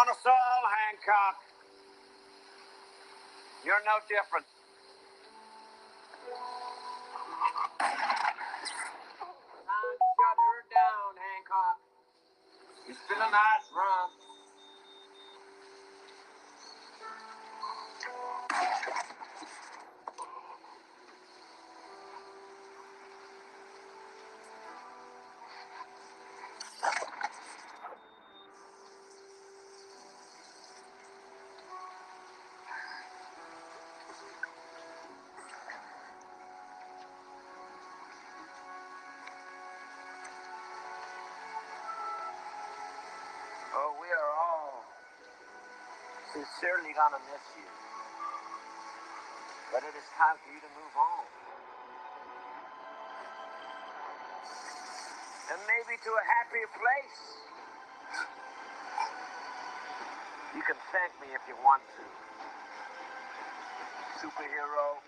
on us all, Hancock. You're no different. Shut her down, Hancock. It's been a nice run. Oh, we are all sincerely gonna miss you. But it is time for you to move on. And maybe to a happier place. You can thank me if you want to. Superhero.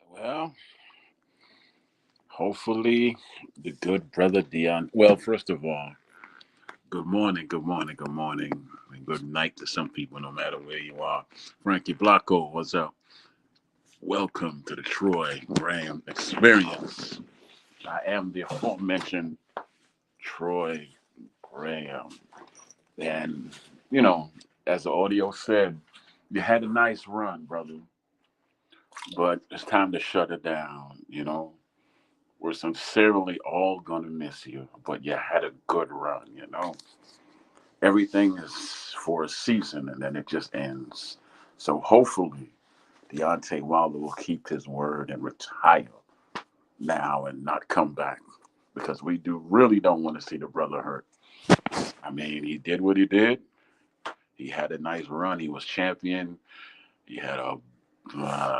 Well, hopefully the good brother Dion. Well, first of all, good morning, good morning, good morning, and good night to some people, no matter where you are. Frankie Blocko, what's up? Welcome to the Troy Graham Experience. I am the aforementioned Troy Graham. And, you know, as the audio said, you had a nice run, brother, but it's time to shut it down, you know. We're sincerely all going to miss you, but you had a good run, you know. Everything is for a season and then it just ends. So hopefully, Deontay Wilder will keep his word and retire now and not come back because we do really don't want to see the brother hurt. I mean, he did what he did. He had a nice run. He was champion. He had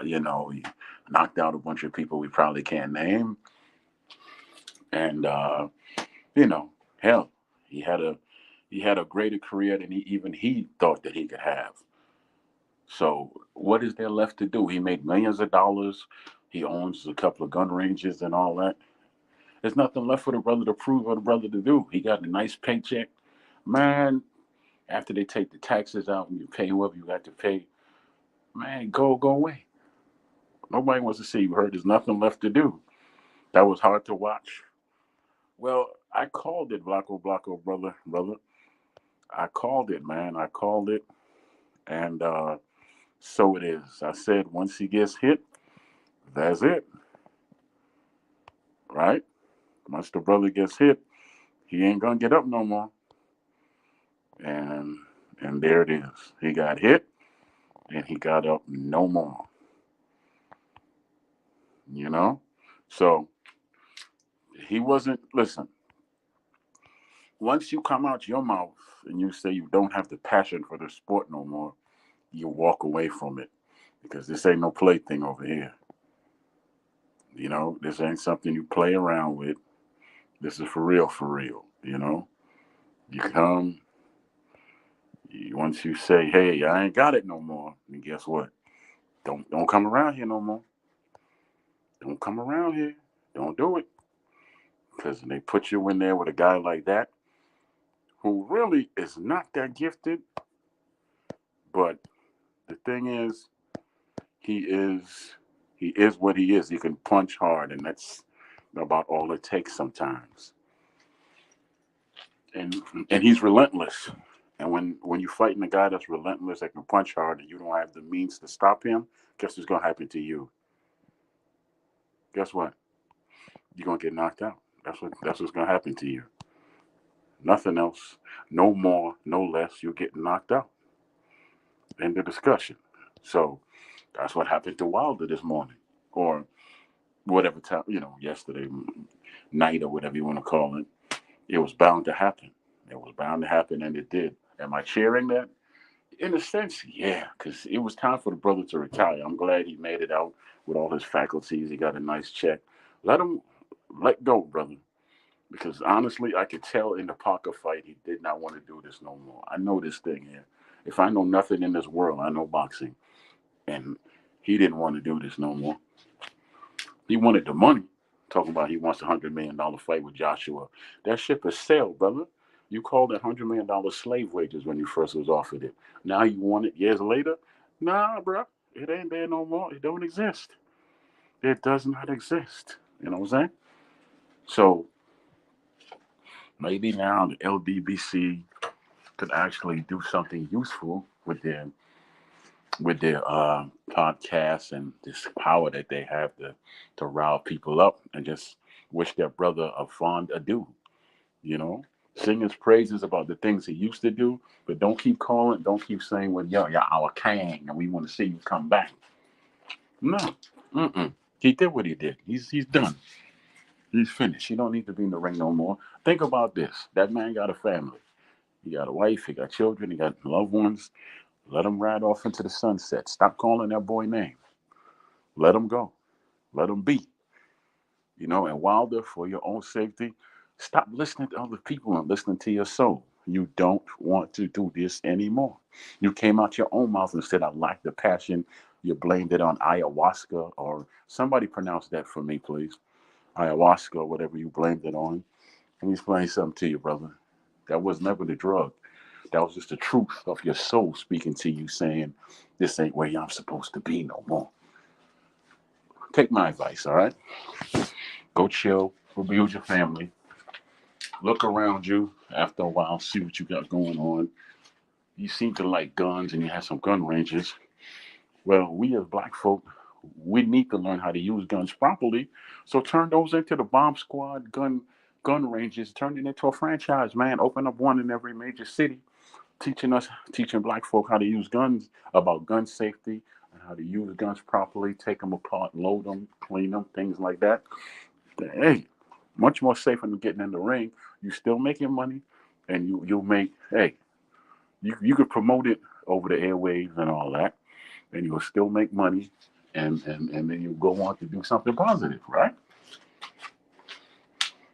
he knocked out a bunch of people we probably can't name. And, you know, hell, he had a he had a greater career than he thought that he could have. So what is there left to do? He made millions of dollars. He owns a couple of gun ranges and all that. There's nothing left for the brother to prove or the brother to do. He got a nice paycheck. Man, after they take the taxes out and you pay whoever you got to pay, man, go away. Nobody wants to see you hurt. There's nothing left to do. That was hard to watch. Well, I called it, Blocko, brother. I called it, man. I called it. And so it is. I said once he gets hit, that's it, right? Once the brother gets hit, he ain't gonna get up no more. And and there it is. He got hit and he got up no more. You know? So he wasn't listen, once you come out your mouth and you say you don't have the passion for the sport no more, you walk away from it. Because this ain't no plaything over here. You know, this ain't something you play around with. This is for real, you know? You come, once you say, "Hey, I ain't got it no more," and guess what? Don't come around here no more. Don't come around here. Don't do it. Because they put you in there with a guy like that, who really is not that gifted. But the thing is, he is he is what he is. He can punch hard, and that's about all it takes sometimes. And and he's relentless. And when you're fighting a guy that's relentless, that can punch hard, and you don't have the means to stop him, guess what's gonna happen to you? Guess what? You're gonna get knocked out. That's what's gonna happen to you. Nothing else. No more, no less. You're getting knocked out. End of discussion. So that's what happened to Wilder this morning, or whatever time, yesterday night or whatever you want to call it. It was bound to happen. It was bound to happen, and it did. Am I cheering that? In a sense, yeah, because it was time for the brother to retire. I'm glad he made it out with all his faculties. He got a nice check. Let him let go, brother. Because honestly, I could tell in the Parker fight he did not want to do this no more. I know this thing here. If I know nothing in this world, I know boxing. And he didn't want to do this no more. He wanted the money. Talking about he wants $100 million fight with Joshua. That ship has sailed, brother. You called it $100 million slave wages when you first was offered it. Now you want it years later? Nah, bro. It ain't there no more. It don't exist. It does not exist. You know what I'm saying? So maybe now the LDBC could actually do something useful with their podcasts and this power that they have to rile people up and just wish their brother a fond adieu. You know, sing his praises about the things he used to do, but don't keep calling, don't keep saying, "Well, yo, you're our king, and we want to see you come back." No, mm-mm. He did what he did. He's done. He's finished. He don't need to be in the ring no more. Think about this: that man got a family. He got a wife. He got children. He got loved ones. Let him ride off into the sunset. Stop calling that boy name. Let him go. Let him be. And Wilder, for your own safety, stop listening to other people and listening to your soul. You don't want to do this anymore. You came out your own mouth and said, I lack the passion. You blamed it on ayahuasca, or somebody pronounce that for me, please. Ayahuasca, or whatever you blamed it on. Let me explain something to you, brother. That was never the drug. That was just the truth of your soul speaking to you, saying, this ain't where I'm supposed to be no more. Take my advice, all right? Go chill, be with your family. Look around you after a while, see what you got going on. You seem to like guns and you have some gun ranges. Well, we as black folk, we need to learn how to use guns properly. So turn those into the bomb squad gun ranges, turn it into a franchise, man. Open up one in every major city, teaching black folk how to use guns, about gun safety, and how to use guns properly, take them apart, load them, clean them, things like that. Hey, much more safer than getting in the ring. You still making money, and you'll make. Hey, you could promote it over the airwaves and all that, and you'll still make money, and then you go on to do something positive, right?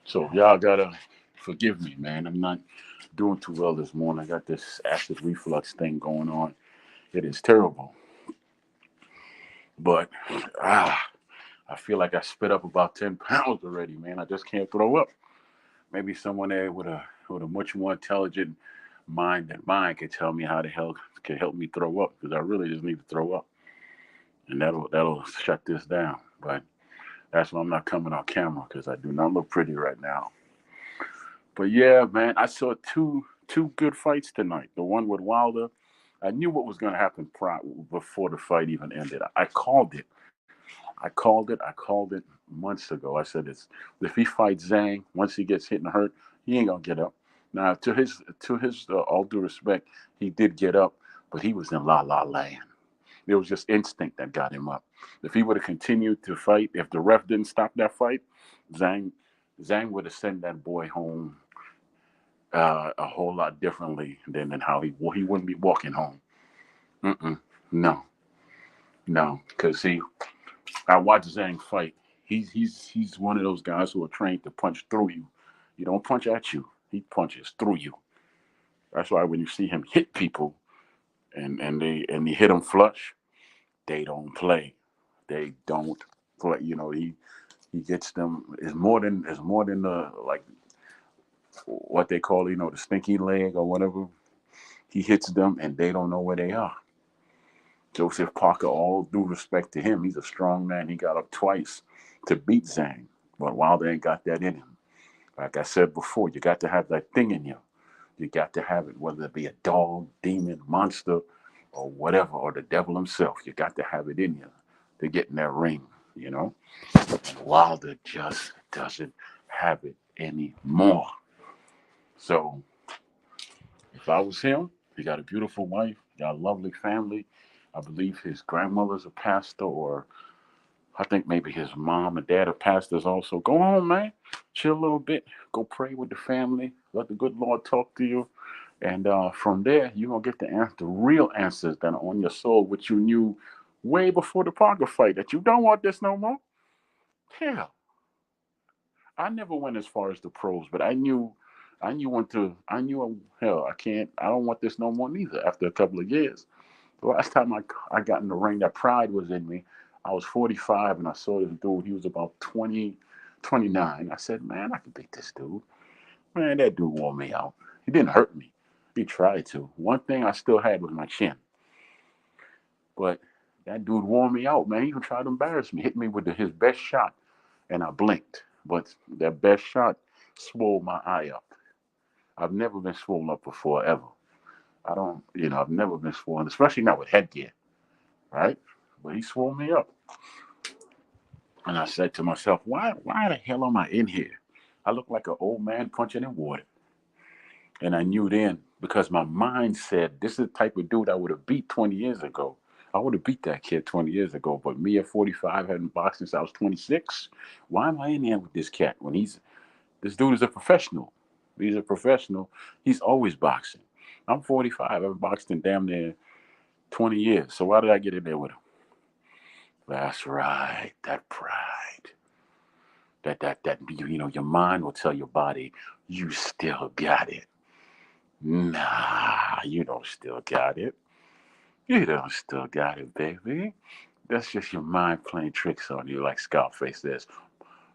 So y'all gotta forgive me, man. I'm not doing too well this morning. I got this acid reflux thing going on. It is terrible, but ah, I feel like I spit up about 10 pounds already, man. I just can't throw up. Maybe someone there with a much more intelligent mind than mine could tell me how the hell can help me throw up, because I really just need to throw up, and that'll shut this down. But that's why I'm not coming on camera, because I do not look pretty right now. But yeah, man, I saw two good fights tonight. The one with Wilder, I knew what was going to happen before the fight even ended. I called it. I called it months ago. I said, if he fights Zhang, once he gets hit and hurt, he ain't gonna get up. Now, to his all due respect, he did get up, but he was in la la land. It was just instinct that got him up. If he would have continued to fight, if the ref didn't stop that fight, Zhang Zhang would have sent that boy home a whole lot differently than how he wouldn't be walking home. Mm-mm. No, no, because see, I watched Zhang fight. He's one of those guys who are trained to punch through you. He don't punch at you. He punches through you. That's why when you see him hit people and he hit them flush, they don't play. They don't play. He gets them. It's more than the like what they call the stinky leg or whatever. He hits them and they don't know where they are. Joseph Parker, all due respect to him, he's a strong man. He got up twice to beat Zhang, but Wilder ain't got that in him. Like I said before, you got to have that thing in you. You got to have it, whether it be a dog, demon, monster, or whatever, or the devil himself. You got to have it in you to get in that ring, you know? And Wilder just doesn't have it anymore. So if I was him, he got a beautiful wife, got a lovely family. I believe his grandmother's a pastor, or I think maybe his mom and dad are pastors also. Go on, man. Chill a little bit. Go pray with the family. Let the good Lord talk to you. And from there, you're going to get the real answers that are on your soul, which you knew way before the Parker fight, that you don't want this no more. Hell, I never went as far as the pros, but hell, I don't want this no more neither after a couple of years. The last time I got in the ring, that pride was in me. I was 45 and I saw this dude. He was about 20, 29. I said, man, I can beat this dude. Man, that dude wore me out. He didn't hurt me. He tried to. One thing I still had was my chin. But that dude wore me out, man. He even tried to embarrass me. Hit me with his best shot, and I blinked. But that best shot swole my eye up. I've never been swollen up before, ever. I don't, I've never been swollen, especially not with headgear, right? But he swole me up. And I said to myself, why the hell am I in here? I look like an old man punching in water. And I knew then, because my mind said, this is the type of dude I would have beat 20 years ago. I would have beat that kid 20 years ago. But me at 45, hadn't boxed since I was 26. Why am I in there with this cat when this dude is a professional? He's a professional. He's always boxing. I'm 45. I've boxed in damn near 20 years. So why did I get in there with him? That's right. That pride. That your mind will tell your body, you still got it. Nah, you don't still got it. You don't still got it, baby. That's just your mind playing tricks on you, like Scarface says.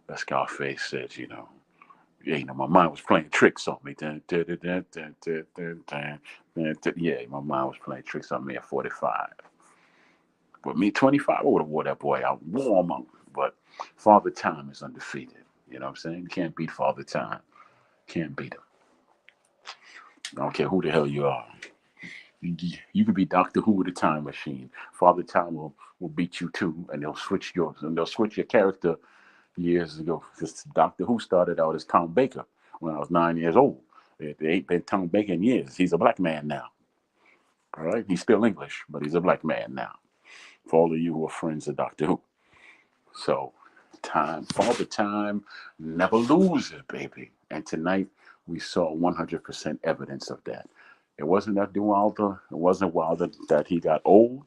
That Scarface says, my mind was playing tricks on me. Yeah, my mind was playing tricks on me at 45. But me, 25, I would have wore that boy out warm up. But Father Time is undefeated. You know what I'm saying? You can't beat Father Time. Can't beat him. I don't care who the hell you are. You could be Doctor Who with a time machine. Father Time will beat you too, and they'll switch your character years ago. Because Doctor Who started out as Tom Baker when I was 9 years old. It ain't been Tom Baker in years. He's a black man now. All right, he's still English, but he's a black man now. For all of you who are friends of Doctor Who, so Father Time, never lose it, baby. And tonight we saw 100% evidence of that. It wasn't that It wasn't Wilder that he got old.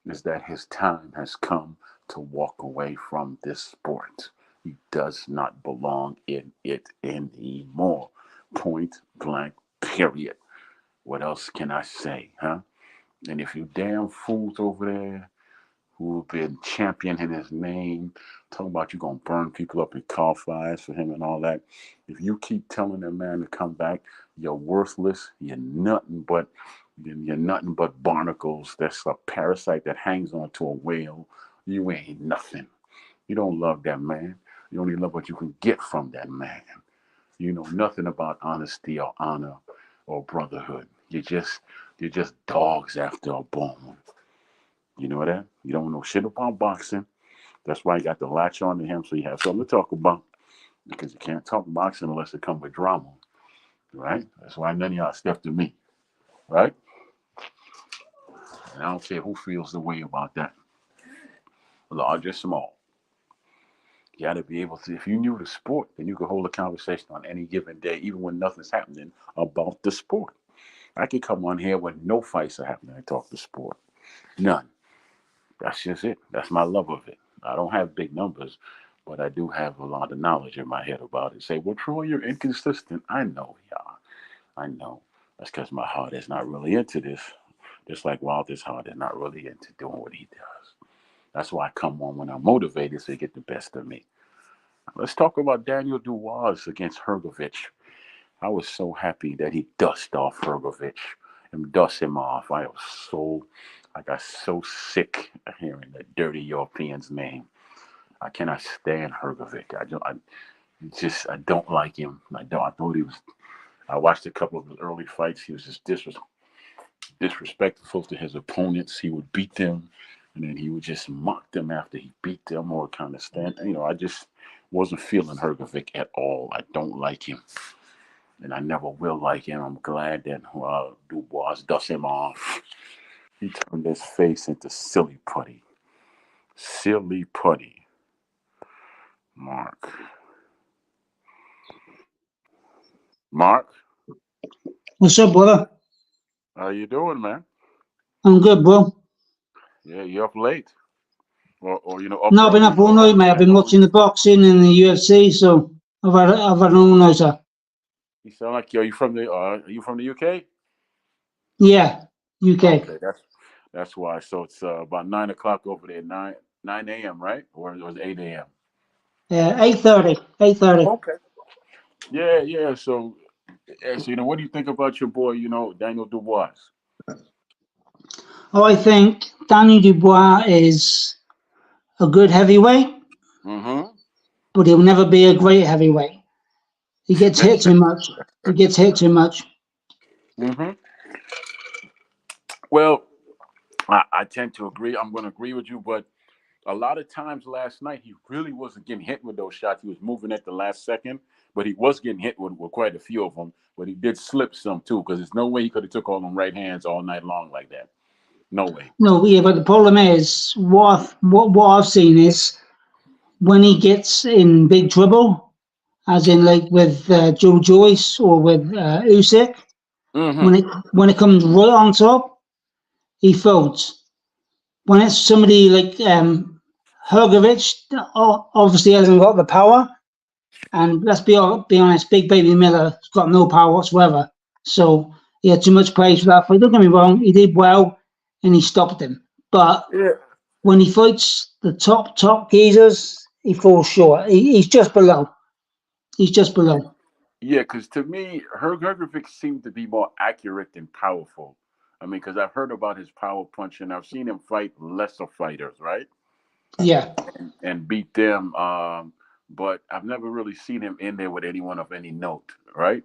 Is that his time has come to walk away from this sport. He does not belong in it anymore. Point blank, period. What else can I say, huh? And if you damn fools over there who've been championing his name, talking about you gonna burn people up in car fires for him and all that. If you keep telling that man to come back, you're worthless. You're nothing but barnacles. That's a parasite that hangs onto a whale. You ain't nothing. You don't love that man. You only love what you can get from that man. You know nothing about honesty or honor or brotherhood. You're just dogs after a bone. You know that? You don't know shit about boxing. That's why you got to latch on to him so you have something to talk about. Because you can't talk boxing unless it comes with drama. Right? That's why none of y'all step to me. Right? And I don't care who feels the way about that. Large or small. You got to be able to, if you knew the sport, then you could hold a conversation on any given day, even when nothing's happening about the sport. I could come on here when no fights are happening and talk the sport. None. That's just it. That's my love of it. I don't have big numbers, but I do have a lot of knowledge in my head about it. Say, well, Troy, you're inconsistent. I know, yeah. I know. That's because my heart is not really into this. Just like Wilder's heart is not really into doing what he does. That's why I come on when I'm motivated so you get the best of me. Let's talk about Daniel Dubois against Hrgovic. I was so happy that he dusted off Hrgovic and dust him off. I got so sick of hearing that dirty European's name. I cannot stand Hrgovic. I don't like him. I thought he was. I watched a couple of his early fights. He was just disrespectful to his opponents. He would beat them, and then he would just mock them after he beat them, or kind of stand. I just wasn't feeling Hrgovic at all. I don't like him, and I never will like him. I'm glad that Dubois dust him off. He turned his face into silly putty. Silly putty. Mark. Mark, What's up, brother? how you doing, man? I'm good, bro. Yeah, you up late? Or up No, I've been early? up all night, mate. I've been watching the boxing and the UFC, so I've had an all-nighter. You sound like are you from the UK? Yeah, UK. Okay, that's why. So it's about 9 o'clock over there. 9 a.m., right? Or it was 8 a.m.? 8:30. 8:30. Okay. Yeah, yeah. So, what do you think about your boy, Daniel Dubois? I think Daniel Dubois is a good heavyweight, Mm-hmm. but he'll never be a great heavyweight. He gets hit too much. He gets hit too much. Mm-hmm. Well, I tend to agree. I'm going to agree with you, but a lot of times last night he really wasn't getting hit with those shots. He was moving at the last second, but he was getting hit with quite a few of them. But he did slip some too, because there's no way he could have took all them right hands all night long like that. No way. No, yeah, but the problem is what I've seen is when he gets in big trouble, as in like with Joe Joyce or with Usyk, Mm-hmm. when it comes right on top, he folds. When it's somebody like Hergovich, obviously hasn't got the power, and let's be honest, Big Baby Miller's got no power whatsoever. So he had too much praise for that fight. Don't get me wrong, he did well, and he stopped him. But Yeah. when he fights the top geezers, he falls short. He's just below. He's just below. Yeah, because to me, Hergovic seemed to be more accurate and powerful. I mean, because I've heard about his power punch and I've seen him fight lesser fighters, right? Yeah, And beat them. But I've never really seen him in there with anyone of any note, right?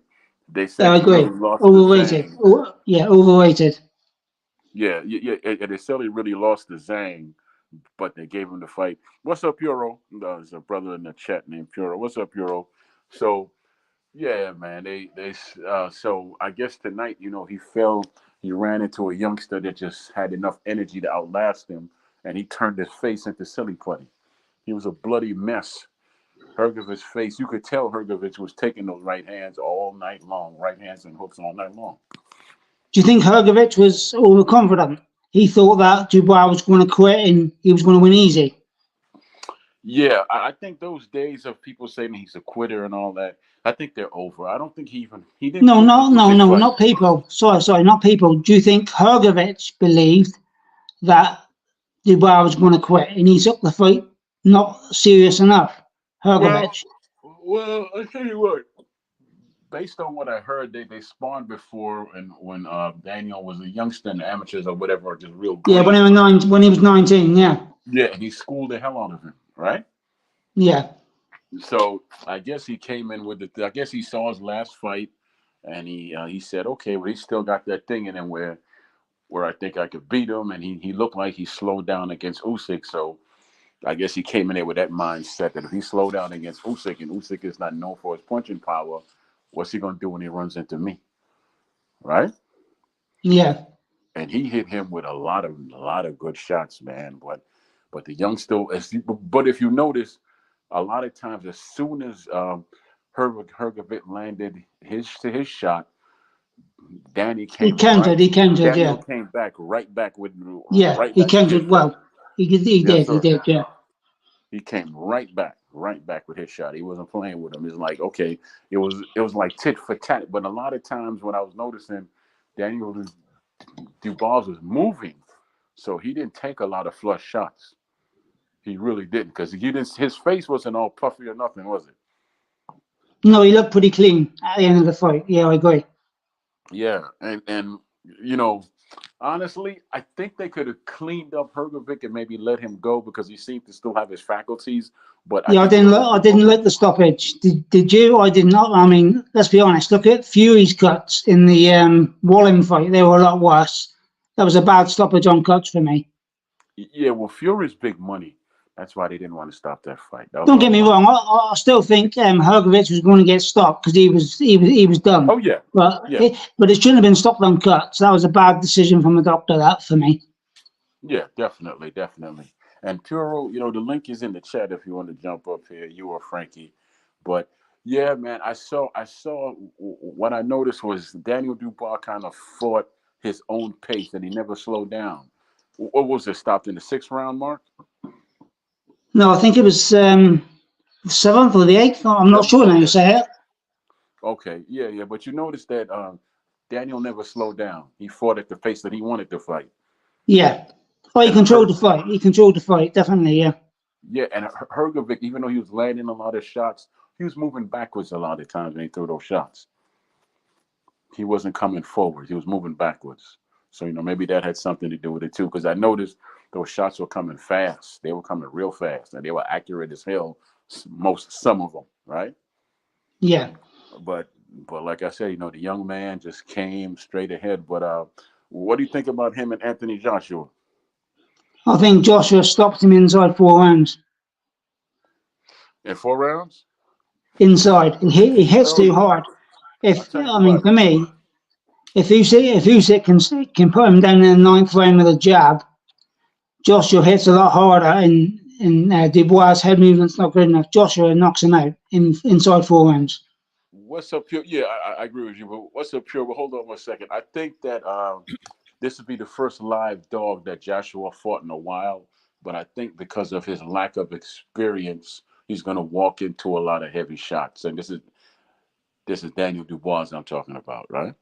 They yeah, said I he agree. really lost to Overrated. Zhang. Yeah, overrated. Yeah, yeah, yeah. And they said he really lost to Zhang, but they gave him the fight. What's up, Puro? There's a brother in the chat named Puro. What's up, Puro? So yeah, man. So I guess tonight, he fell. He ran into a youngster that just had enough energy to outlast him, and he turned his face into silly putty. He was a bloody mess. Hergovic's face, you could tell Hergovic was taking those right hands all night long, right hands and hooks all night long. Do you think Hergovich was overconfident? He thought that Dubois was going to quit and he was going to win easy. Yeah, I think those days of people saying he's a quitter and all that, I think they're over. I don't think he didn't No, prove no, with no, this no, fight. not people. Sorry, not people. Do you think Hergovich believed that Dubois was going to quit and he took the fight not serious enough? Well, Hergovich. well, I tell you what. Based on what I heard, they spawned before, and when Daniel was a youngster in the amateurs or whatever, just real Yeah, green. when he was 19. Yeah, Yeah, and he schooled the hell out of him, right? yeah, So I guess he came in with the. I guess he saw his last fight, and he said, okay, well, he still got that thing in him where I think I could beat him, and he looked like he slowed down against Usyk. So I guess he came in there with that mindset that if he slowed down against Usyk, and Usyk is not known for his punching power, what's he gonna do when he runs into me, right? yeah. And he hit him with a lot of good shots, man. But the youngster, but if you notice, a lot of times as soon as Hergovich landed his shot, Danny He came right. countered. He countered. Daniel Yeah, came back right back yeah. right He back with his countered shot. well. He did. He Yes, did. He sir. did. Yeah. He came right back with his shot. He wasn't playing with him. It's like okay, it was like tit for tat. But a lot of times when I was noticing, Daniel Dubois was moving, so he didn't take a lot of flush shots. He really didn't because he didn't. His face wasn't all puffy or nothing, was it? No, he looked pretty clean at the end of the fight. Yeah, I agree. Yeah, and you know, honestly, I think they could have cleaned up Hergovic and maybe let him go because he seemed to still have his faculties. But I Yeah, think they would have I did didn't more. like the stoppage. Did you? I did not. I mean, let's be honest. Look at Fury's cuts in the Walling fight. They were a lot worse. That was a bad stoppage on cuts for me. Yeah, well, Fury's big money. That's why they didn't want to stop that fight. That was Don't all get me wrong. wrong. I still think Hergovich was going to get stopped because he was done. Oh yeah, yeah, But it shouldn't have been stopped on cuts. That was a bad decision from the doctor. That for me. yeah, definitely, definitely. And Puro, the link is in the chat if you want to jump up here, you or Frankie. But yeah, man, I saw. What I noticed was Daniel Dubois kind of fought his own pace, and he never slowed down. What was it? Stopped in the 6th round mark, No, I think it was the seventh or the eighth. I'm not 7th. sure now. You Okay, say it. okay, yeah, yeah. But you noticed that Daniel never slowed down. He fought at the pace that he wanted to fight. Yeah. Oh, he And controlled the fight. He controlled the fight, definitely. Yeah. yeah, and Hergovic, even though he was landing a lot of shots, he was moving backwards a lot of times when he threw those shots. He wasn't coming forward. He was moving backwards. So, maybe that had something to do with it too. Because I noticed those shots were coming fast. They were coming real fast, and they were accurate as hell. Some of them, right? Yeah. But like I said, the young man just came straight ahead. But what do you think about him and Anthony Joshua I think Joshua stopped him inside 4 rounds. in 4 rounds? Inside, he hits Oh too yeah. hard. I If tell you I mean, what. for me, if Usyk can put him down in the ninth round with a jab, Joshua hits a lot harder, and Dubois' head movement's not good enough. Joshua knocks him out inside 4 rounds. What's up, Pure? Yeah, I agree with you. But what's up, Pure? But hold on 1 second. I think that this would be the first live dog that Joshua fought in a while. But I think because of his lack of experience, he's going to walk into a lot of heavy shots. And this is Daniel Dubois I'm talking about, right?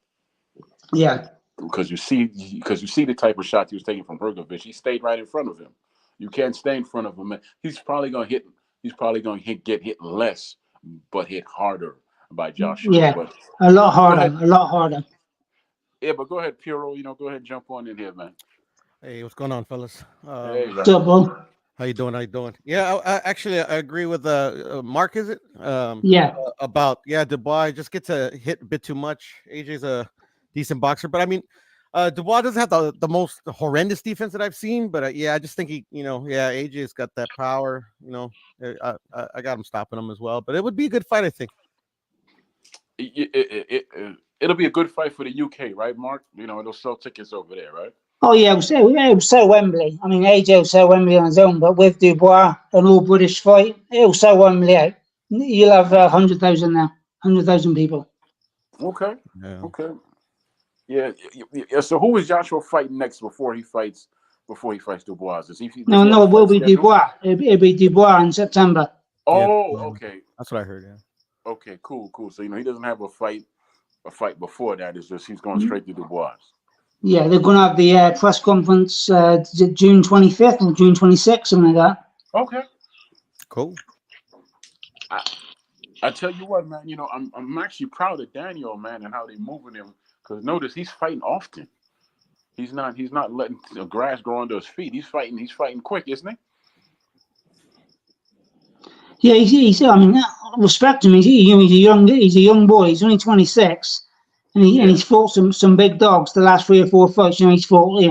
Yeah, Because you see the type of shots he was taking from Hergovich. He stayed right in front of him. You can't stay in front of him. He's probably going to hit. He's probably going to get hit less, but hit harder by Joshua. yeah, But a lot go harder, ahead. a lot harder. Yeah, but go ahead, Puro. Go ahead and jump on in here, man. Hey, what's going on, fellas? Hey, man. Double. How you doing? How you doing? Yeah, actually I agree with Mark. Is it Yeah, about Dubois just gets hit a bit too much. AJ's a decent boxer, but I mean, Dubois doesn't have the most horrendous defense that I've seen. But I just think AJ's got that power. I got him stopping him as well. But it would be a good fight, I think. It'll be a good fight for the UK, right, Mark? It'll sell tickets over there, right? oh yeah, it was so Wembley. I mean, AJ will sell Wembley on his own, but with Dubois, an all British fight, it'll sell Wembley out. You'll have 100,000 now, 100,000 people. Okay. Yeah. Okay. Yeah. Yeah. So who is Joshua fighting next before he fights? Dubois? Does No, he have no, a it will fight be scheduled? Dubois. It'll be Dubois in September. Yeah, Oh, okay. that's what I heard. Yeah. Okay. Cool. Cool. So he doesn't have a fight before that. It's just he's going straight to Dubois. Yeah, they're going to have the press conference June 25th or June 26th, something like that. Okay. Cool. I tell you what, man. I'm actually proud of Daniel, man, and how they moving him. Because notice he's fighting often. He's not letting the grass grow under his feet. He's fighting quick, isn't he? Yeah, I mean, I respect him. He's a young boy. He's only 26, and Yeah. he's fought some big dogs the last 3 or 4 fights. He fought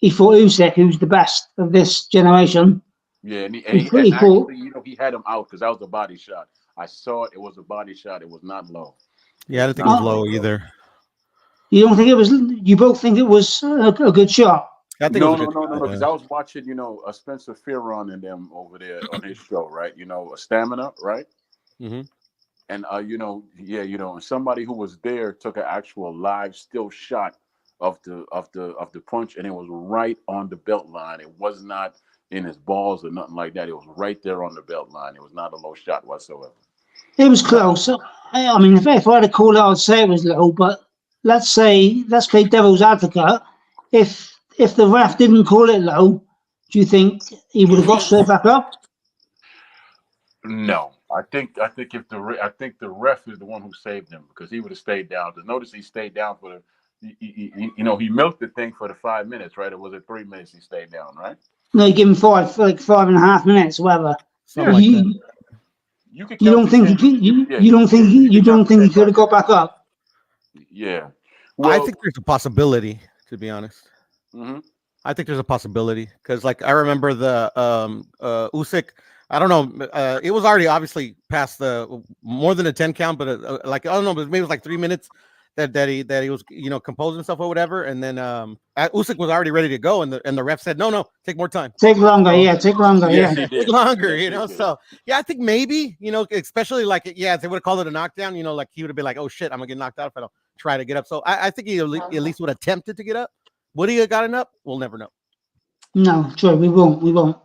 Usyk, who's the best of this generation. Yeah, and, he, and, He, he, and he fought. actually, he had him out because that was a body shot. I saw it. It was a body shot. It was not low. Yeah, I didn't think Not it was low low. either. You don't think it was? You both think it was a good shot? I think No, it was a no, good no, no, no. shot, Because I was watching, a Spencer Fearon and them over there on his show, right? A Stamina, right? Mm-hmm. And and somebody who was there took an actual live still shot of the punch, and it was right on the belt line. It was not in his balls or nothing like that. It was right there on the belt line. It was not a low shot whatsoever. It was close. I mean, if I had to call it, I'd say it was low. But let's play devil's advocate. If the ref didn't call it low, do you think he would have got straight back up? No, I think the ref is the one who saved him because he would have stayed down. Because notice he stayed down for he milked the thing for the 5 minutes, right? Or was it 3 minutes he stayed down, right? No, he gave him five for like 5.5 minutes, whatever. Something like that. You could You count don't to think 10. you don't think you could count don't to think 10 he could have right got back up? Yeah. I Well, think there's a possibility, to be honest. hmm I think there's a possibility because, like, I remember the Usyk. I don't know. It was already obviously past the more than a 10 count, but like I don't know, but maybe it was like 3 minutes that he was composing himself or whatever, and then Usyk was already ready to go, and the ref said no, take more time. Take longer, So, yeah. Take longer, yes, yeah. he take did. longer, Yes, he did. So yeah, I think maybe especially like if they would have called it a knockdown, like he would have been like, oh shit, I'm gonna get knocked out if I don't try to get up. So I think he at least would have attempted to get up. Would he have gotten up? We'll never know. No, true. We won't.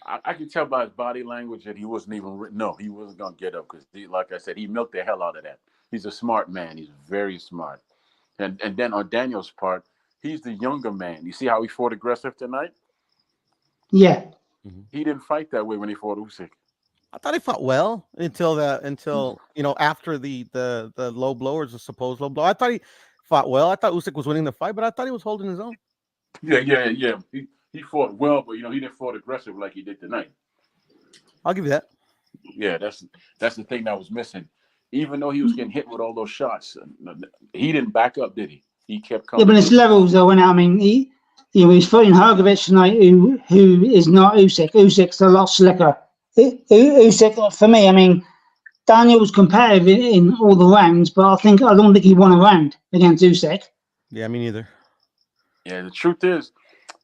I could tell by his body language that he wasn't even. No, he wasn't gonna get up because, like I said, he milked the hell out of that. He's a smart man. He's very smart. And then on Daniel's part, he's the younger man. You see how he fought aggressive tonight? Yeah. He didn't fight that way when he fought Usyk. I thought he fought well until after the low blow or the supposed low blow. I thought he fought well. I thought Usyk was winning the fight, but I thought he was holding his own. Yeah. He fought well, but he didn't fight aggressive like he did tonight. I'll give you that. Yeah, that's the thing that was missing. Even though he was getting hit with all those shots, he didn't back up, did he? He kept coming. Yeah, but it's levels though, and I mean, he's fighting Hrgovic tonight, who is not Usyk. Usyk's a lot slicker. Usyk, for me, I mean, Daniel was competitive in all the rounds, but I don't think he won a round against Usyk. Yeah, me neither. Yeah, the truth is,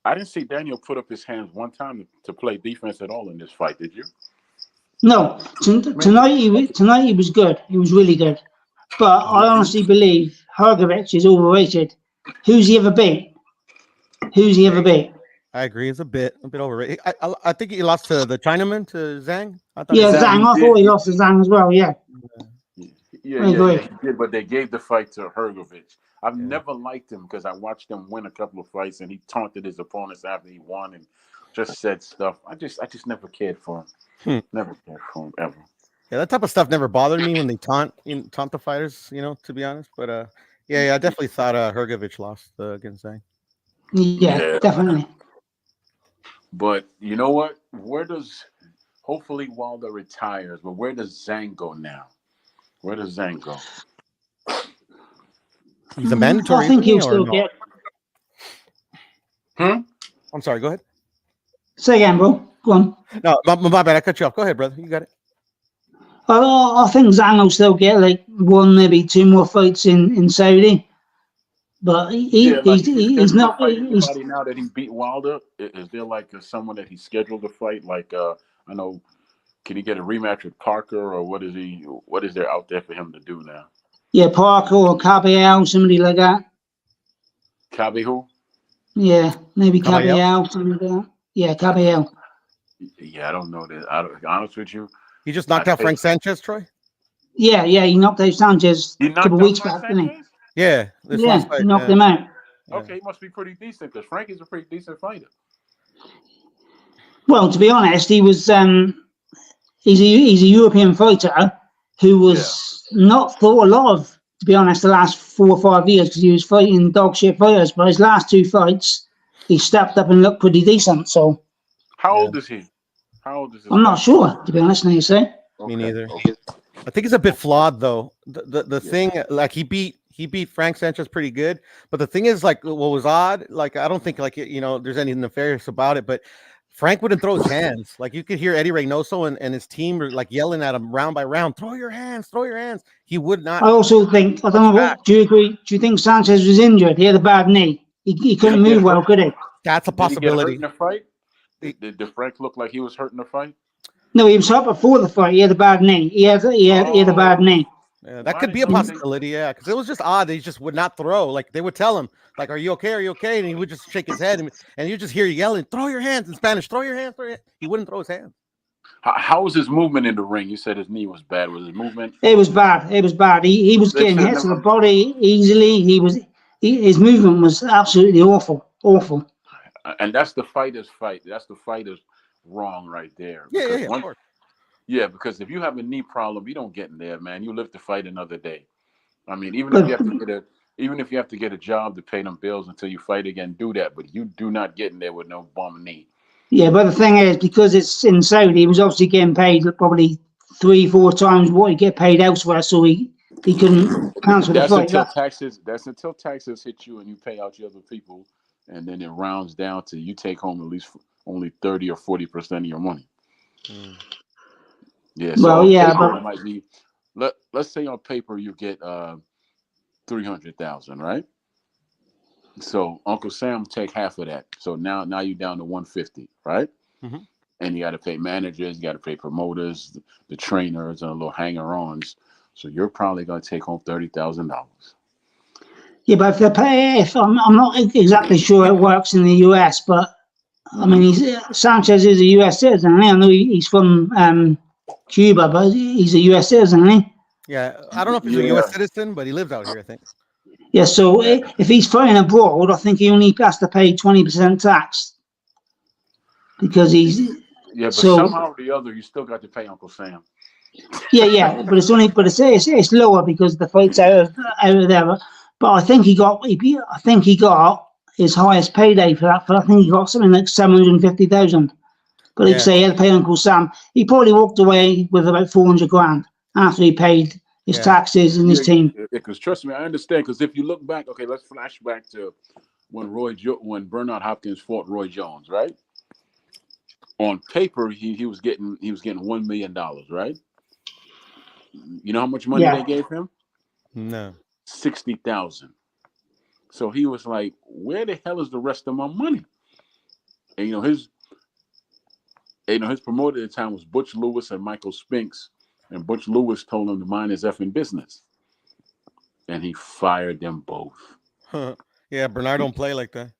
I didn't see Daniel put up his hands one time to play defense at all in this fight. Did you? No, tonight he was good. He was really good. But I honestly believe Hrgovic is overrated. Who's he ever beat? I agree. It's a bit overrated. I think he lost to the Chinaman, to Zhang. Zhang. I thought he lost to Zhang as well. Yeah. Yeah, he did. But they gave the fight to Hrgovic. I've never liked him because I watched him win a couple of fights and he taunted his opponents after he won and just said stuff. I just never cared for him. Never cared for him ever. Yeah, that type of stuff never bothered me when they taunt the fighters, to be honest. But I definitely thought Hrgovic lost against Zhang. Yeah, definitely. But you know what? Hopefully Wilder retires, but where does Zhang go now? Where does Zhang go? He's a mandatory. I think he'll still get. I'm sorry, go ahead. Say again, bro. Go on. No, my bad. I cut you off. Go ahead, brother. You got it. I think Zhang will still get like one, maybe two more fights in Saudi. But he's not. Anybody now that he beat Wilder, is there like someone that he scheduled to fight? Like I know, can he get a rematch with Parker, or what is there out there for him to do now? Yeah, Parker or Caballero, somebody like that. Cabby who? Yeah, maybe Caballero, something like that. Yeah, Caballero. Yeah, I don't know that. I don't. Honest with you, he just knocked out Frank Sanchez, Troy. Yeah, he knocked out Sanchez a couple of weeks back, didn't he? Yeah, he knocked him out. Okay, he must be pretty decent because Frank is a pretty decent fighter. Well, to be honest, he was he's a European fighter who was not thought a lot of, to be honest, the last 4 or 5 years because he was fighting dog shit fighters. But his last 2 fights, he stepped up and looked pretty decent. So, how old is he? I'm not sure, to be honest. Now you say. Me neither. I think he's a bit flawed though. The thing, like he beat Frank Sanchez pretty good, but the thing is, like, what was odd, like I don't think there's any nefarious about it, but Frank wouldn't throw his hands. Like you could hear Eddie Reynoso and his team were like yelling at him round by round, throw your hands. He would not. I also think, I don't know, do you agree? Do you think Sanchez was injured? He had a bad knee. He couldn't move well, could he? That's a possibility. Did he get hurt in the fight? Did Frank look like he was hurt in the fight? No, he was hurt before the fight. He had a bad knee. He had a bad knee. Yeah, that could be a possibility, yeah, because it was just odd that he just would not throw. Like they would tell him, like, "Are you okay? Are you okay?" And he would just shake his head, and you just hear yelling, "Throw your hands!" in Spanish. Throw your hands. He wouldn't throw his hands. How was his movement in the ring? You said his knee was bad. Was his movement? It was bad. He was getting hit to the body easily. His movement was absolutely awful. And that's the fighter's fight. That's the fighter's wrong right there. Yeah, of course. Yeah, because if you have a knee problem, you don't get in there, man. You live to fight another day. I mean, even if you have to get a job to pay them bills until you fight again, do that. But you do not get in there with no bum knee. Yeah, but the thing is, because it's in Saudi, he was obviously getting paid probably 3-4 times what he get paid elsewhere, so he couldn't cancel the fight. That's until taxes hit you and you pay out your other people, and then it rounds down to you take home at least only 30 or 40% of your money. Yeah. So but it might be. Let's say on paper you get $300,000, right? So Uncle Sam take half of that. So now you're down to $150,000, right? Mm-hmm. And you got to pay managers, you got to pay promoters, the trainers, and a little hanger-ons. So you're probably going to take home $30,000. Yeah, but if I'm not exactly sure it works in the US, but I mean, Sanchez is a US citizen. I know he's from Cuba, but he's a US citizen, isn't he? Yeah, I don't know if he's a US citizen, but he lives out here, I think. Yeah, so if he's fighting abroad, I think he only has to pay 20% tax because he's Yeah, but so. somehow or the other, you still got to pay Uncle Sam. Yeah, but it's lower because the fight's out of there. But I think he got his highest payday for that. But I think he got something like 750,000. But like Yeah. say, he had to pay Uncle Sam. He probably walked away with about 400 grand after he paid his Yeah. taxes and his team. Because trust me, I understand. Because if you look back, okay, let's flash back to when Bernard Hopkins fought Roy Jones, right? On paper, he was getting $1 million, right? You know how much money they gave him? No. 60,000. So he was like, "Where the hell is the rest of my money?" And his promoter at the time was Butch Lewis and Michael Spinks, and Butch Lewis told him to mind his effing business, and he fired them both. Yeah, Bernard don't play like that.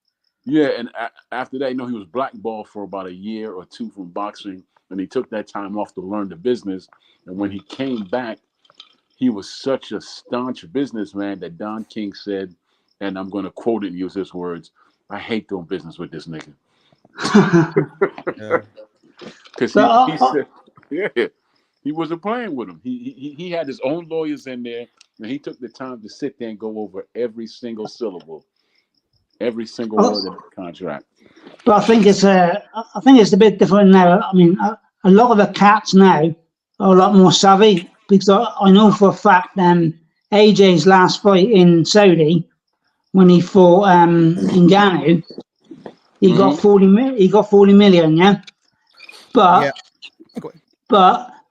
Yeah, and after that, he was blackballed for about a year or two from boxing, and he took that time off to learn the business. And when he came back, he was such a staunch businessman that Don King said, and I'm going to quote it and use his words, "I hate doing business with this nigga." Because he said, yeah, he wasn't playing with him. He had his own lawyers in there, and he took the time to sit there and go over every single syllable, every single word of the contract. But I think it's a bit different now. I mean, a lot of the cats now are a lot more savvy because I know for a fact AJ's last fight in Saudi when he fought Ngannou, he got 40 million, yeah. But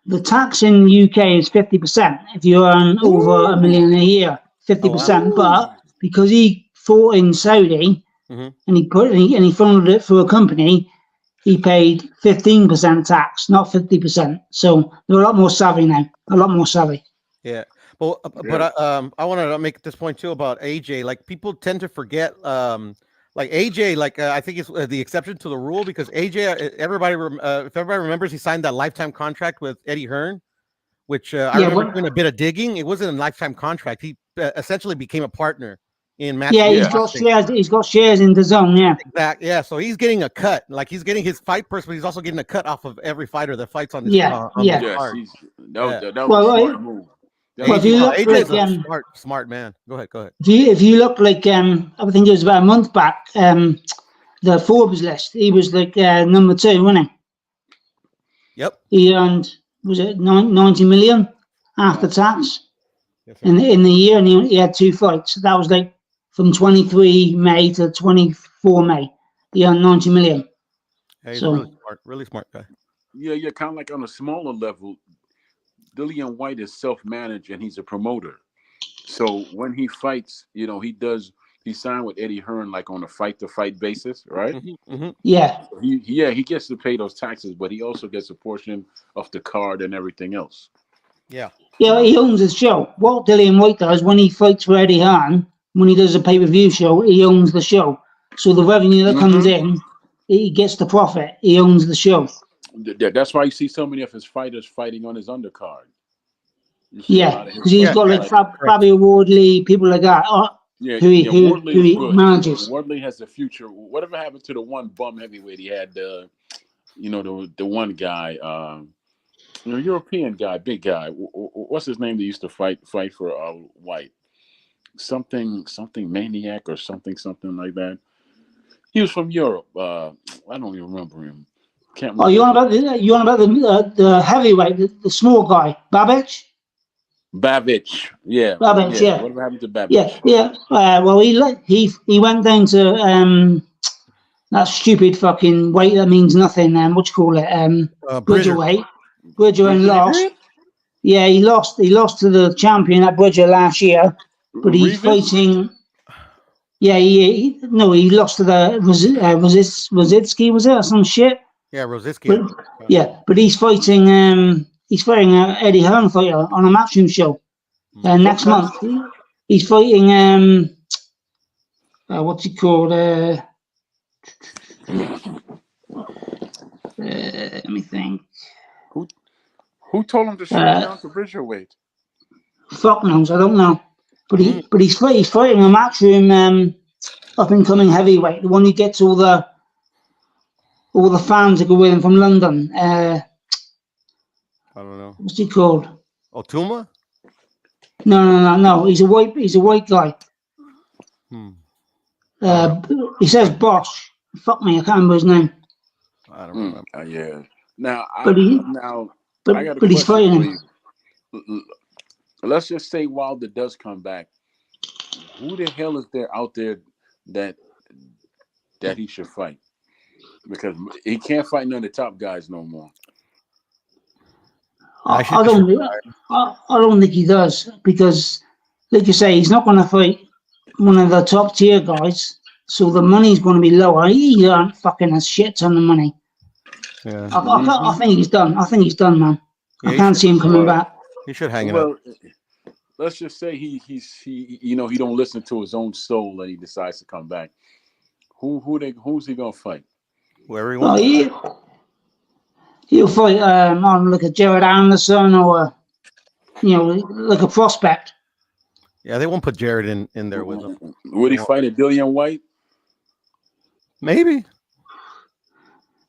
the tax in the UK is 50% if you earn over $1 million a year, 50%. But because he fought in Saudi. And he funded it for a company, he paid 15% tax, not 50%. So they're a lot more savvy now. A lot more savvy. Yeah. Well, but I want to make this point too about AJ. Like people tend to forget, like AJ, like I think it's the exception to the rule because AJ, if everybody remembers, he signed that lifetime contract with Eddie Hearn, which I remember doing a bit of digging. It wasn't a lifetime contract. He essentially became a partner in match. Yeah, he's got shares. He's got shares in the zone. Yeah, exactly. Yeah, so he's getting a cut. Like he's getting his fight purse, but he's also getting a cut off of every fighter that fights on this. Yeah. That was a smart move. If you look AJ's a smart man. Go ahead. If you look like I think it was about a month back, the Forbes list, he was like number 2, wasn't he? Yep. He earned, was it 90 million after tax in the year, and he had 2 fights. That was like from 23 May to 24 May. He earned 90 million. Yeah, he's a really smart guy. Yeah, kind of like on a smaller level. Dillian White is self-managed and he's a promoter. So when he fights, he signed with Eddie Hearn like on a fight-to-fight basis, right? Yeah. He gets to pay those taxes, but he also gets a portion of the card and everything else. Yeah, he owns the show. What Dillian White does when he fights for Eddie Hearn, when he does a pay-per-view show, he owns the show. So the revenue that comes in, he gets the profit. He owns the show. That's why you see so many of his fighters fighting on his undercard. Yeah, because he's got like Fabio Wardley, people like that. Who he manages. Wardley has the future. Whatever happened to the one bum heavyweight he had? The one guy, European guy, big guy. What's his name? That used to fight for White. Something Maniac or something like that. He was from Europe. I don't even remember him. Can't remember. Oh, you want about the heavyweight, the small guy, Babic? Babic, yeah. Babic, yeah. Whatever happened to Babic? Yeah. Well, he went down to that stupid fucking weight that means nothing. What you call it? Bridger weight. Bridger and lost. Yeah, he lost to the champion at Bridger last year, but he's fighting. Yeah, he lost to the Rositsky, was it, or some shit? Yeah, Rositsky. But he's fighting. He's fighting Eddie Hearn fighter on a matchroom show next month. He's fighting. What's he called? Let me think. Who told him to shut down to Bridger weight? Fuck knows. I don't know. But he's fighting a matchroom up and coming heavyweight, the one who gets all the fans that go with him from London. I don't know. What's he called? Otuma? No. He's a white guy. He says Bosch. Fuck me, I can't remember his name. I don't remember. Yeah. Now, But I got a he's question fighting for you. Let's just say Wilder does come back. Who the hell is there out there that he should fight? Because he can't fight none of the top guys no more. I don't think he does, because, like you say, he's not going to fight one of the top tier guys, so the money's going to be lower. He earned fucking a shit ton of money. Yeah. I think he's done. I think he's done, man. Yeah, I can't see him coming back. He should hang it up. Let's just say he don't listen to his own soul and he decides to come back. Who's he gonna fight? Whoever he wants. He'll fight like a Jared Anderson or like a prospect. Yeah, they won't put Jared in there with him. Would he fight a Dillian White? Maybe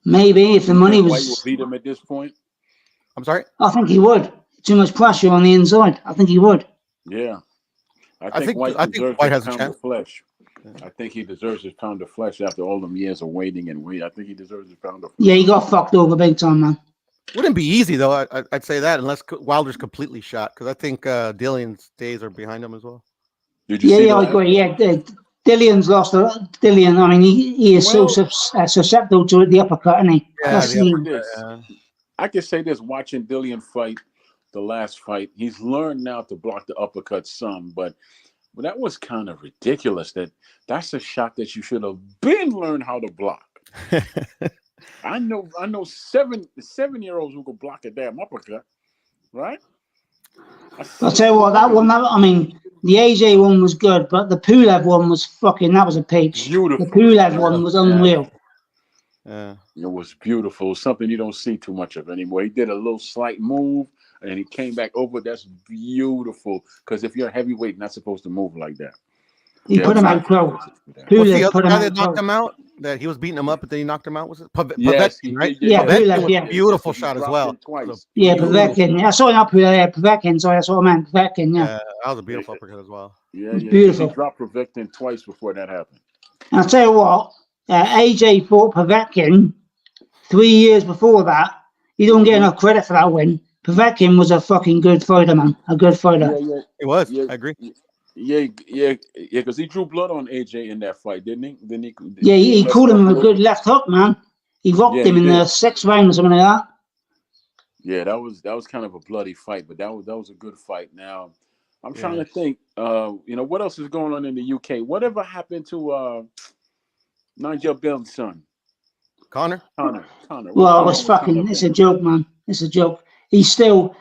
if the money was. White will beat him at this point. I'm sorry. I think he would. Too much pressure on the inside. I think he would. Yeah, I think White has a chance. Flesh. I think he deserves his pound of flesh after all them years of waiting and waiting. I think he deserves his pound of flesh. Yeah, he got fucked over big time, man. Wouldn't be easy though. I'd say that unless Wilder's completely shot, because I think Dillian's days are behind him as well. Did you see that? I agree. Yeah, Dillian's lost a lot. Dillian, I mean, he is so susceptible to the uppercut, isn't he? Yeah, I can say this: watching Dillian fight the last fight, he's learned now to block the uppercut some, but that was kind of ridiculous. That's a shot that you should have been learned how to block. I know 7-year-olds who could block a damn uppercut, right? I'll tell you what, I mean, the AJ one was good, but the Pulev one was that was a peach. Beautiful. The Pulev one was unreal. Yeah. It was beautiful. Something you don't see too much of anymore. He did a little slight move, and he came back over. That's beautiful. Because if you're a heavyweight, you're not supposed to move like that. He put him out cold. What's the other guy that knocked him out? That he was beating him up, but then he knocked him out. Was it Povetkin, right? Yeah, Povetkin, beautiful shot as well. Yeah, Povetkin. I saw him up there. Povetkin. Sorry, that's what I meant. Povetkin. Yeah, that was a beautiful uppercut as well. Yeah, beautiful. He dropped Povetkin twice before that happened. I'll tell you what. AJ fought Povetkin 3 years before that. You don't get enough credit for that win. Povetkin was a fucking good fighter, man. A good fighter. Yeah. He was. I agree. Yeah, because he drew blood on AJ in that fight, didn't he? He called him a good left hook, man. He rocked him in the 6th round or something like that. Yeah, that was kind of a bloody fight, but that was a good fight. Now, I'm trying to think. What else is going on in the UK? Whatever happened to Nigel Bell's son? Connor. Well, it's a joke, man. It's a joke. He's still.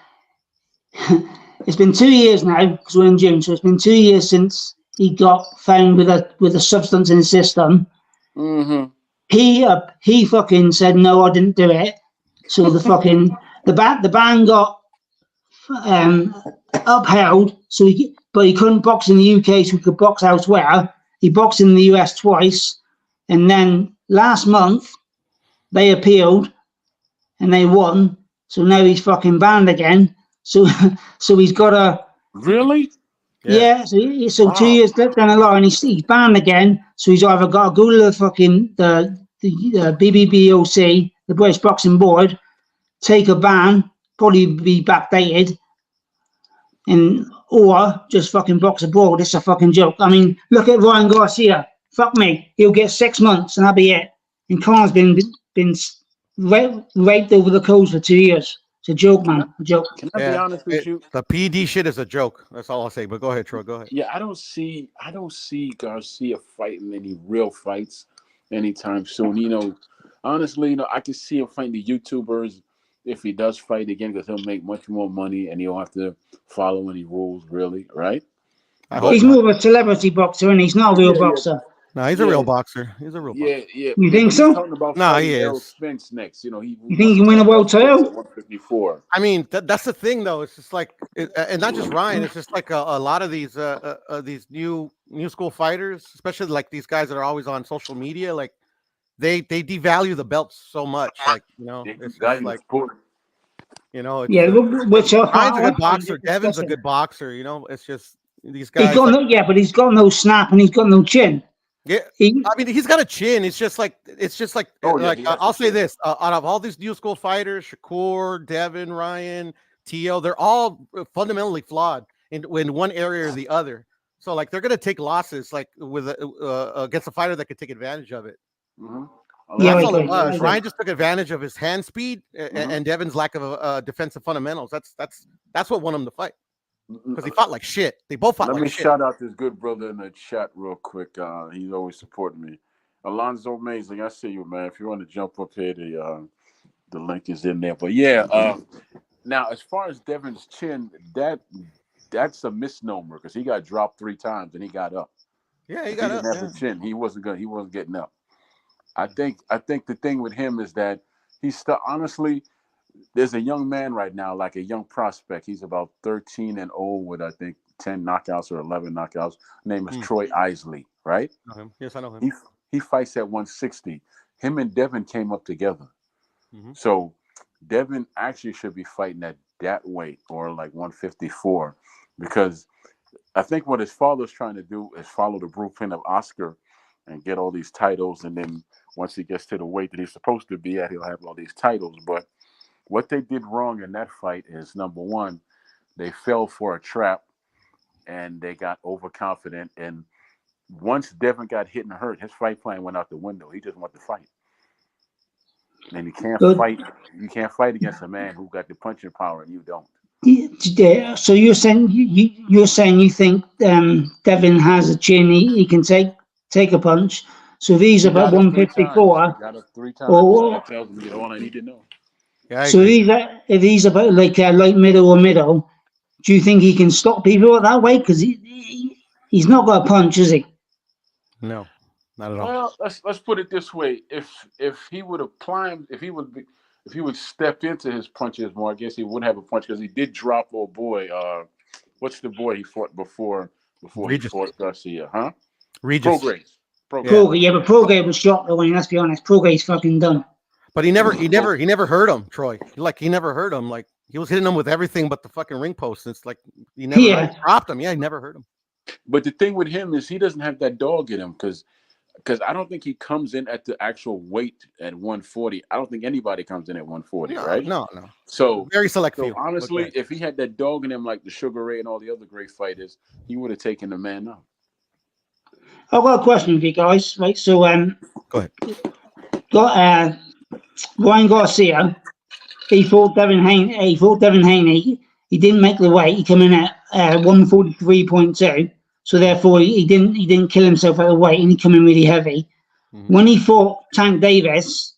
It's been 2 years now, because we're in June, so it's been 2 years since he got found with a substance in his system. Mm-hmm. He fucking said no, I didn't do it. So the ban got upheld. But he couldn't box in the UK, so he could box elsewhere. He boxed in the US twice, and then last month they appealed and they won. So now he's fucking banned again. So he's got a really. Yeah. So 2 years down the line, he's banned again. So he's either got to go to the BBBOC, the British Boxing Board, take a ban, probably be backdated, or just fucking box abroad. It's a fucking joke. I mean, look at Ryan Garcia. Fuck me, he'll get 6 months and that'll be it. And Connor's been raped over the coals for 2 years. It's a joke, man. A joke. Can I be honest with you? The PD shit is a joke. That's all I'll say. But go ahead, Troy. Go ahead. Yeah, I don't see Garcia fighting any real fights anytime soon. Honestly, I can see him fighting the YouTubers if he does fight again, because he'll make much more money and he'll have to follow any rules, really, right? He's more of a celebrity boxer, and he's not a real boxer. No, he's a real boxer. He's a real boxer. Yeah. You think But so? he's talking about No, fighting he Errol is. Spence next. You know, he You think he can win a world title? 154. I mean, that's the thing, though. It's just like, and not just Ryan. It's just like a lot of these new school fighters, especially like these guys that are always on social media. Like they devalue the belts so much. Like it's just like it's Yeah, which Ryan's a good I find boxer. it Devin's a disgusting. good boxer. It's just these He's guys. got Like, no, yeah, but he's got no snap and he's got no chin. yeah, He, I mean, he's got a chin. It's just like Oh yeah, he has I'll a say chin. this: out of all these new school fighters, Shakur, Devin, Ryan, Tio, they're all fundamentally flawed in one area or the other. So like they're gonna take losses like with against a fighter that could take advantage of it. Mm-hmm. And yeah, that's I all it agree. I was. agree. Ryan just took advantage of his hand speed Mhm. and Devin's lack of defensive fundamentals. That's what won him the fight because he Mm-mm. fought like shit. They both fought Let like me shit. shout out this good brother in the chat real quick. He's always supporting me. Alonzo Amazing, I see you, man. If you want to jump up here, the link is in there. But yeah, now as far as Devin's chin, that's a misnomer because he got dropped 3 times and he got up. Yeah, he If he got didn't up. have Yeah. a chin, he wasn't getting up. I think the thing with him is that he's still honestly. There's a young man right now, like a young prospect. He's about 13-0 with I think 10 knockouts or 11 knockouts. Name is Troy Isley, right? I know him. Yes, I know him. He fights at 160. Him and Devin came up together. Mhm. So Devin actually should be fighting at that weight or like 154 because I think what his father's trying to do is follow the blueprint of Oscar and get all these titles. And then once he gets to the weight that he's supposed to be at, he'll have all these titles. But what they did wrong in that fight is number one, they fell for a trap and they got overconfident. And once Devin got hit and hurt, his fight plan went out the window. He just wanted to fight. And you can't Good. fight. You can't fight against a man who got the punching power and you don't. Yeah, so you're saying you're saying you think Devin has a chin, he can take a punch. So if he's He about got up 3 times. He 154, got up 3 times. So or that tells me all I need to know. Yeah, I so agree. if he's about like light middle or middle, do you think he can stop people at that weight? Because he's not got a punch, is he? No, not at all. Well, let's put it this way: if he would have climbed, if he would step into his punches more, I guess he wouldn't have a punch because he did drop old boy. What's the boy he fought before he Regis. fought Garcia? Huh? Regis. Progress. Yeah. But Prograde was shot though. I mean, let's be honest, Prograde's fucking done. But he never hurt him, Troy. He never hurt him. Like he was hitting him with everything but the fucking ring post. It's like he never dropped him. Yeah, he never hurt him. But the thing with him is he doesn't have that dog in him because I don't think he comes in at the actual weight at 140. I don't think anybody comes in at 140, right? No. So Very select few. honestly, if he had that dog in him like the Sugar Ray and all the other great fighters, he would have taken the man out. I've got a question for you guys. Right, so Go ahead. got Ryan Garcia. He fought Devin Haney. He didn't make the weight. He came in at 143.2. So therefore, he didn't kill himself at the weight, and he came in really heavy. Mm-hmm. When he fought Tank Davis,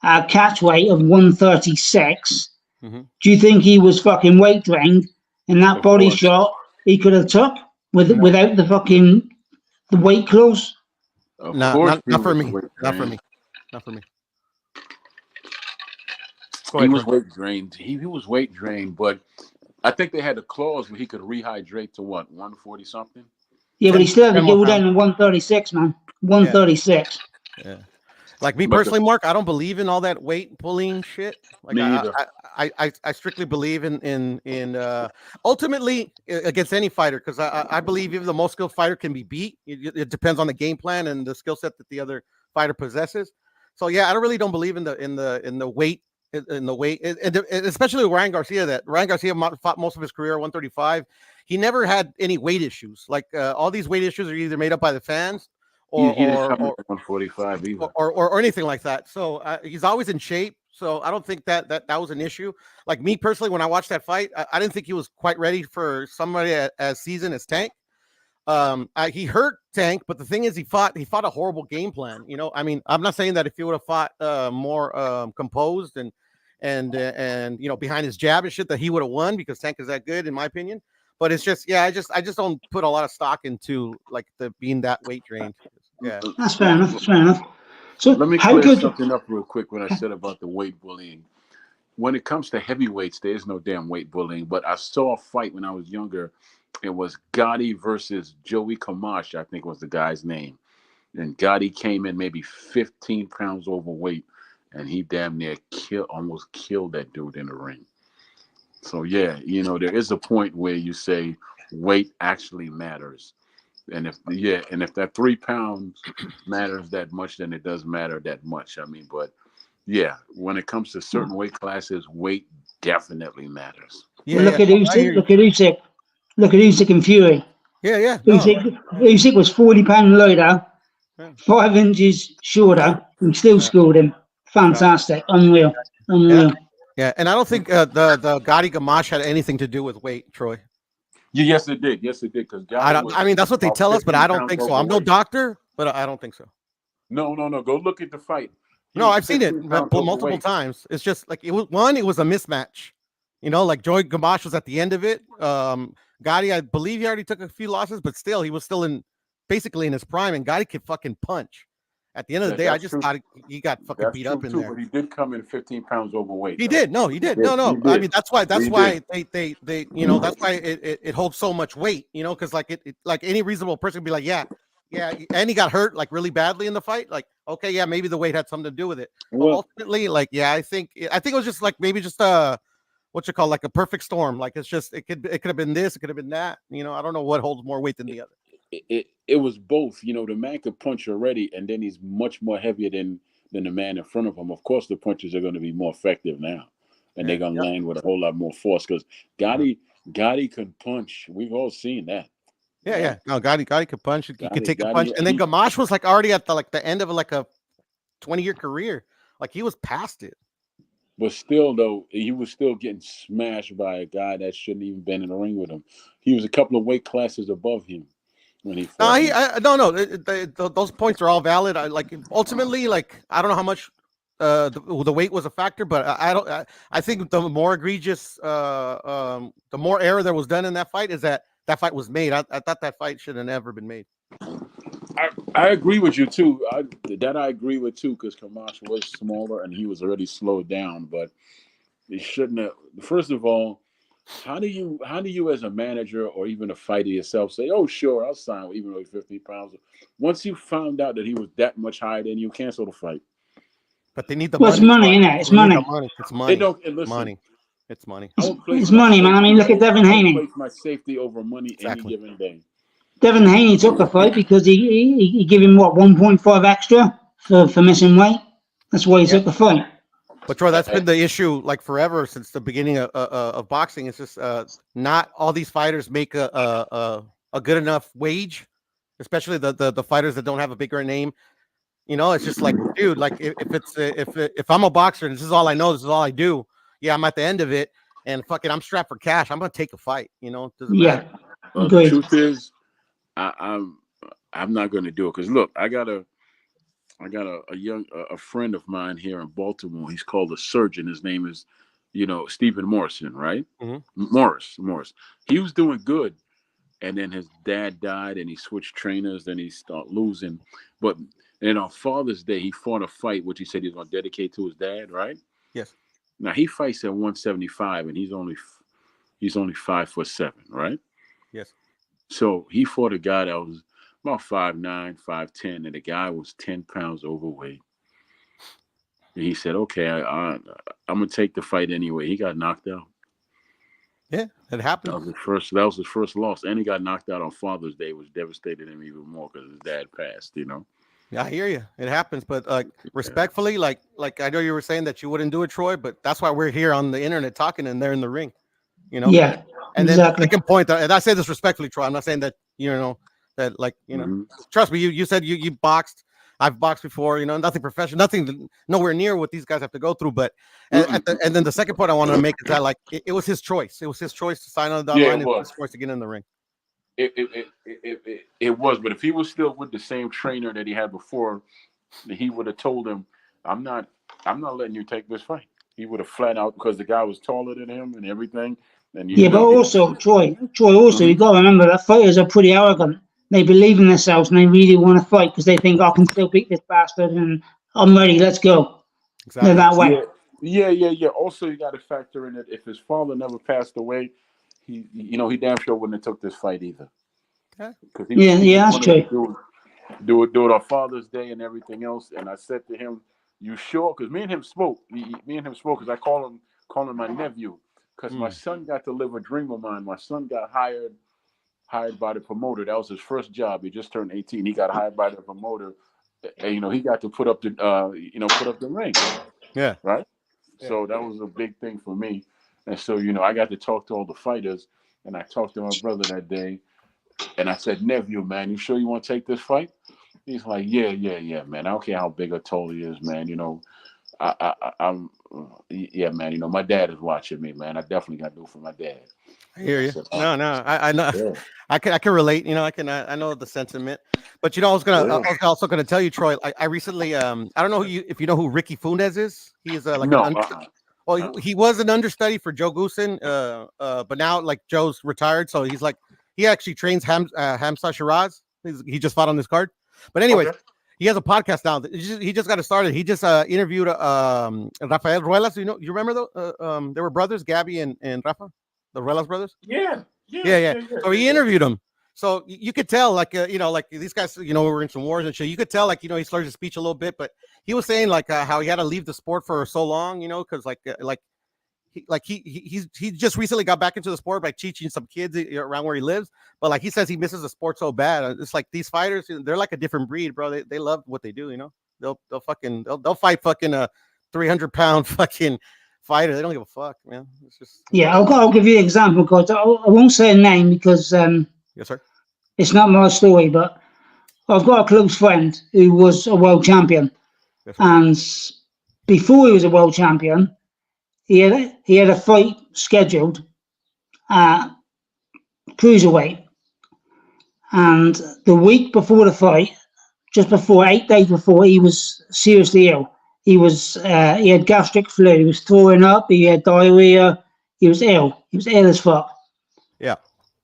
catch weight of 136. Mm-hmm. Do you think he was fucking weight drained? And that body shot he could have took without the weight clause? Not for me. Not for me. He was weight drained. He was weight drained, but I think they had a clause where he could rehydrate to what, 140 something? Yeah, but he still had to go down to 136, man. 136. Yeah. Like me personally, Mark, I don't believe in all that weight pulling shit. Like me either. I strictly believe in ultimately against any fighter because I believe even the most skilled fighter can be beat. It depends on the game plan and the skill set that the other fighter possesses. So yeah, I don't believe in the weight. In the weight, and especially with Ryan Garcia, that Ryan Garcia fought most of his career 135. He never had any weight issues. Like all these weight issues are either made up by the fans or 145 either. or anything like that. So he's always in shape. So I don't think that was an issue. Like me personally, when I watched that fight, I didn't think he was quite ready for somebody as seasoned as Tank. He hurt Tank, but the thing is, he fought a horrible game plan. I mean, I'm not saying that if he would have fought more composed and behind his jab and shit that he would have won because Tank is that good in my opinion. But it's just, I just don't put a lot of stock into like being that weight drained. Yeah. That's fair enough. That's fair enough. So Let me how clear good? something up real quick when I said about the weight bullying. When it comes to heavyweights, there is no damn weight bullying. But I saw a fight when I was younger. It was Gotti versus Joey Camacho, I think was the guy's name. And Gotti came in maybe 15 pounds overweight, and he damn near almost killed that dude in the ring. So yeah, there is a point where you say weight actually matters. And if that 3 pounds matters that much, then it does matter that much. I mean, but yeah, when it comes to certain weight classes, weight definitely matters. Well, Yeah, yeah. look at I hear Usyk. you. Look at Usyk. Look at Usyk and Fury. Yeah, yeah. No. Usyk was 40 pounds lighter, Yeah. 5 inches shorter, and still Yeah. scored him. Right. Fantastic, unreal, Yeah, unreal. yeah. And I don't think the Gotti Gamache had anything to do with weight, Troy. Yeah, yes, it did. Yes, it did. Because I Gotti don't. was I mean, that's what they about tell us, but 15 I don't pounds think so. I'm no overweight. doctor, but I don't think so. No, no, no. Go look at the fight. He No, was I've seen it 15 pounds multiple overweight. times. It's just like it was a mismatch. Like Joey Gamache was at the end of it. Gotti, I believe he already took a few losses, but still, he was still basically in his prime, and Gotti could fucking punch. At the end of the day, I just thought he got fucking That's beat true up in too, there. but he did come in 15 pounds overweight. He though. did. No, he did. No, no. He I did. mean, that's why He they that's why it holds so much weight, because like it like any reasonable person would be like, yeah, and he got hurt like really badly in the fight. Like, okay, yeah, maybe the weight had something to do with it. But Well, ultimately, like, yeah, I think it was just like maybe just what you call like a perfect storm. Like it's just it could have been this, it could have been that. I don't know what holds more weight than the other. it was both. The man could punch already, and then he's much more heavier than the man in front of him. Of course, the punches are going to be more effective now, and they're going to land with a whole lot more force because Gotti can punch. We've all seen that. Yeah, yeah. No, Gotti could punch. He could take a punch, Gotti, and then Gamache was like already at the end of like a 20-year career. Like he was past it. But still, though, he was still getting smashed by a guy that shouldn't even been in the ring with him. He was a couple of weight classes above him when he fought. No. Those points are all valid. Ultimately, I don't know how much the weight was a factor, but I think the more egregious, the more error that was done in that fight is that fight was made. I thought that fight should have never been made. I agree with you too. I agree with too because Camacho was smaller and he was already slowed down, but he shouldn't have. First of all, how do you as a manager or even a fighter yourself say, "Oh, sure, I'll sign even though he's 15 pounds"? Once you found out that he was that much higher than you, cancel the fight. But they need the money. It's money, isn't it? It's money. It's money. They don't listen. Money. It's money. It's money, man. I mean, look at Devin Haney. I would place my safety over money any given day. Devin Haney took the fight because he gave him 1.5 extra for missing weight. That's why he took the fight. But Troy, that's been the issue like forever since the beginning of boxing. It's just not all these fighters make a good enough wage, especially the fighters that don't have a bigger name. It's just like, dude, like if I'm a boxer and this is all I know, this is all I do. Yeah, I'm at the end of it, and fucking, I'm strapped for cash. I'm gonna take a fight. Doesn't matter. The truth is, I'm not gonna do it because look, I got a friend of mine here in Baltimore. He's called a surgeon. His name is, Stephen Morrison, right? Mm-hmm. Morris. He was doing good, and then his dad died, and he switched trainers. Then he started losing. But then on Father's Day, he fought a fight, which he said he was going to dedicate to his dad, right? Yes. Now he fights at 175, and he's only 5'7", right? Yes. So he fought a guy that was about 5'9", 5'10", and the guy was 10 pounds overweight. And he said, "Okay, I'm gonna take the fight anyway." He got knocked out. Yeah, it happened. That was his first loss, and he got knocked out on Father's Day, which devastated him even more because his dad passed. Yeah, I hear you. It happens, but respectfully, like I know you were saying that you wouldn't do it, Troy, but that's why we're here on the internet talking, and they're in the ring. Yeah. And then exactly. the second point, and I say this respectfully, Troy. I'm not saying that Mm-hmm. Trust me. You said you boxed. I've boxed before. Nothing professional, nowhere near what these guys have to go through. But and then the second point I wanted to make is that it was his choice. It was his choice to sign on the line. It was his choice to get in the ring. It was, but if he was still with the same trainer that he had before, he would have told him, "I'm not letting you take this fight." He would have flat out because the guy was taller than him and everything. And but also Troy, also you got to remember that fighters are pretty arrogant. they believe in themselves and they really want to fight because they think I can still beat this bastard and I'm ready. Let's go. They're Exactly. that way. Yeah. Also, you got to factor in that if his father never passed away, he damn sure wouldn't have took this fight either. Okay. Because he Yeah, just that's wanted to true. do it on Father's Day and everything else. And I said to him, "You sure?" Because me and him spoke. Me and him spoke because I call him my nephew. Because my son got to live a dream of mine. My son got hired by the promoter. That was his first job. He just turned 18. He got hired by the promoter, and he got to put up the ring, Yeah. right? Yeah. So that was a big thing for me. And so I got to talk to all the fighters, and I talked to my brother that day, and I said, "Nephew, man, you sure you want to take this fight?" He's like, "Yeah, man. I don't care how big or tall he is, man. I'm, yeah, man. My dad is watching me, man. I definitely got to do it for my dad." I hear I you. said, No, I know. yeah, I can relate. I know the sentiment. But I yeah. was also gonna tell you, Troy. I recently, I don't know if you know who Ricky Funes is. He is like an No, understudy. Well, he was an understudy for Joe Goosen, but now like Joe's retired, so he actually trains Hamza Shiraz. He just fought on this card. But anyways, okay. he has a podcast now. He just got it started. He just interviewed Rafael Ruelas. You remember they were brothers, Gabby and Rafa, the Ruelas brothers. Yeah, Yeah. So he yeah. interviewed him. So you could tell, like, like these guys, were in some wars and shit. You could tell, like, he slurred his speech a little bit, but he was saying like how he had to leave the sport for so long, because he just recently got back into the sport by teaching some kids around where he lives. But like he says, he misses the sport so bad. It's like these fighters, they're like a different breed, bro. They love what they do. They'll fight fucking a 300-pound fucking fighter. They don't give a fuck, man. It's just Yeah, I'll give you an example because I won't say a name because yes, sir. it's not my story, but I've got a close friend who was a world champion. Yes, sir. And before he was a world champion, he had a fight scheduled at cruiserweight. And the week before the fight, just before 8 days before, he was seriously ill. He had gastric flu. He was throwing up. He had diarrhea. He was ill. He was ill as fuck. Yeah.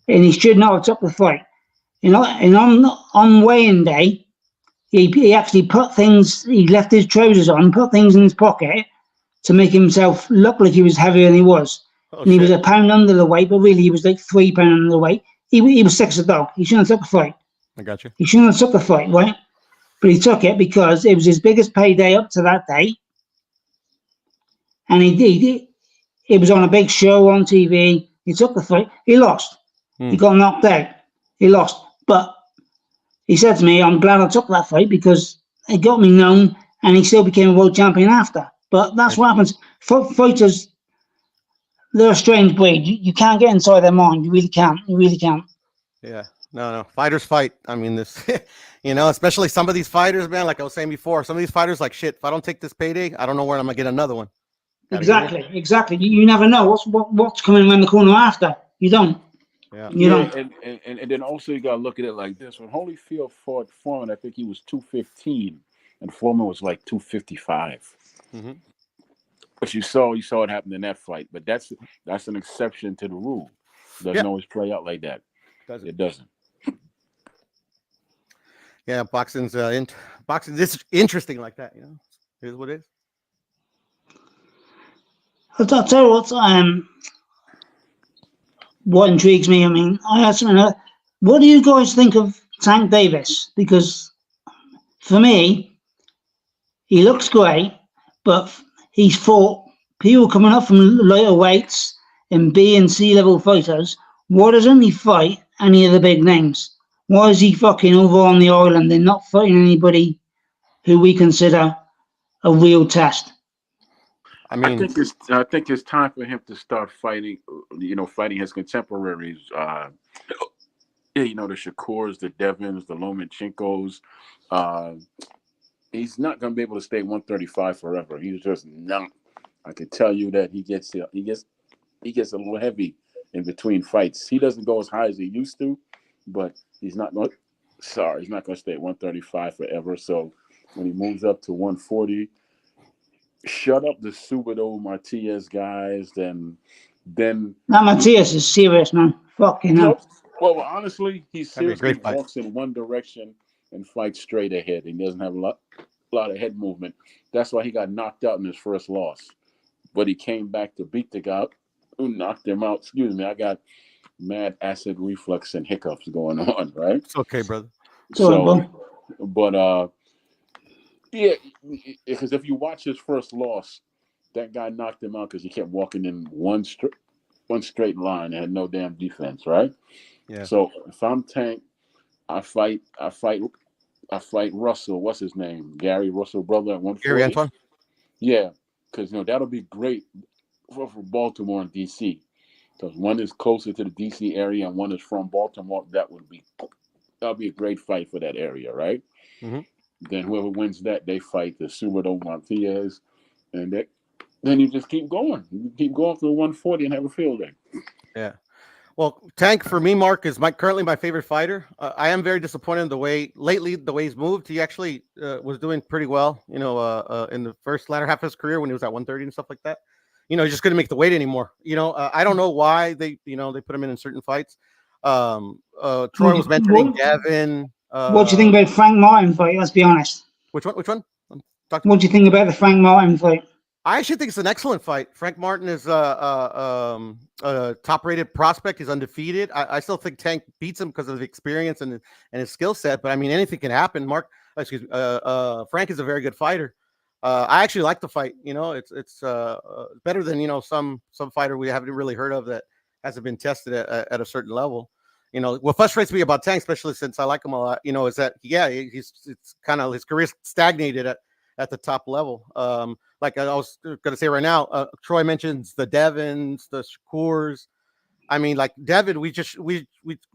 And he should not have took the fight. And on weighing day, he actually put things. He left his trousers on, put things in his pocket to make himself look like he was heavier than he was. Oh, and he was shit. a pound under the weight, but really he was like 3 pounds under the weight. He was sick as a dog. He shouldn't have took the fight. I got you. He shouldn't have took the fight, right? But he took it because it was his biggest payday up to that day. And it was on a big show on TV. He took the fight. He lost. He got knocked out. He lost. But he said to me, I'm glad I took that fight because it got me known and he still became a world champion after. But that's what happens. Fighters, they're a strange breed. You can't get inside their mind. You really can't. You really can't. Yeah. No. Fighters fight. I mean, this, especially some of these fighters, man, like I was saying before, some of these fighters, like, shit, if I don't take this payday, I don't know where I'm going to get another one. Exactly. You never know what's coming around the corner after. You don't. Yeah. You don't. And then also you got to look at it like this. When Holyfield fought Foreman, I think he was 215, and Foreman was like 255. Mm-hmm. But you saw it happen in that fight. But that's an exception to the rule. Doesn't always play out like that. It doesn't. Yeah, boxing is interesting like that, Here's what it is. I'll tell you what intrigues me. I mean, I asked something. What do you guys think of Tank Davis? Because for me, he looks great, but he's fought people coming up from lighter weights and B and C level fighters. Why doesn't he fight any of the big names? Why is he fucking over on the island and not fighting anybody who we consider a real test? I mean, I think it's time for him to start fighting. Fighting his contemporaries. The Shakurs, the Devins, the Lomachenkos. He's not going to be able to stay 135 forever. He's just not. I can tell you that he gets a little heavy in between fights. He doesn't go as high as he used to, but he's not going to stay at 135 forever. So when he moves up to 140, shut up the Subido Martinez guys, then That Matthias is serious, man. Fucking hell. Well, honestly, he That'd be a seriously great fight. walks in one direction and fights straight ahead. He doesn't have a lot of head movement. That's why he got knocked out in his first loss. But he came back to beat the guy who knocked him out. Excuse me, I got mad acid reflux and hiccups going on, right? It's okay, brother. Sorry, So, bro. but yeah, because if you watch his first loss, that guy knocked him out because he kept walking in one straight line and had no damn defense, right? Yeah. So if I'm Tank, I fight Russell. What's his name? Gary Russell, brother at 140. Gary Antoine. Yeah, because that'll be great for Baltimore and DC. Because one is closer to the DC area and one is from Baltimore. That'll be a great fight for that area, right? Mm-hmm. Then whoever wins that, they fight the Subato Martinez, and then you just keep going. You keep going to the 140 and have a field day. Yeah. Well, Tank for me, Mark, is currently my favorite fighter. I am very disappointed in the way he's moved. He actually was doing pretty well, in the latter half of his career when he was at 130 and stuff like that. He just couldn't make the weight anymore. I don't know why they put him in certain fights. Troy was mentioning Devin. What do you think about Frank Martin fight? Let's be honest. Which one? What do you think about the Frank Martin fight? I actually think it's an excellent fight. Frank Martin is a top-rated prospect. He's undefeated. I still think Tank beats him because of the experience and his skill set. But I mean, anything can happen. Frank is a very good fighter. I actually like the fight. It's better than some fighter we haven't really heard of that hasn't been tested at a certain level. What frustrates me about Tank, especially since I like him a lot, is that it's kind of his career stagnated at the top level. Like I was going to say right now, Troy mentions the Devins, the Shakurs. I mean, like Devin, we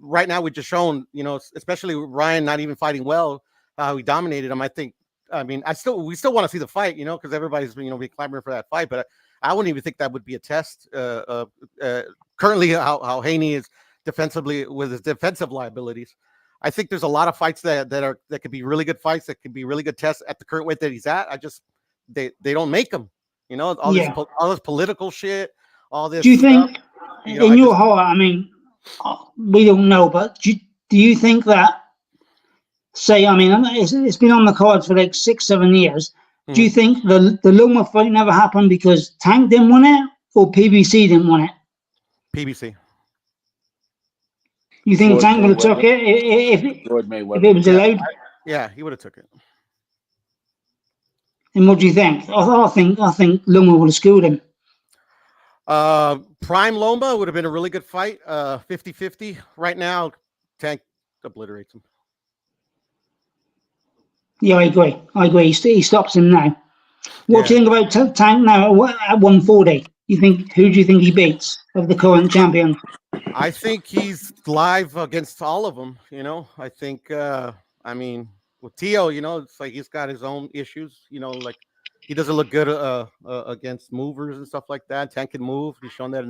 right now we just shown, especially Ryan not even fighting well, how he dominated him. We still want to see the fight, because everybody's been clamoring for that fight. But I wouldn't even think that would be a test. Currently, how Haney is defensively with his defensive liabilities. I think there's a lot of fights that could be really good fights, that could be really good tests at the current weight that he's at. They don't make them, all this political shit, all this. Do you think, in your heart, I mean, we don't know, but do you think that, say, I mean, it's been on the cards for like 6-7 years. Mm-hmm. Do you think the Loma fight never happened because Tank didn't want it or PBC didn't want it? PBC. You think Tank would have took it if it was allowed? Yeah, he would have took it. And what do you think? I think Loma would have schooled him. Prime Loma would have been a really good fight. 50-50. Right now, Tank obliterates him. Yeah, I agree. He stops him now. What do you think about Tank now at 140? Who do you think he beats of the current champion? I think he's live against all of them. I think, with Tio, it's like he's got his own issues. Like he doesn't look good against movers and stuff like that. Tank can move. He's shown that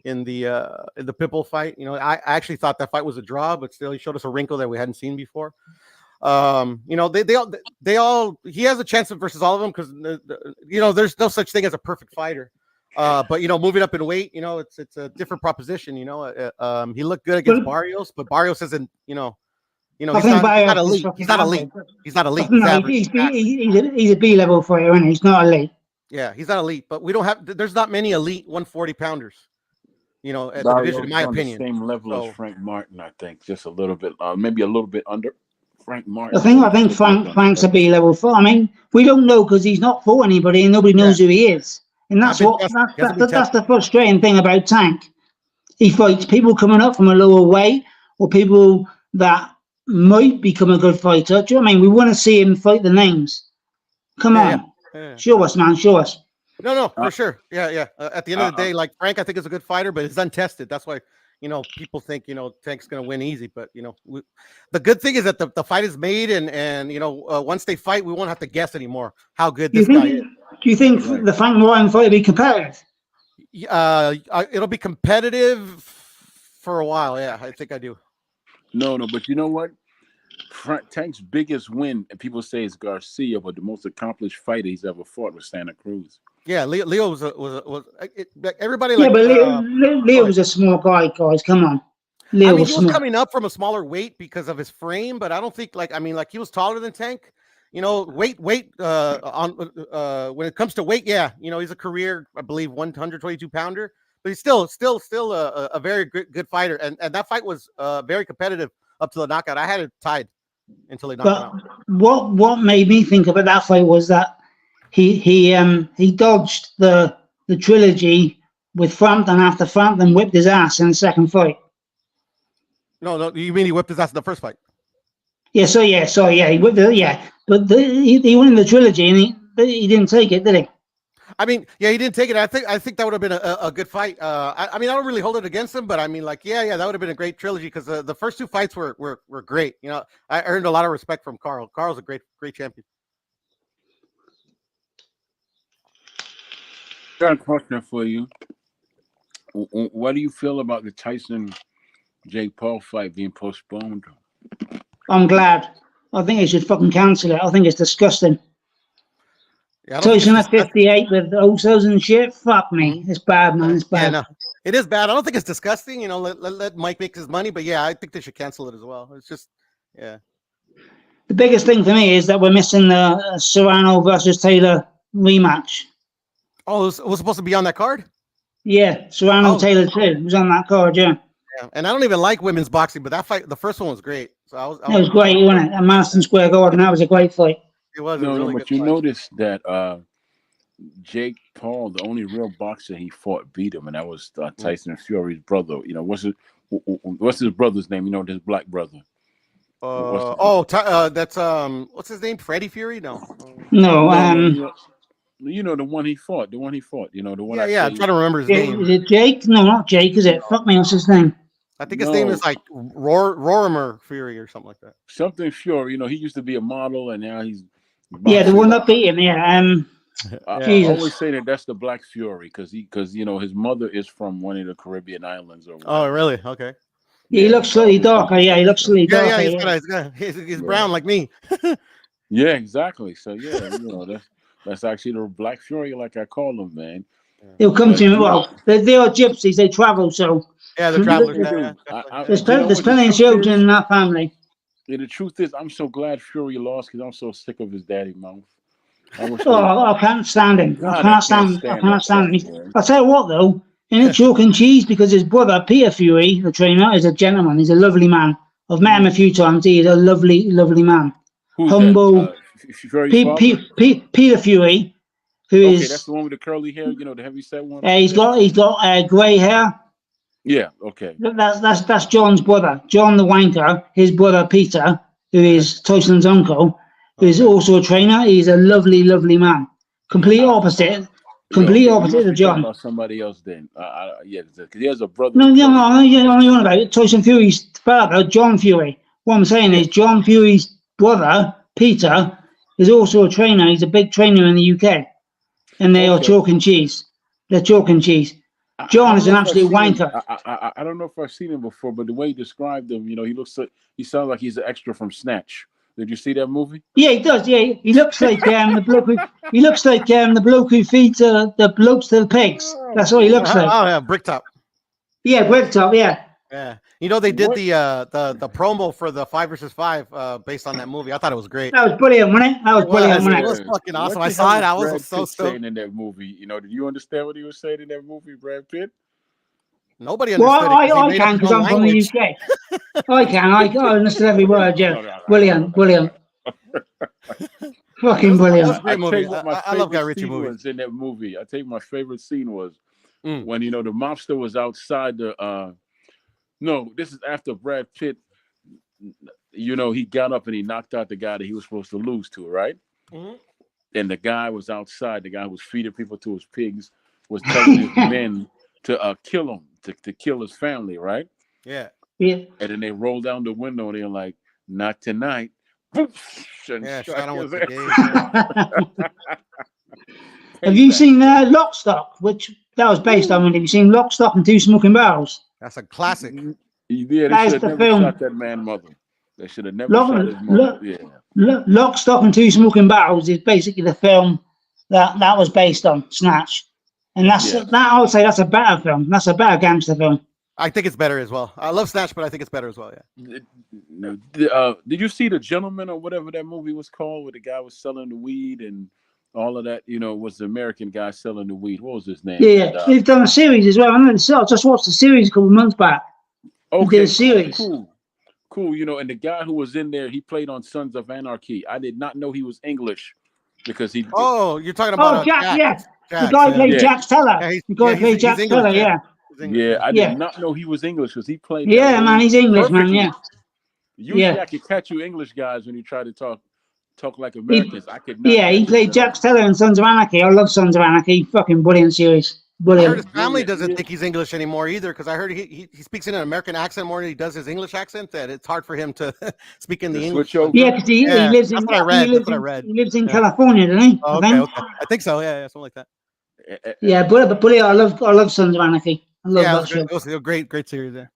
in the Pitbull fight. I actually thought that fight was a draw, but still he showed us a wrinkle that we hadn't seen before. They all he has a chance versus all of them because there's no such thing as a perfect fighter. But moving up in weight, it's a different proposition. He looked good against Barrios, but Barrios isn't. He's not elite. He's not elite. He's not elite. He's a B level fighter, and he's not elite. Yeah, he's not elite. But we don't have. There's not many elite 140 pounders. At the division, in my opinion. The same level as Frank Martin, I think, just a little bit, maybe a little bit under Frank Martin. I think Frank's a B level fighter. I mean, we don't know because he's not fought anybody, and nobody knows who he is. And that's the frustrating thing about Tank. He fights people coming up from a lower weight or people that might become a good fighter. Do you know what I mean? We want to see him fight the names. Come on. Yeah. Show us, man. Show us. No, for sure. Yeah. At the end of the day, like Frank, I think is a good fighter, but it's untested. That's why, people think, Tank's going to win easy. But, the good thing is that the fight is made and once they fight, we won't have to guess anymore how good this guy is. Do you think the Frank Martin fight will be competitive? It'll be competitive for a while. Yeah, I think I do. No, but you know what? Tank's biggest win, and people say is Garcia, but the most accomplished fighter he's ever fought was Santa Cruz. Yeah, Leo was everybody. Yeah, but Leo was a small guy, guys. Come on. Leo I mean, was he was small. coming up from a smaller weight because of his frame, but I don't think like he was taller than Tank. You know, weight on when it comes to weight, yeah, you know, he's a career, I believe, 122 pounder, but he's still a very good fighter, and that fight was very competitive up to the knockout. I had it tied until they knocked him But out. what made me think about that fight was that he dodged the trilogy with Frampton after Frampton whipped his ass in the second fight. No, you mean he whipped his ass in the first fight? Yeah, he whipped it, yeah. But he won the trilogy and he didn't take it, did he? I mean, yeah, he didn't take it. I think that would have been a good fight. I mean, I don't really hold it against him, but I mean, like, yeah, that would have been a great trilogy because the first two fights were great. You know, I earned a lot of respect from Carl. Carl's a great champion. Got a question for you. What do you feel about the Tyson Jake Paul fight being postponed? I'm glad. I think they should fucking cancel it. I think it's disgusting. Yeah, I don't think Tyson it's at 58 with ulcers and shit. Fuck me. Mhm. It's bad, man. It's bad. Yeah, no, it is bad. I don't think it's disgusting. You know, let Mike make his money, but yeah, I think they should cancel it as well. It's just, yeah. The biggest thing for me is that we're missing the Serrano versus Taylor rematch. Oh, it was supposed to be on that card? Yeah, Serrano Taylor too. Was on that card, yeah. Yeah, and I don't even like women's boxing, but that fight, the first one was great. So It was great, wasn't it? At Madison Square Garden, that was a great fight. It was. No, really but good you fight. noticed that Jake Paul, the only real boxer he fought, beat him, and that was Tyson Fury's brother. You know, what's his brother's name? You know, his black brother. That's what's his name? Freddie Fury? No, you know the one he fought. The one he fought. You know the one. Yeah, I'm trying to remember his name. Is it Jake? No, not Jake. Is it? Fuck me, what's his name? I think his name is like Rorimer Fury or something like that. Something Fury. You know, he used to be a model, and now he's. Yeah, the one that beat him. Yeah. I always say that's the Black Fury because you know his mother is from one of the Caribbean islands. Oh, really? Okay. Yeah, he looks slightly darker. Yeah, he looks slightly darker. Yeah, he's brown like me. Yeah, exactly. So yeah, you know that's actually the Black Fury, like I call them, man. He'll come to him. Well, they are gypsies. They travel, so yeah, they're travelers. There's plenty of children in that family. Yeah, the truth is, I'm so glad Fury lost because I'm so sick of his daddy mouth. I can't stand him. I cannot stand him. I'll tell you what, though, in a chalk and cheese, because his brother, Peter Fury, the trainer, is a gentleman. He's a lovely man. I've met him a few times. He is a lovely, lovely man. Who's humble. Peter Fury, who is... that's the one with the curly hair, you know, the heavy-set one? He's got grey hair. Yeah, okay. That's John's brother. John the wanker, his brother Peter, who is Tyson's uncle, who is also a trainer. He's a lovely, lovely man. Complete opposite of John. About somebody else then. Because he has a brother. No, on about it. Tyson Fury's father, John Fury. What I'm saying is John Fury's brother, Peter, is also a trainer. He's a big trainer in the UK. And they are chalk and cheese. They're chalk and cheese. John is an absolute wanker. I don't know if I've seen him before, but the way he described him, you know, he sounds like he's an extra from Snatch. Did you see that movie? Yeah, he does. Yeah, he looks like the bloke. He looks like the bloke who feeds the blokes to the pigs. That's what he looks like. Oh yeah, Bricktop. Yeah, Bricktop. Yeah. Yeah. You know, they did the promo for the 5 versus 5 based on that movie. I thought it was great. That was brilliant, wasn't it? That was brilliant, wasn't it? It was fucking awesome. I saw it. I was so stoked. In that movie, you know, did you understand what he was saying in that movie, Brad Pitt? Nobody understood it. I can because I'm from the UK. I can. I understood every word. Yeah, brilliant. Fucking brilliant. Great movie. I love Guy Ritchie movies. In that movie, I tell you, my favorite scene was when the mobster was outside the. No, this is after Brad Pitt. You know, he got up and he knocked out the guy that he was supposed to lose to, right? Mm-hmm. And the guy was outside. The guy who was feeding people to his pigs was telling his men to kill him, to kill his family, right? Yeah. And then they roll down the window and they're like, "Not tonight." Yeah, shot him with the game. Have you seen Lock, Stock, which that was based on? Have you seen Lock, Stock, and Two Smoking Barrels? That's a classic. Yeah, they should have never shot that man mother. They should have never shot his mother. Lock, Stock, and Two Smoking Barrels is basically the film that was based on, Snatch. And I would say that's a better film. That's a better gangster film. I think it's better as well. I love Snatch, but I think it's better as well. Yeah. Did you see The Gentleman or whatever that movie was called, where the guy was selling the weed and all of that? You know, was the American guy selling the weed? What was his name? Yeah, And, they've done a series as well. I just watched the series a couple of months back. They did okay, a series. cool. You know, and the guy who was in there, he played on Sons of Anarchy. I did not know he was English because he. Oh, you're talking about Jack, yeah. Jack, The guy played Yeah. Jack Teller. Yeah, The guy played he's Jack English, Teller, yeah. He's English, Yeah, I Yeah. did not know he was English because he played. That Yeah, role man, he's English, man, perfectly. yeah. Usually, Yeah. I could catch you English guys when you try to talk like Americans. I could not. Yeah, he catch played it at Jack all. Teller in Sons of Anarchy. I love Sons of Anarchy. Fucking brilliant series. I heard Brilliant. his family Brilliant, doesn't yeah. think he's English anymore either, because I heard he speaks in an American accent more than he does his English accent. That it's hard for him to speak in the To English. switch over. Yeah, because he Yeah, lives in that's what I read. he That's lives what I in, read. he lives in Yeah. California, doesn't he? Oh, I okay, think. okay. I think so. Yeah, something like that. Yeah, but brilliant. I love Sons of Anarchy. I love Yeah, that show. it was a great series there.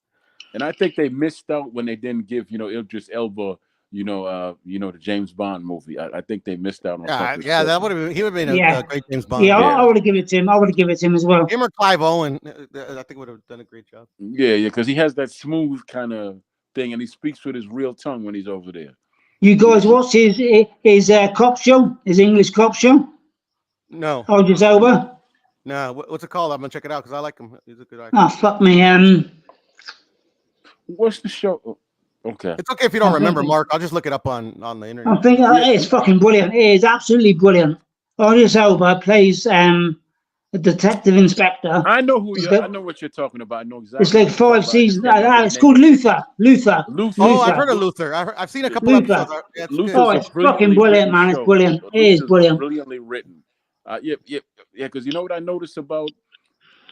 And I think they missed out when they didn't give Idris Elba, the James Bond movie. I think they missed out on something. Yeah, that special. would have he would have been Yeah. a great James Bond. Yeah, Yeah. I would have given it to him. I would have given it to him as well. Him or Clive Owen, I think would have done a great job. Yeah, because he has that smooth kind of thing, and he speaks with his real tongue when he's over there. You guys watched his cop show, his English cop show? No, Idris Elba? no. What's it called? I'm gonna check it out because I like him. He's a good actor. Oh, fuck me. What's the show? Oh, okay. It's okay if you don't I'm remember, thinking- Mark. I'll just look it up on the I internet. think it's fucking brilliant. It is absolutely brilliant. Idris Elba plays a detective inspector. I know who It's you. got- I know what you're talking about. I know exactly. It's like what you're talking 5 about. I just seasons. can't remember It's the called name. Luther. Luther. Oh, I've Luther. heard of Luther. I've seen a couple Luther. episodes. Yeah, it's Luther's good. Oh, a it's fucking brilliantly brilliant, written man. It's show. brilliant. It is Luther's brilliant. brilliantly written. Yeah. Because you know what I noticed about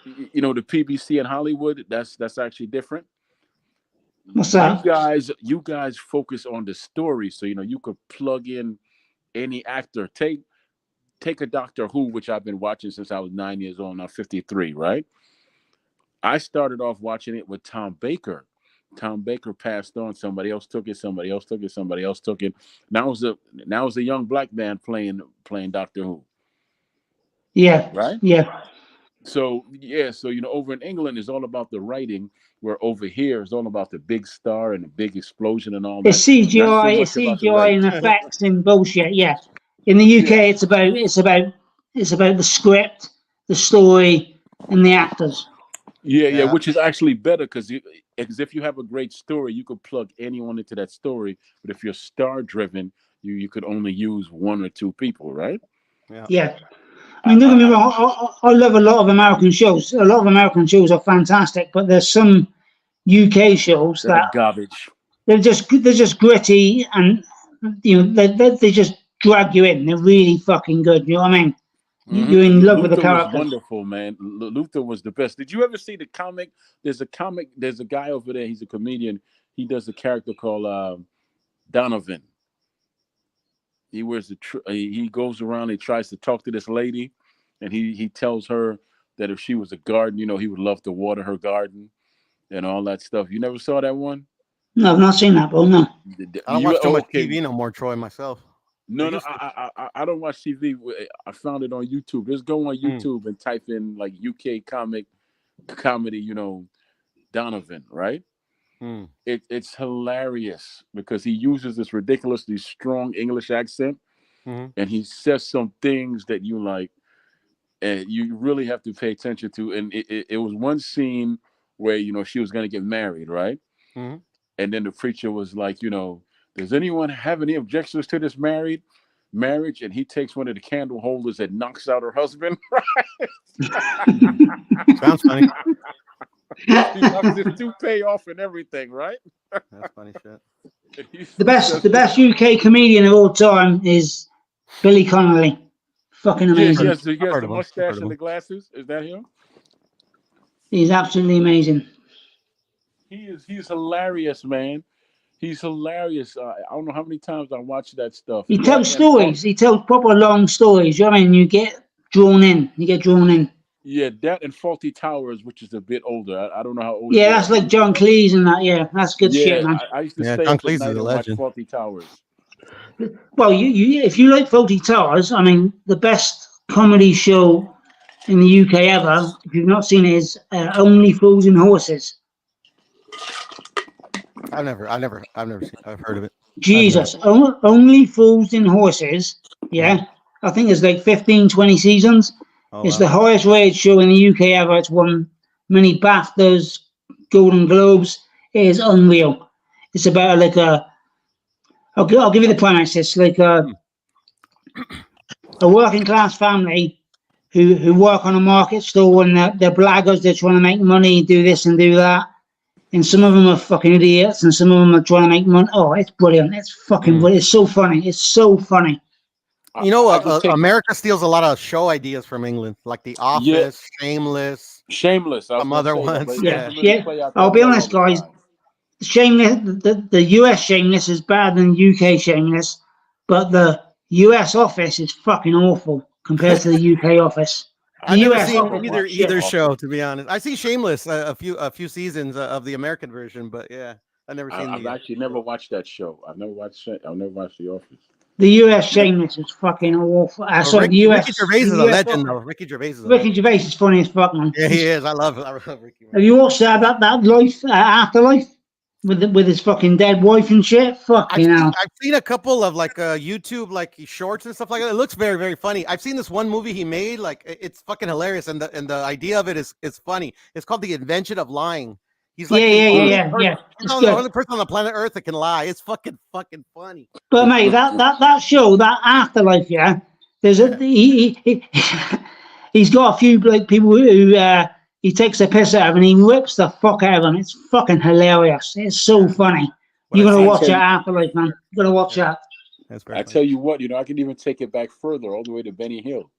the PBC in Hollywood? That's actually different. What's that? You guys focus on the story, so you could plug in any actor. Take a Doctor Who, which I've been watching since I was 9 years old. Now 53, right? I started off watching it with Tom Baker. Tom Baker passed on. Somebody else took it. Somebody else took it. Somebody else took it. Now it's a young black man playing Doctor Who. Yeah. Right? Yeah. So over in England it's all about the writing, where over here it's all about the big star and the big explosion and all that. It's CGI. Not so It's much about the CGI and writing. effects and bullshit. Yeah. In the UK, it's about the script, the story, and the actors. Yeah, which is actually better because if you have a great story, you could plug anyone into that story. But if you're star driven, you could only use one or two people, right? Yeah. I mean, don't get me wrong. I love a lot of American shows. A lot of American shows are fantastic, but there's some UK shows that garbage. they're just gritty, and they just drag you in. They're really fucking good. You know what I mean? Mm-hmm. You're in love with the Luther was characters. wonderful, man. Luther was the best. Did you ever see the comic? There's a guy over there. He's a comedian. He does a character called Donovan. He wears he goes around. He tries to talk to this lady, and he tells her that if she was a garden, he would love to water her garden and all that stuff. You never saw that one? No, I've not seen that, but no. I don't watch too much TV no more, Troy. Myself. No, I don't watch TV. I found it on YouTube. Just go on YouTube and type in like UK comedy, Donovan, right? It's hilarious because he uses this ridiculously strong English accent, and he says some things that you like, and you really have to pay attention to. And it was one scene where she was going to get married, right? And then the preacher was like, does anyone have any objections to this marriage? And he takes one of the candle holders and knocks out her husband. Sounds funny. He knocks his toupee off and everything, right? That's funny shit. The best UK comedian of all time is Billy Connolly. Fucking amazing. He has the mustache and the glasses. Is that him? He's absolutely amazing. He's hilarious, man. He's hilarious. I don't know how many times I watched that stuff. He tells stories. He tells proper long stories. You know what I mean? You get drawn in. Yeah, that and Faulty Towers, which is a bit older. I don't know how old. Yeah, that's like John Cleese and that. Yeah, that's good shit, man. I used to stay John up Cleese at night is a and watch legend. Faulty Towers. Well, you if you like Faulty Towers, I mean, the best comedy show in the UK ever, if you've not seen it, is Only Fools and Horses. I've heard of it. Jesus, only Fools and Horses. Yeah, I think it's like 15, 20 seasons. Oh, It's wow. the highest rated show in the UK ever. It's won many BAFTAs, Golden Globes. It is unreal. It's about like I'll give you the premise. It's like a working class family who work on a market stall and they're blaggers. They're trying to make money, do this and do that. And some of them are fucking idiots, and some of them are trying to make money. Oh, it's brilliant! It's fucking brilliant. It's so funny. It's so funny. You know, I can take- America steals a lot of show ideas from England, like The Office, Shameless, Shameless. some other ones. Yeah, Really yeah. play out I'll that be way honest, all the guys. time. Shameless, the US Shameless is better than UK Shameless, but the US Office is fucking awful compared to the UK Office. The I've never US seen Office, either like shit. either show, to be honest. I see Shameless a few seasons of the American version, but yeah, I've never seen. I've actually never watched that show. I've never watched The Office. The US Shameless is fucking awful. Sorry, the US. Ricky Gervais is a US legend, Office. though. Ricky Gervais is a Ricky legend. Gervais is funny as fuck, man. Yeah, he is. I love Ricky. Have you watched that life afterlife with his fucking dead wife and shit? Fucking hell. I've seen a couple of like YouTube like shorts and stuff like that. It looks very, very funny. I've seen this one movie he made, like it's fucking hilarious, and the idea of it is funny. It's called The Invention of Lying. He's like Yeah. He's the only person on the planet Earth that can lie. It's fucking funny. But mate, that show, that afterlife, yeah. There's he's got a few like people who he takes a piss out of and he rips the fuck out of them. It's fucking hilarious. It's so funny. You gotta watch it afterlife, man. You gotta watch that. I tell you what, I can even take it back further, all the way to Benny Hill.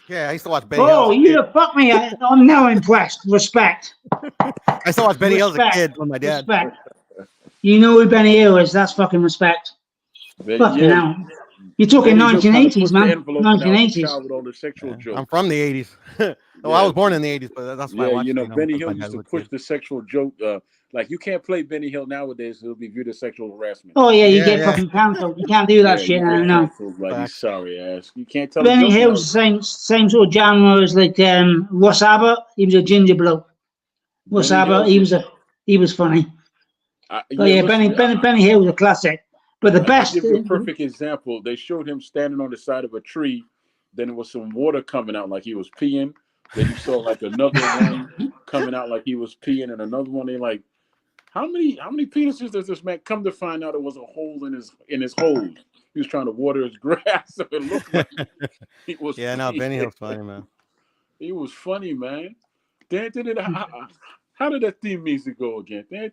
Yeah, I used to watch Benny Hill. Oh, you fuck me. I'm now impressed. Respect. I used to watch Benny Hill as a kid with my dad. Respect. You know who Benny Hill is? That's fucking respect. Fucking hell. You're talking 1980s, man. 1980s. I'm from the 80s. Well, I was born in the 80s, but that's why I watched Benny Hill used to push the sexual joke. Like, you can't play Benny Hill nowadays; it'll be viewed as sexual harassment. Oh yeah, you get fucking cancelled. You can't do that shit. No. Like, you sorry ass. You can't tell. Benny Hill's the same sort of genre as like Russ Abbott. He was a ginger bloke. Russ Abbott. He was funny. But Benny Hill was a classic. But the best. Give you a perfect example. They showed him standing on the side of a tree. Then there was some water coming out like he was peeing. Then you saw like another one coming out like he was peeing, and another one. They like, how many penises does this man? Come to find out, it was a hole in his hole. He was trying to water his grass, so it looked like he was. Yeah, no, Benny Hill's funny, man. He was funny, man. How did that theme music go again? Yeah.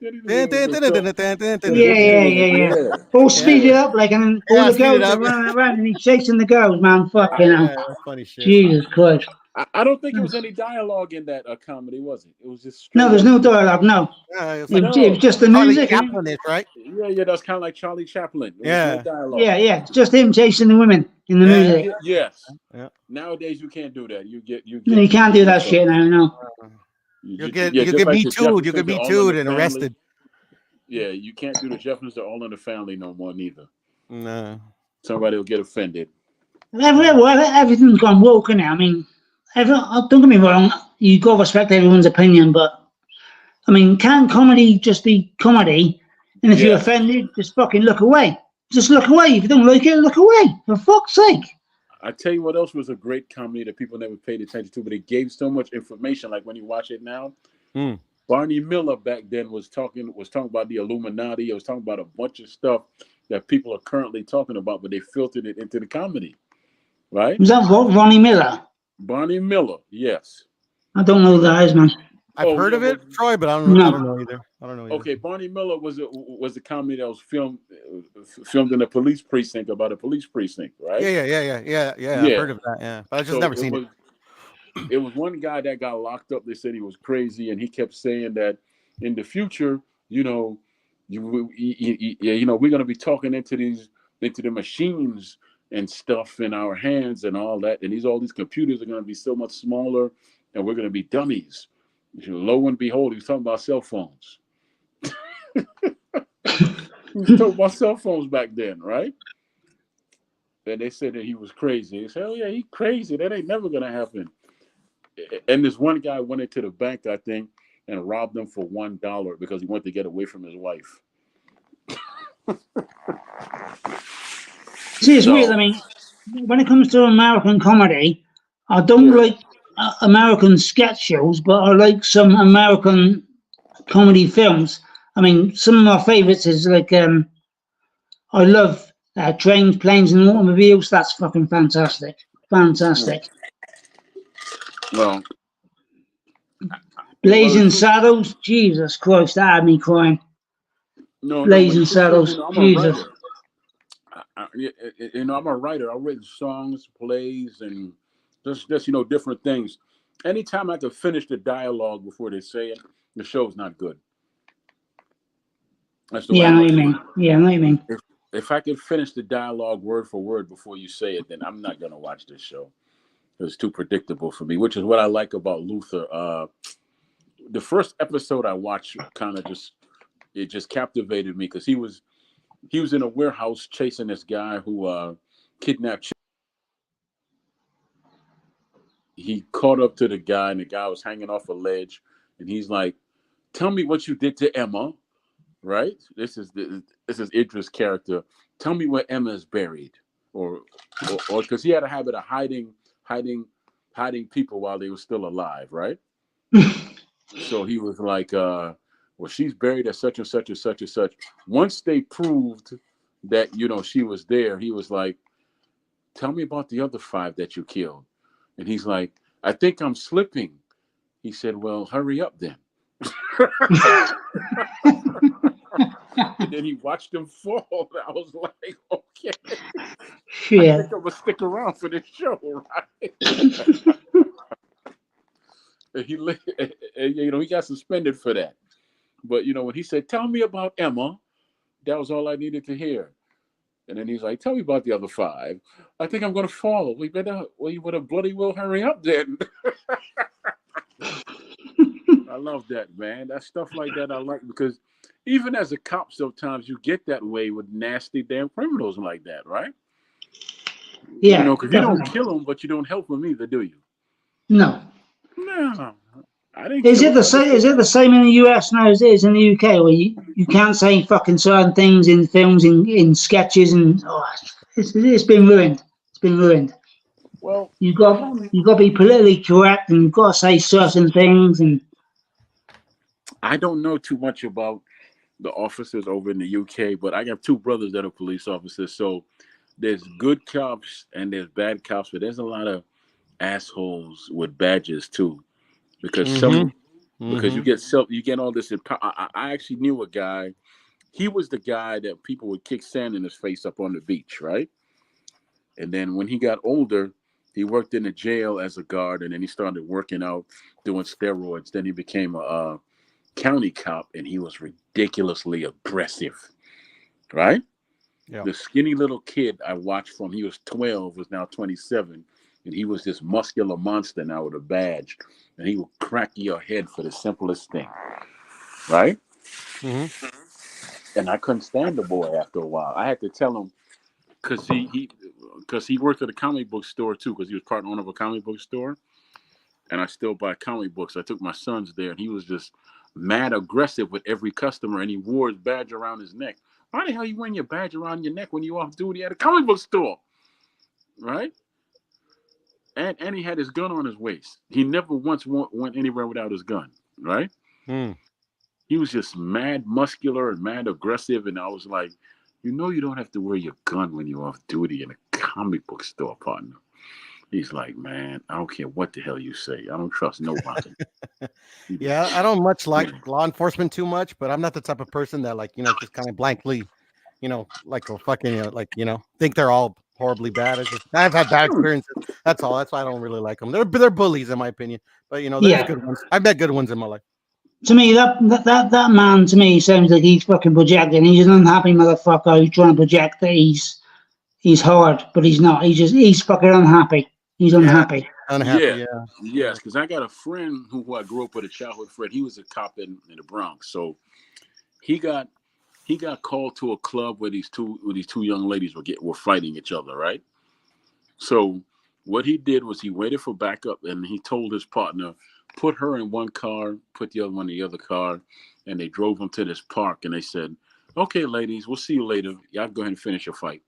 All speed it up like, and all the girls are running around, and he's chasing the girls, man. Fucking hell. Funny shit. Jesus Christ. I don't think it was any dialogue in that comedy, was it? It was just no. There's no dialogue. No. It was just the music. Right? Yeah. That's kind of like Charlie Chaplin. Yeah. Yeah. It's just him chasing the women in the music. Yes. Yeah. Nowadays you can't do that. You can't do that shit now. No. You get me too. You get me too and arrested. Yeah, you can't do the Jeffersons are all in the family no more neither. No. Somebody will get offended. Everything's gone woke now. I mean, don't get me wrong. You got to respect everyone's opinion, but I mean, can comedy just be comedy? And if you're offended, just fucking look away. Just look away. If you don't like it, look away. For fuck's sake. I tell you what else was a great comedy that people never paid attention to, but it gave so much information. Like when you watch it now, Barney Miller back then was talking about the Illuminati. He was talking about a bunch of stuff that people are currently talking about, but they filtered it into the comedy. Right? Was that Ronnie Miller? Barney Miller, yes. I don't know who that is, man. I've heard of it, Troy, but I don't know either. Okay, Barney Miller was a comedy that was filmed in a police precinct about a police precinct, right? Yeah. I've heard of that, yeah. But I just never seen it. It was one guy that got locked up. They said he was crazy, and he kept saying that in the future, we're going to be talking into the machines and stuff in our hands and all that. And all these computers are going to be so much smaller, and we're going to be dummies. Lo and behold, he was talking about cell phones. He was talking about cell phones back then, right? And they said that he was crazy. They said, oh, yeah, he's crazy. That ain't never going to happen. And this one guy went into the bank, I think, and robbed them for $1 because he wanted to get away from his wife. See, it's weird. So I mean, when it comes to American comedy, I don't yeah, like American sketch shows, but I like some American comedy films. I mean, some of my favorites is like I love Trains, Planes, and Automobiles. That's fucking fantastic, fantastic. well, well, the Blazing truth, Saddles, Jesus Christ, that had me crying. no, but the Blazing truth is, Saddles, I'm a Jesus. writer. I'm a writer. I write songs, plays, and just different things. Anytime I have to finish the dialogue before they say it, the show's not good. That's the way Yeah, I I know what look you at it. mean. Yeah, I know what you mean. If I can finish the dialogue word for word before you say it, then I'm not gonna watch this show. It's too predictable for me, which is what I like about Luther. The first episode I watched kind of just captivated me because he was in a warehouse chasing this guy who kidnapped. He caught up to the guy, and the guy was hanging off a ledge, and he's like, "Tell me what you did to Emma." Right? This is Idris' character. Tell me where Emma is buried, or because he had a habit of hiding, hiding people while they were still alive. Right? So he was like, "Well, she's buried at such and such and such and such." Once they proved that she was there, he was like, "Tell me about the other five that you killed." And he's like, "I think I'm slipping." He said, "Well, hurry up then." And then he watched them fall. I was like, "Okay, I Shit. think I'm gonna stick around for this show, right?" And he got suspended for that. But when he said, "Tell me about Emma," that was all I needed to hear. And then he's like, "Tell me about the other five." I think I'm gonna fall. You better bloody well hurry up then. I love that, man. That stuff like that I like because even as a cop, sometimes you get that way with nasty damn criminals like that, right? Yeah, Because you don't definitely. kill them, but you don't help them either, do you? No. No, I didn't Is kill it him. the I just same? Is said, it the same in the US now as it is in the UK, where you can't say fucking certain things in films, in sketches, and it's been ruined. It's been ruined. well, You I got don't, you got to be politically correct, and you've got to say certain things, and I don't know too much about the officers over in the UK, but I have two brothers that are police officers. So there's good cops and there's bad cops, but there's a lot of assholes with badges too. Because Mm-hmm. because Mm-hmm. you get all this. I actually knew a guy. He was the guy that people would kick sand in his face up on the beach, right? And then when he got older, he worked in a jail as a guard, and then he started working out, doing steroids. Then he became a county cop, and he was ridiculously aggressive, right? Yeah. The skinny little kid I watched from he was 12 was now 27, and he was this muscular monster now with a badge, and he will crack your head for the simplest thing, right? Mm-hmm. And I couldn't stand the boy after a while. I had to tell him because he worked at a comic book store too because he was part owner of a comic book store, and I still buy comic books. I took my sons there, and he was just mad aggressive with every customer, and he wore his badge around his neck. Why the hell you wearing your badge around your neck when you off duty at a comic book store, right? And he had his gun on his waist. He never once went anywhere without his gun, right? Mm. He was just mad muscular and mad aggressive, and I was like, you don't have to wear your gun when you're off duty in a comic book store, partner. He's like, man, I don't care what the hell you say. I don't trust nobody. Yeah, I don't much like law enforcement too much, but I'm not the type of person that just kind of blankly, like a fucking, think they're all horribly bad. I've had bad experiences. That's all. That's why I don't really like them. They're bullies in my opinion, but there's yeah. good ones. I've met good ones in my life. To me, that man to me sounds like he's fucking projecting. He's an unhappy motherfucker who's trying to project that he's hard, but he's not. He's fucking unhappy. He's Yeah, unhappy. Unhappy, yeah, yeah, yes. yeah. Because I got a friend who I grew up with, a childhood friend. He was a cop in the Bronx. So he got he got called to a club where these two young ladies were fighting each other, right? So what he did was he waited for backup, and he told his partner, put her in one car, put the other one in the other car, and they drove him to this park. And they said, Okay, ladies, we'll see you later. Y'all go ahead and finish your fight.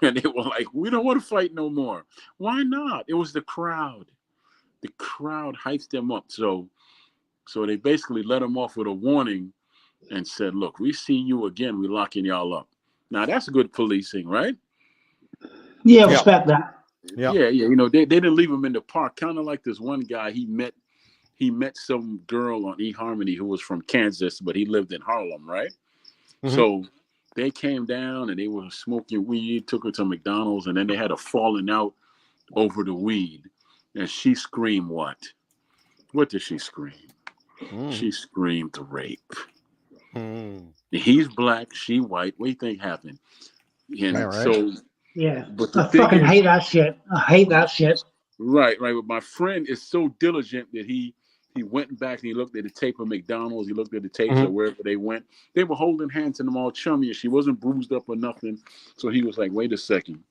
And they were like, we don't want to fight no more. Why not? It was the crowd. The crowd hyped them up. So they basically let them off with a warning and said, look, we see you again, we locking y'all up. Now that's good policing, right? Yeah, Yeah. respect that. Yeah. Yeah. You know, they didn't leave him in the park. Kind of like this one guy he met some girl on eHarmony who was from Kansas, but he lived in Harlem, right? Mhm. So they came down and they were smoking weed, took her to McDonald's, and then they had a falling out over the weed. And she screamed what? What did she scream? She screamed rape. Mm. He's black, she white. What do you think happened? Yeah, And right. so, Yeah. but the I thing fucking hate is, that shit. I hate that shit. right. But my friend is so diligent that he went back and he looked at the tape of McDonald's. He looked at the tapes of Mhm. wherever they went. They were holding hands and them all chummy, and she wasn't bruised up or nothing. So he was like, "Wait a second,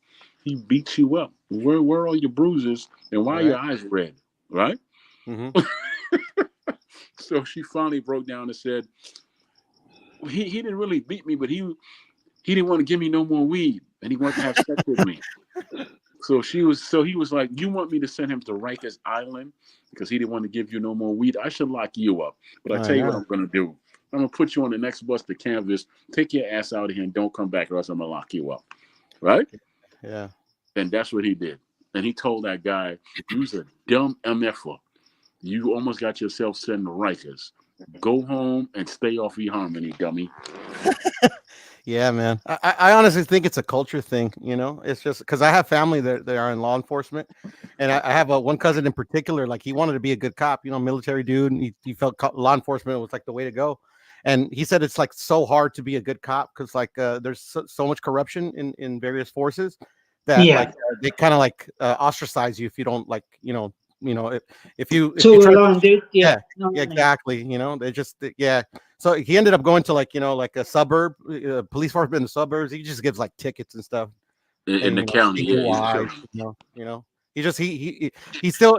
he beat you up. Where are all your bruises and why are your Right. eyes red?" Right. Mhm. So she finally broke down and said, "He didn't really beat me, but he didn't want to give me no more weed, and he wanted to have sex with me." So he was like, "You want me to send him to Rikers Island because he didn't want to give you no more weed? I should lock you up. But I I tell you what know. I'm gonna do. I'm gonna put you on the next bus to Canvas, take your ass out of here and don't come back or else I'm gonna lock you up." Right? Yeah. And that's what he did. And he told that guy, "You's a dumb MFer. You almost got yourself sent to Rikers. Go home and stay off eHarmony, dummy." Yeah, man. I honestly think it's a culture thing. It's just because I have family that they are in law enforcement, and I have one cousin in particular. Like he wanted to be a good cop, military dude, and he felt law enforcement was like the way to go. And he said it's like so hard to be a good cop because like there's so much corruption in various forces that like Yeah. they kind of like ostracize you if you don't like if you Two try. alone, dude. Yeah, Yeah. No, yeah, exactly. They just yeah. So he ended up going to like a suburb, police force in the suburbs. He just gives like tickets and stuff, In and the county, yeah, he's DUI. killing. He just he still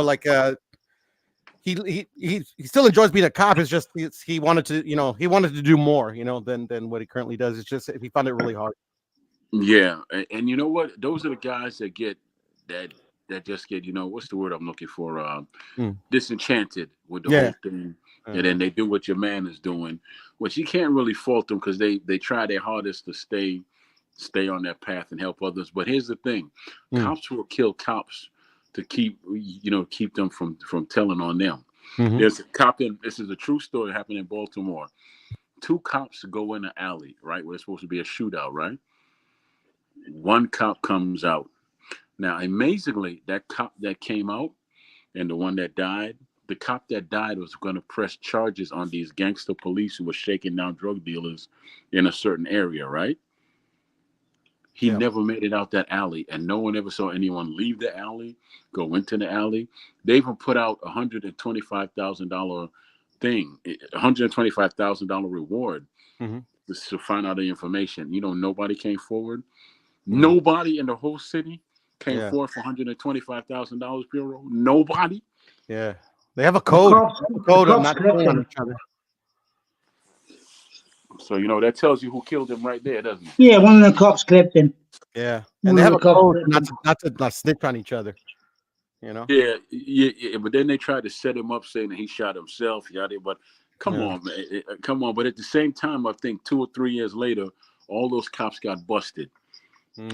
like he still enjoys being a cop. It's just he wanted to do more than what he currently does. It's just he found it really hard. Yeah, and you know what? Those are the guys that that just get, what's the word I'm looking for? Mm. Disenchanted with the Yeah. whole thing, and Uh, then they do what your man is doing, which you can't really fault them because they try their hardest to stay on that path and help others. But here's the thing: mm, cops will kill cops to keep them from telling on them. mhm. There's a cop in. This is a true story happened in Baltimore. Two cops go in an alley, right, where it's supposed to be a shootout, right? One cop comes out. Now, amazingly, that cop that came out and the one that died, the cop that died was going to press charges on these gangster police who were shaking down drug dealers in a certain area, right? He Yeah. never made it out that alley, and no one ever saw anyone leave the alley, go into the alley. They even put out $125,000 thing, $125,000 reward Mhm. to find out the information. Nobody came forward. Mm. Nobody in the whole city came Yeah. forward for $125,000 bureau. Nobody. Yeah. They have a The code. cops, A the code of cops not clipped killing on him. each other. So that tells you who killed him right there, doesn't it? Yeah, one of the cops clipped him. Yeah. And One they of have the a cops code clipped him. not to not snitch on each other. Yeah. But then they tried to set him up, saying that he shot himself. But come Yeah. on, man, come on. But at the same time, I think 2 or 3 years later, all those cops got busted.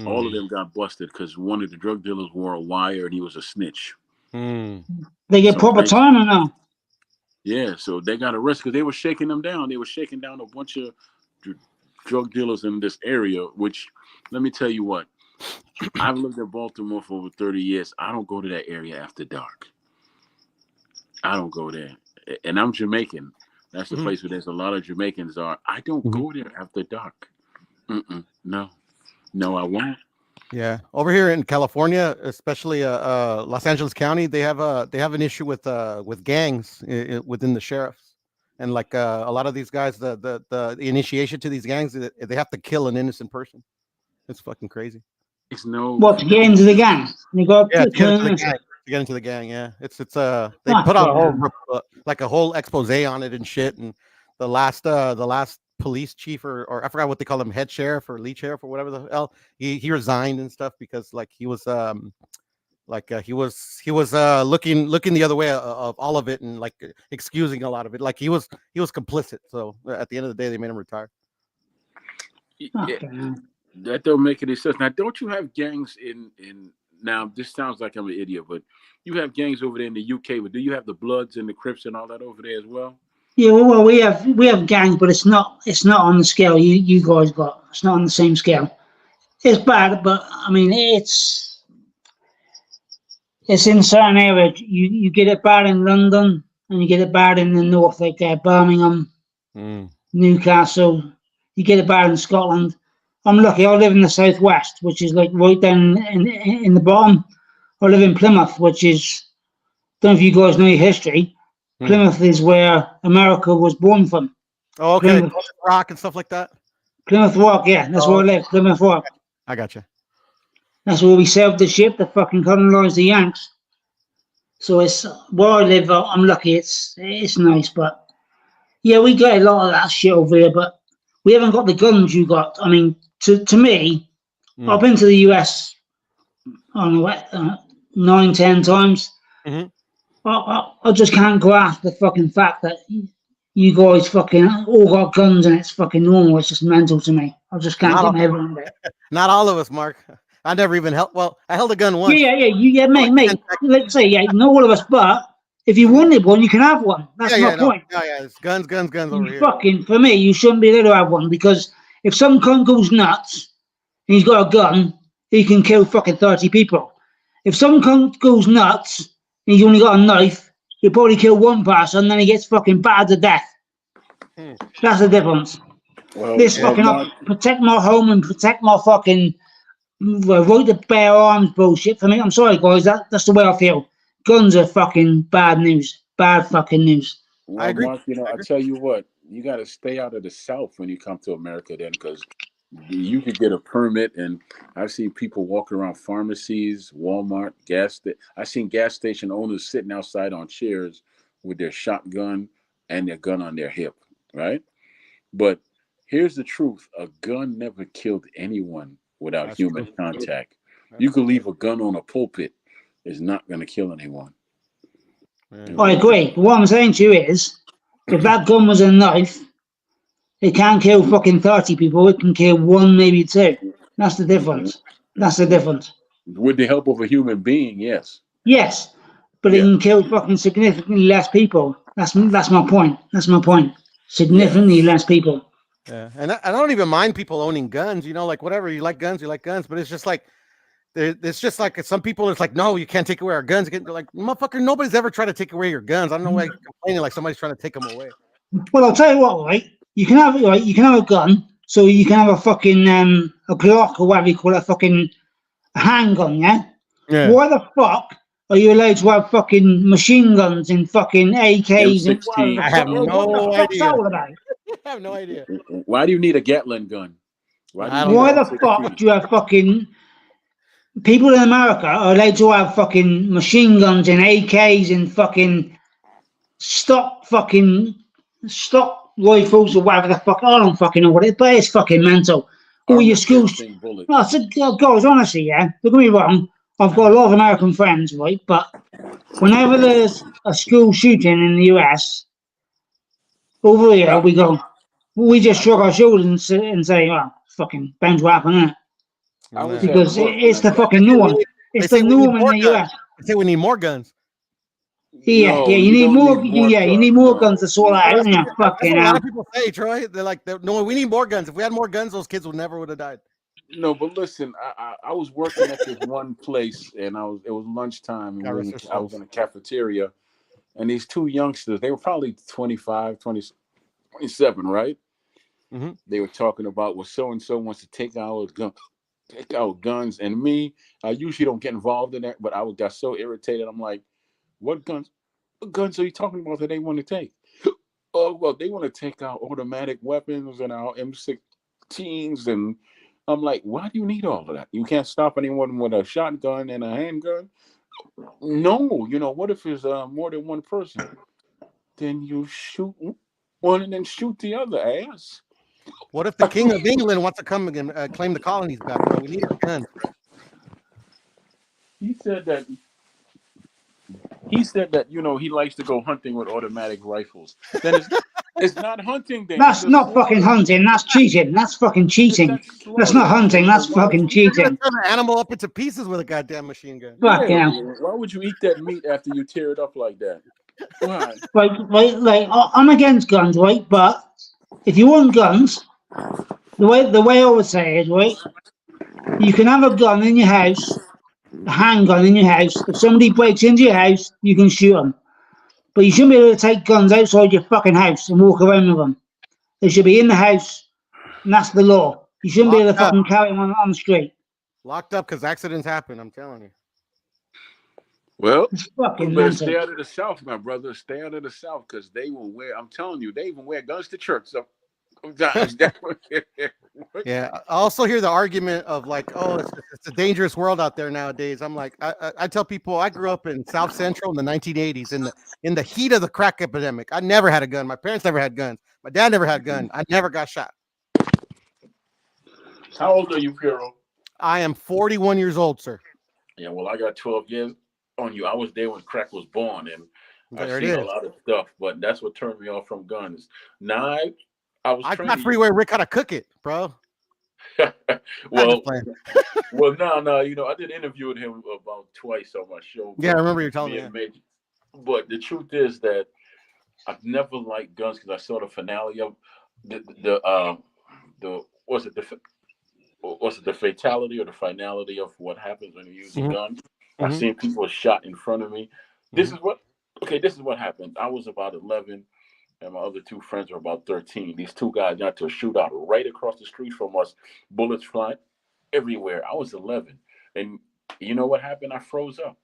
All of Mm. them got busted because one of the drug dealers wore a wire and he was a snitch. Mm. They get So proper thanks. time or no? Yeah, so they got arrested because they were shaking them down. They were shaking down a bunch of drug dealers in this area, which, let me tell you what, I've lived in Baltimore for over 30 years. I don't go to that area after dark. I don't go there. And I'm Jamaican. That's the Mhm. place where there's a lot of Jamaicans are. I don't Mhm. go there after dark. No. No, I won't. Yeah, over here in California, especially Los Angeles County, they have an issue with gangs within the sheriffs, and like a lot of these guys, the initiation to these gangs, they have to kill an innocent person. It's fucking crazy. It's no. What, to get into the gang? You got Yeah, to to get into kill the this. gang, yeah, it's they put out a Fucking whole hell. like a whole expose on it and shit, and last police chief or I forgot what they call him, head sheriff or lead sheriff or whatever the hell. He resigned and stuff because like he was looking the other way of all of it and like excusing a lot of it. Like he was complicit. So at the end of the day, they made him retire. Okay. That don't make any sense. Now, don't you have gangs in? Now, this sounds like I'm an idiot, but you have gangs over there in the UK. But do you have the Bloods and the Crips and all that over there as well? Yeah, well, we have gangs, but it's not on the scale you guys got. It's not on the same scale. It's bad, but I mean it's in certain areas. You get it bad in London, and you get it bad in the north, like Birmingham, Newcastle. You get it bad in Scotland. I'm lucky. I live in the southwest, which is like right down in the bottom. I live in Plymouth, which is, don't know if you guys know your history. Plymouth is where America was born from. Oh, okay. Plymouth Rock and stuff like that. Plymouth Rock, yeah, that's where I live. Plymouth Rock. I gotcha. That's where we sailed the ship that fucking colonized the Yanks. So it's where I live. I'm lucky. It's nice, but yeah, we get a lot of that shit over here, but we haven't got the guns you got. I mean, to me, I've been to the US, I don't know, 9, 10 times. I just can't grasp the fucking fact that you guys fucking all got guns and it's fucking normal. It's just mental to me. I just can't get my head around it. Not all of us, Mark. I never even held. Well, I held a gun once. Yeah, mate. Let's say, not all of us, but if you wanted one, you can have one. That's my point. Yeah, it's guns over here. Fucking, for me, you shouldn't be able to have one because if some cunt goes nuts and he's got a gun, he can kill fucking 30 people. If some cunt goes nuts and he's only got a knife, he'll probably kill one person and then he gets fucking battered to death. That's the difference. Well, this fucking protect my home and protect my fucking right to bear arms bullshit for me. I'm sorry, guys. That's the way I feel. Guns are fucking bad news. Bad fucking news. Well, I agree. Mark, I tell you what, you got to stay out of the South when you come to America then, because you could get a permit, and I've seen people walking around pharmacies, Walmart, I've seen gas station owners sitting outside on chairs with their shotgun and their gun on their hip, right? But here's the truth. A gun never killed anyone without human contact. You could leave a gun on a pulpit. It's not going to kill anyone. I agree. What I'm saying to you is, if that gun was a knife, it can't kill fucking 30 people. It can kill 1, maybe 2. That's the difference. With the help of a human being, yes. Yes, but it can kill fucking significantly less people. That's my point. Significantly less people. Yeah, and I don't even mind people owning guns. Like whatever, you like guns. But it's just like, it's just like some people. It's like, no, you can't take away our guns. They're like, motherfucker, nobody's ever tried to take away your guns. I don't know why you're complaining like somebody's trying to take them away. Well, I'll tell you what, right? You can have a gun, so you can have a fucking a Glock or whatever you call it, fucking handgun, yeah? Why the fuck are you allowed to have fucking machine guns and fucking AKs and M16? I have no idea. I have no idea. Why do you need a Gatling gun? Why the fuck do you have fucking people in America are allowed to have fucking machine guns and AKs and fucking stock rifles or whatever the fuck? I don't fucking know what it is, but it's fucking mental. All your schools. Guys, honestly, don't get me wrong. I've got a lot of American friends, right? But whenever there's a school shooting in the US, over here we just shrug our shoulders and say, well, fucking bound to happen, isn't it? Because it's the fucking norm. It's the norm in the US. I say we need more guns. Yeah, you need more. You need more guns to sort that out. Fucking a lot of people say, Troy. They're like, no, we need more guns. If we had more guns, those kids would have died. No, but listen, I was working at this one place, and it was lunchtime, and I was in a cafeteria, and these 2 youngsters, they were probably 25, 27, right? Mm-hmm. They were talking about, well, so-and-so wants to take our guns, and me, I usually don't get involved in that, but I got so irritated. I'm like, what guns are you talking about that they want to take? Oh, well, they want to take our automatic weapons and our M16s, and I'm like, why do you need all of that? You can't stop anyone with a shotgun and a handgun? No, what if it's more than one person? Then you shoot Well, and then shoot the other ass. What if the King of England wants to come and claim the colonies back, bro? We need our guns. He said that. He said that he likes to go hunting with automatic rifles. Then it's not hunting. Then it's That's just not fucking slaughtering. hunting. That's cheating. That's fucking It's cheating. that's That's not slaughtering. hunting. So That's why would fucking you eat You're gonna cheating. that? turn the animal up into pieces with a goddamn machine gun. Fucking Yeah. hell. Why would you eat that meat after you tear it up like that? Why? Like, I'm against guns, right? But if you want guns, the way I would say it, right? You can have a gun in your house, a handgun in your house. If somebody breaks into your house, you can shoot them. But you shouldn't be able to take guns outside your fucking house and walk around with them. They should be in the house, and that's the law. You shouldn't be able Locked to up, fucking carry them on the street. locked up because accidents happen. I'm telling you. Well, It's you fucking better mental. stay out of the South, my brother. Stay out of the South because they will wear. I'm telling you, they even wear guns to church. So sometimes Yeah. I also hear the argument of like, oh, it's a dangerous world out there nowadays. I'm like, I tell people I grew up in South Central in the 1980s in the heat of the crack epidemic. I never had a gun. My parents never had guns. My dad never had a gun. I never got shot. How old are you, Piero? I am 41 years old, sir. Yeah, well, I got 12 years on you. I was there when crack was born, and I've There it seen a is. lot of stuff, but that's what turned me off from guns. Now, I was I got training. freeway Rick how to cook it, bro. I'm well, just playing. no, I did interview with him about twice on my show. Yeah, I But remember you telling me me. and Midge. But the truth is that I've never liked guns because I saw the finale of the the fatality or the finality of what happens when you use a Mhm, gun. I've mhm, seen people shot in front of me. This mhm. is what this is what happened. I was about 11 and my other two friends were about 13. These two guys got to a shootout right across the street from us, bullets flying everywhere. I was 11. And you know what happened? I froze up.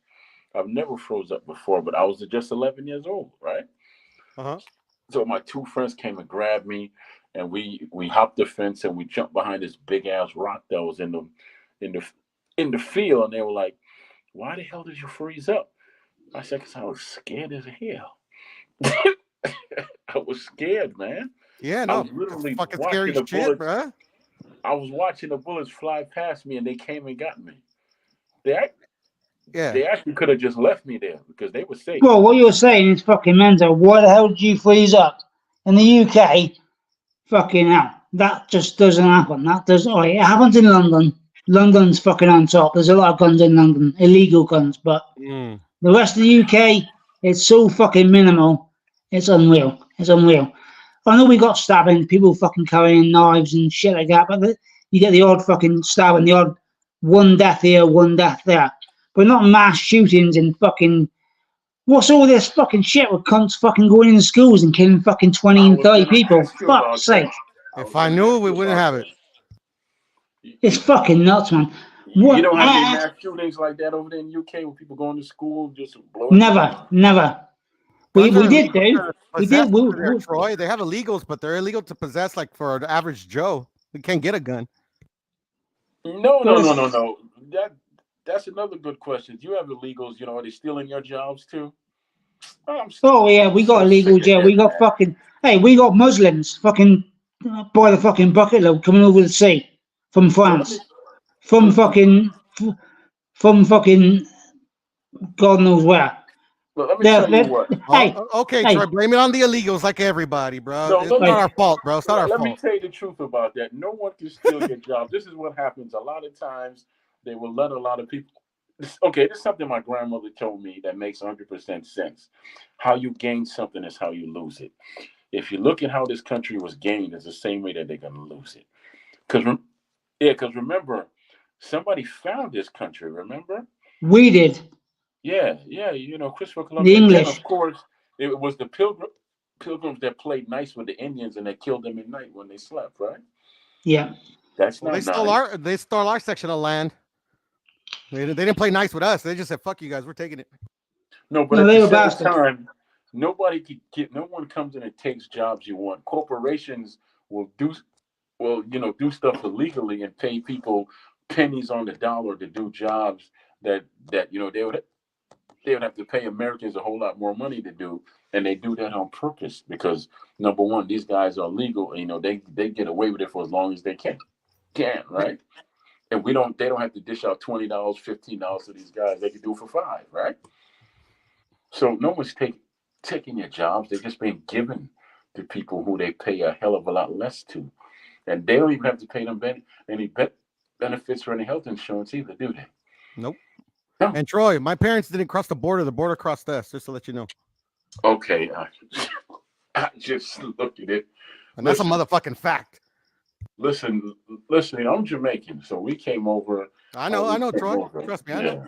I've never froze up before, but I was just 11 years old, right? Uh-huh. So my two friends came and grabbed me, and we hopped the fence and we jumped behind this big ass rock that was in the in the field, and they were like, "Why the hell did you freeze up?" I said, "Cause I was scared as hell." I was scared, man. Yeah, I no, was it's literally fucking watching scary the shit, bullets. bro. I was watching the bullets fly past me, and they came and got me. They act- Yeah. they actually could have just left me there because they were safe. Well, what you're saying is fucking mental. Why the hell did you freeze up? In the UK, fucking hell. That just doesn't happen. That does. Oh, it happens in London. London's fucking on top. There's a lot of guns in London, illegal guns, but Mm. the rest of the UK, it's so fucking minimal. It's unreal. It's unreal. I know we got stabbing, people fucking carrying knives and shit like that, but you get the odd fucking stabbing, the odd one death here, one death there. But not mass shootings and fucking. What's all this fucking shit with cunts fucking going in schools and killing fucking 20 I and was 30 gonna people? ask you Fuck's about that. sake. I If was I gonna knew, ask we you wouldn't about have that. it. It's fucking nuts, man. You What? don't have any mass shootings like that over there in UK where people going to school just blowing shit Never, up? never. We, Guns are we did illegal do. to We possess did. over there, Troy. They have illegals, but they're illegal to possess, like for an average Joe. We can't get a gun. No, But no, no, it's, no, no. That's another good question. Do you have illegals? Are they stealing your jobs too? oh yeah, we got So sick illegals. of Yeah, we hearing got that. fucking. Hey, we got Muslims fucking by the fucking bucket load coming over the sea from Well, let me. France, from fucking, from fucking God knows where. Well, let me They're, tell you they're, what. hey, Okay, Troy, hey, blame it on the illegals like everybody, bro. No, It's let not me. hey, our fault, bro. It's not our Let me fault. tell you the truth about that. No one can steal your job. This is what happens. A lot of times, they will let a lot of people. Okay, this is something my grandmother told me that makes 100% sense. How you gain something is how you lose it. If you look at how this country was gained, it's the same way that they're going to lose it. Because remember, somebody found this country. Remember? we did. Yeah, yeah. Christopher Columbus, The and then of English. course it was the pilgrims that played nice with the Indians and they killed them at night when they slept. Right? Yeah. That's Well, not nice. they stole our section of land. They didn't play nice with us. They just said, "Fuck you guys, we're taking it." No, but No, at they the were same bastards. time, nobody could get. No one comes in and takes jobs you want. Corporations will do stuff illegally and pay people pennies on the dollar to do jobs that they would they would have to pay Americans a whole lot more money to do, and they do that on purpose because number one, these guys are legal. And, they get away with it for as long as they can, right? And they don't have to dish out $20, $15 to these guys. They can do it for $5, right? So no one's taking their jobs. They're just being given to people who they pay a hell of a lot less to, and they don't even have to pay them any benefits or any health insurance either, do they? Nope. No. And Troy, my parents didn't cross the border. The border crossed us, just to let you know. Okay, I just looked at it, and that's a motherfucking fact. Listen. I'm Jamaican, so we came over. I know, Troy. Trust me, I know.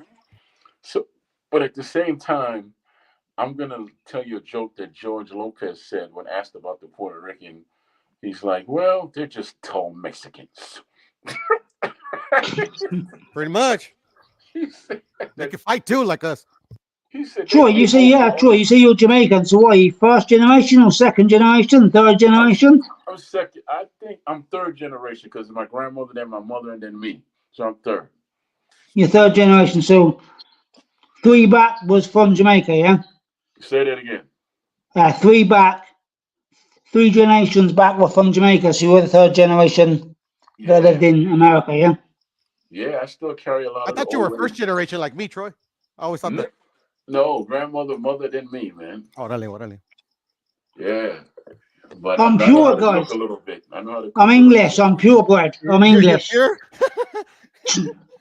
So, but at the same time, I'm gonna tell you a joke that George Lopez said when asked about the Puerto Rican. He's like, "Well, they're just tall Mexicans." Pretty much. They can fight too, like us. Troy, you say you're Jamaican. So what are you, first generation or second generation, third generation? I'm second. I think I'm third generation because my grandmother, then my mother, and then me. So I'm third. You're third generation. So 3 back was from Jamaica, yeah? Say that again. 3 generations back were from Jamaica. So you were the third generation that lived in America, yeah? Yeah, I still carry a lot. I thought you were first generation like me, Troy. I always thought that. No, grandmother, mother, then me, man. Orale. Yeah, but I'm pure blood. A little bit. I know how to cook. I'm English. I'm purebred. I'm English.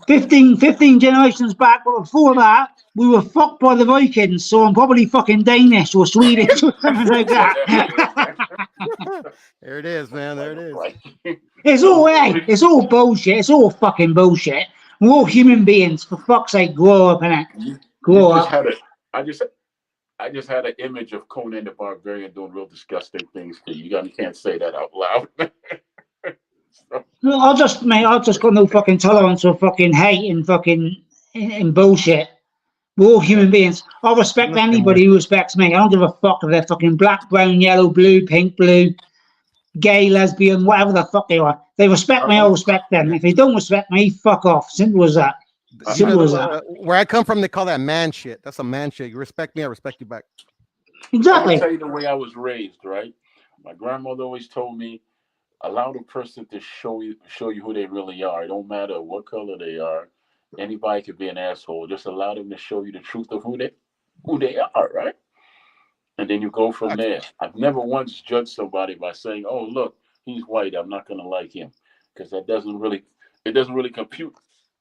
15 generations back, but before that, we were fucked by the Vikings. So I'm probably fucking Danish or Swedish or something like that. There it is, man. There it is. It's all bullshit. It's all fucking bullshit. We're all human beings. For fuck's sake, grow up, innit? Grow up. I just had an image of Conan the Barbarian doing real disgusting things to you. You can't say that out loud. No, I've just got no fucking tolerance for fucking hate and bullshit. We're all human beings. I respect anybody who respects me. I don't give a fuck if they're fucking black, brown, yellow, blue, pink, blue, gay, lesbian, whatever the fuck they are. They respect me, I respect them. If they don't respect me, fuck off. Simple as that. Where I come from, they call that man shit. That's a man shit. You respect me, I respect you back. Exactly. I'll tell you the way I was raised, right? My grandmother always told me, allow the person to show you who they really are. It don't matter what color they are. Anybody could be an asshole. Just allow them to show you the truth of who they are, right? And then you go from there. I've never once judged somebody by saying, "Oh, look, he's white. I'm not going to like him," because it doesn't really compute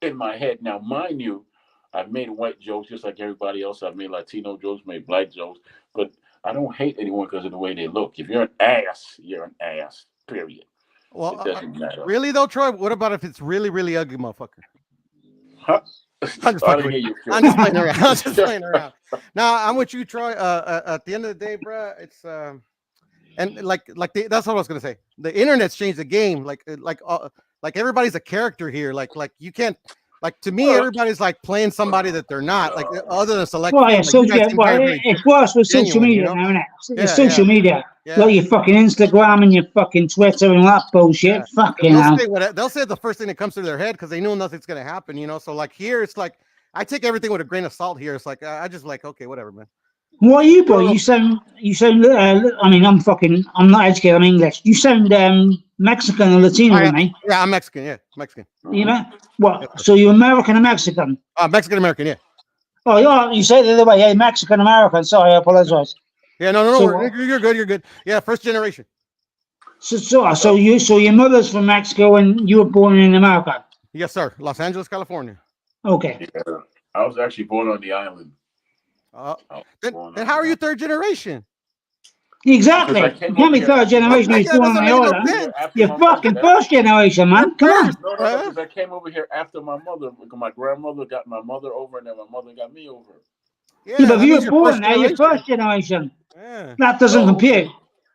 in my head. Now, mind you, I've made white jokes just like everybody else. I've made Latino jokes, made black jokes, but I don't hate anyone because of the way they look. If you're an ass, you're an ass. Period. Well, it doesn't matter. Really though, Troy? What about if it's really, really ugly, motherfucker? Huh? I'm just playing around. Now I'm with you, Troy. At the end of the day, bro, it's and that's what I was gonna say. The internet's changed the game. Like everybody's a character here. Like you can't. Like to me, everybody's like playing somebody that they're not. Like other than select. Well, yeah, it's worse with social media now, isn't it? It's social media. Yeah. Like your fucking Instagram and your fucking Twitter and all that bullshit. Yeah. Fucking hell. They'll say the first thing that comes to their head because they know nothing's gonna happen, So like here, it's like I take everything with a grain of salt. Here, it's like I just like okay, whatever, man. What are you, boy? You sound. I mean, I'm not educated. I'm English. You sound Mexican or Latino to me. Yeah, I'm Mexican. Yeah, Mexican. You know what? Yeah. So you're American or Mexican? Mexican American. Yeah. Oh, you say it the other way. Yeah, Mexican American. Sorry, I apologize. Yeah, no. So, you're good. You're good. Yeah, first generation. So your mother's from Mexico and you were born in America. Yes, sir. Los Angeles, California. Okay. Yeah, I was actually born on the island. Then how are you third generation? Exactly. You can't be third generation. You're born on the island. You're fucking first generation, man. Come on. No, because I came over here after my mother. My grandmother got my mother over, and then my mother got me over. Yeah, but if you were born there, you're first generation. Yeah. That doesn't compute.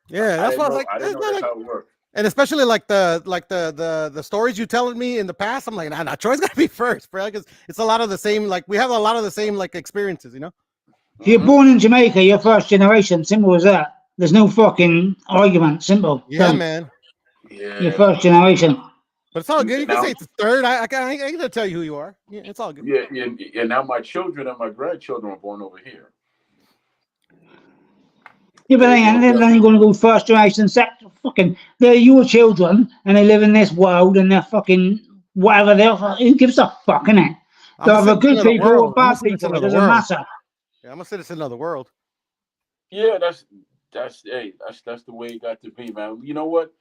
Yeah, that's what I was like. I didn't know that's how it worked. And especially like the stories you telling me in the past, I'm like, nah, Troy's gotta be first, bro. Because it's a lot of the same. Like we have a lot of the same like experiences, If you're born in Jamaica, you're first generation. Simple as that. There's no fucking argument. Simple. Yeah, man. Yeah. You're first generation. But it's all good. You can Now, say it's third. I ain't gonna tell you who you are. Yeah, it's all good. yeah, and now my children and my grandchildren are born over here. Yeah, but They, they'll, then you're going to go first generation, second. Fucking, they're your children, and they live in this world, and they're fucking whatever they're. Who gives a fuck, innit? I'm They're a either citizen good of the people or world. I'm a bad citizen people. of It the doesn't world. matter. Yeah, I'm a citizen of the world. yeah, that's the way it got to be, man. You know what?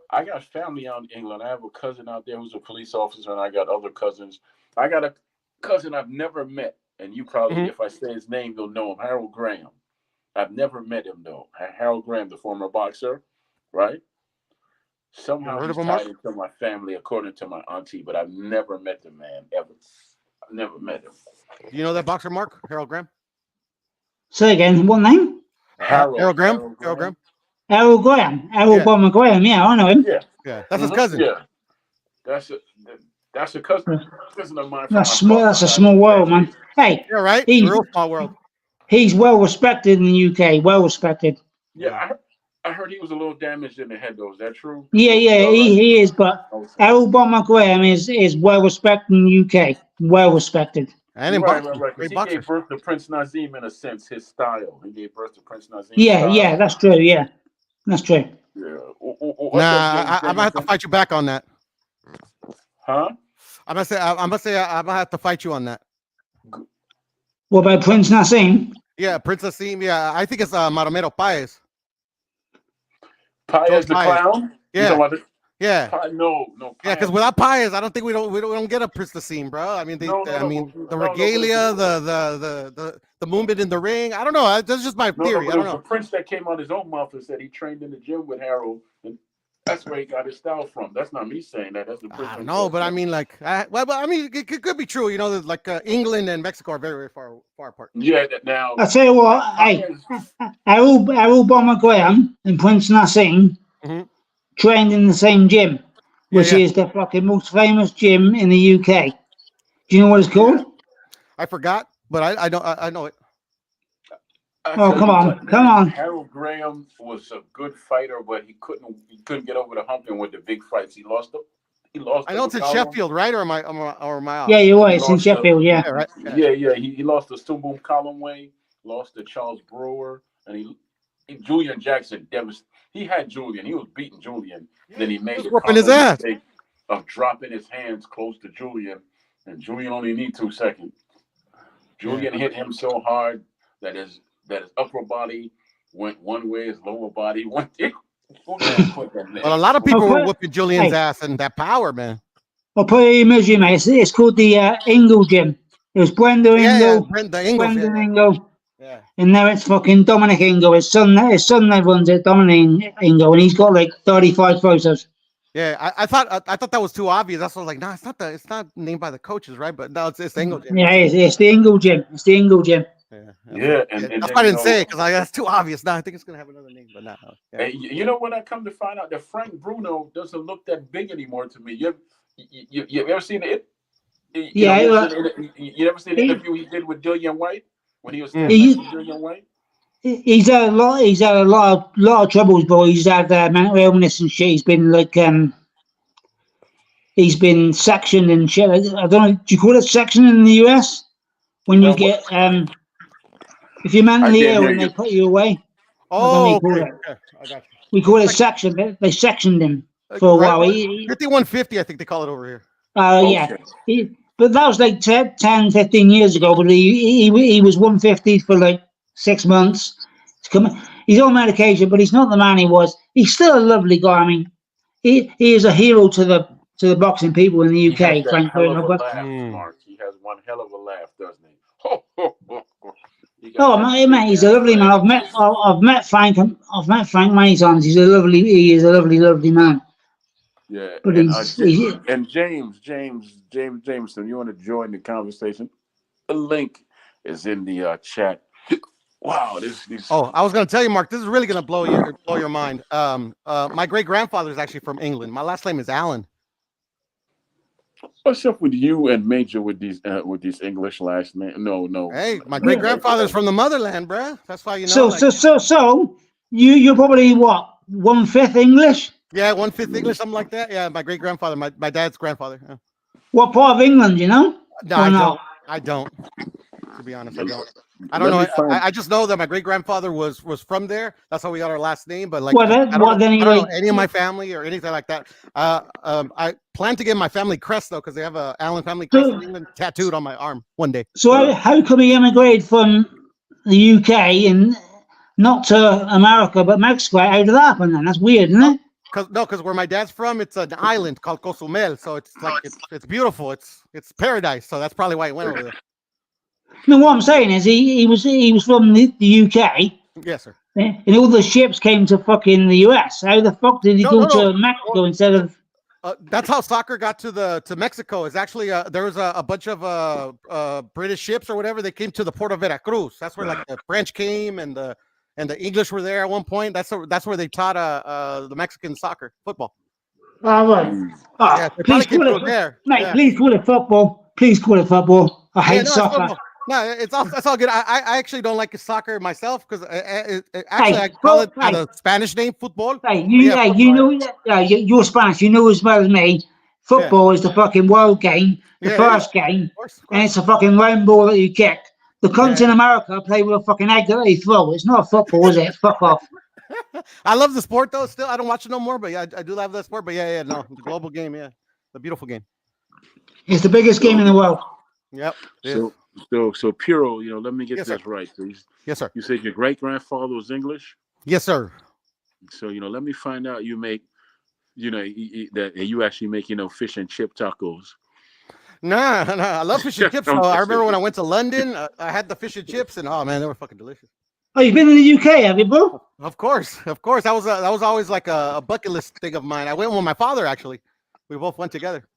I got family out in England. I have a cousin out there who's a police officer, and I got other cousins. I got a cousin I've never met, and you probably, Mhm. if I say his name, you'll know him. Harold Graham. I've never met him though. Harold Graham, the former boxer, right? Never Somehow heard of he's him, Mark? tied into my family, according to my auntie, but I've never met the man ever. I've never met him. Do you know that boxer, Mark? Harold Graham? Say again, what name? Harold Graham? Harold Harold Graham? Errol Graham. Errol Yeah. Bomber Graham. Yeah, I know him. Yeah, Yeah. That's his cousin. yeah. That's a that's a cousin of mine from That's my small. father's That's a side of small the world, family. man. Hey, Yeah, right? he's Real small world. he's well respected in the UK. Well respected. Yeah, Yeah. I heard he was a little damaged in the head though. Is that true? Yeah, Is he all right? he is. But Okay. Errol Bomber Graham is well respected in the UK. Well respected. And in Right, boxing. Because Great he boxer. gave birth to Prince Nazim in a sense, his style. He gave birth to Prince Nazim's Yeah, style. that's true. Yeah, that's true. Yeah. What's up, Nah, James I'm gonna have to Davidson? fight you back on that. Huh? I'm gonna have to fight you on that. What about Prince Nassim? Yeah, Princess Seam. Yeah, I think it's Maromero Paez. Paez the Paez. clown? You Yeah, talking about yeah, no. yeah. Because Paez- without Paez, I don't think we don't get a Princess Seam, bro. I mean, No, the no, regalia, the movement in the ring. I don't know. That's just my theory. but I it don't was the know. prince that came out his own mouth and said he trained in the gym with Harold, and that's where he got his style from. That's not me saying that. That's the prince. I don't know, but I mean, like, but I mean, it could be true. You know, that, like England and Mexico are very, very far apart. Yeah, now I tell you what, hey, Errol Bomber Graham and Prince Nassim Mhm. trained in the same gym, which Yeah. is the fucking most famous gym in the UK. Do you know what it's called? Yeah. I forgot, but I know it. I Oh, tell come you on, what, come man, on. Harold Graham was a good fighter, but he couldn't get over the hump and with the big fights. He lost I know it's in McCollum. Sheffield, right? Or am I off? Yeah, you're right. He It's in lost Sheffield. Yeah. Yeah, right. yeah. He lost to Stumboom Columway, lost to Charles Brewer, and Julian Jackson devastated. He had Julian. He was beating Julian. Then he made the whooping his combo ass. mistake of dropping his hands close to Julian, and Julian only need 2 seconds. Julian hit him so hard that his upper body went one way, his lower body went. Well, a lot of people were whooping Julian's ass and that power, man. I'll put it in your misery, mate. It's called the Ingle Gym. It was Brenda Ingle, Brenda Ingles, Brendan yeah. Ingle, Yeah. and now it's fucking Dominic Ingle. His son that runs it, Dominic Ingle, and he's got like 35 photos. Yeah, I thought that was too obvious. That's what I was like, no, it's not named by the coaches, right? But no, it's Ingle Gym. Yeah, it's the Ingle Gym. It's the Ingle Gym. Yeah, that's why I didn't say it because that's too obvious. No, I think it's gonna have another name, but not. Yeah. Hey, you know what? I come to find out that Frank Bruno doesn't look that big anymore to me. You ever seen it? You ever seen the interview he did with Dillian White when he was with Dillian White? He's had a lot of troubles, but he's had mental illness and shit. He's been like he's been sectioned and shit. I don't know. Do you call it section in the US when you get if you're mentally ill and they put you away? Oh, okay. I got you. We call it section. They sectioned him for a while. 5150, I think they call it over here. Yeah. But that was like 10, 15 years ago. But he was 150 for like 6 months. He's on medication, but he's not the man he was. He's still a lovely guy. I mean, he is a hero to the boxing people in the UK. Frank Bruno. Mark. He has one hell of a laugh, doesn't he? Oh, mate, he's a lovely man. I've met Frank. I've met Frank many times. He is a lovely man. Yeah, but and James Jameson, you want to join the conversation? The link is in the chat. Wow, this. Oh, I was gonna tell you, Mark. This is really gonna blow your mind. My great grandfather is actually from England. My last name is Allen. What's up with you and Major with these English last names? No. Hey, my great grandfather's from the motherland, bro. That's why you know. So you're probably what 1/5 English? Yeah, 1/5 English, something like that. Yeah, my great grandfather, my dad's grandfather. Yeah. What part of England, you know? No, Or I not? don't. I don't. To be honest, I don't. I don't Let know. me find. I just know that my great grandfather was from there. That's how we got our last name. But like, What, I don't know. then I he don't know like, any of my family or anything like that. I plan to get my family crest though, because they have a Allen family crest so, in England tattooed on my arm one day. so how come he immigrated from the UK and not to America but Mexico? How did that happen then? That's weird, isn't it? Because where my dad's from, it's an island called Cozumel, so it's like it's beautiful. It's paradise. So that's probably why he went over there. No, what I'm saying is he was from the UK. Yes, sir. And all the ships came to fucking the US. How the fuck did he No, go no, no. to Mexico instead of? That's how soccer got to Mexico. Is actually there was a bunch of British ships or whatever. They came to the port of Veracruz. That's where like the French came and the English were there at one point. That's where they taught the Mexican soccer football. Oh, right. Oh, Yeah, they please probably came call through it, there. mate. Yeah. Please call it football. Please call it football. I hate No, it's soccer. football. No, that's all good. I actually don't like soccer myself because actually Hey, I call it by hey, the Spanish name football. hey, Yeah, you football. know, you're Spanish. You know as well as me. Yeah, Football is the fucking world game, the yeah, it is. first game, Of course, of and course. it's a fucking round ball that you kick. The cunts Yeah. in America play with a fucking egg that they throw. It's not football, is it? Fuck off. I love the sport though. Still, I don't watch it no more, but yeah, I do love that sport. But yeah, no, the global game, yeah, the beautiful game. It's the biggest game in the world. Yep. It is. So Piro, let me get Yes, sir. this right. So Yes, sir. you said your great grandfather was English. Yes, sir. So let me find out. You make, that you actually make fish and chip tacos. Nah, I love fish and chips. I'm Though. I just remember when I kidding. went to London, I had the fish and chips, and oh man, they were fucking delicious. Oh, you've been in the UK, have you, bro? Of course. That was always like a bucket list thing of mine. I went with my father actually. We both went together.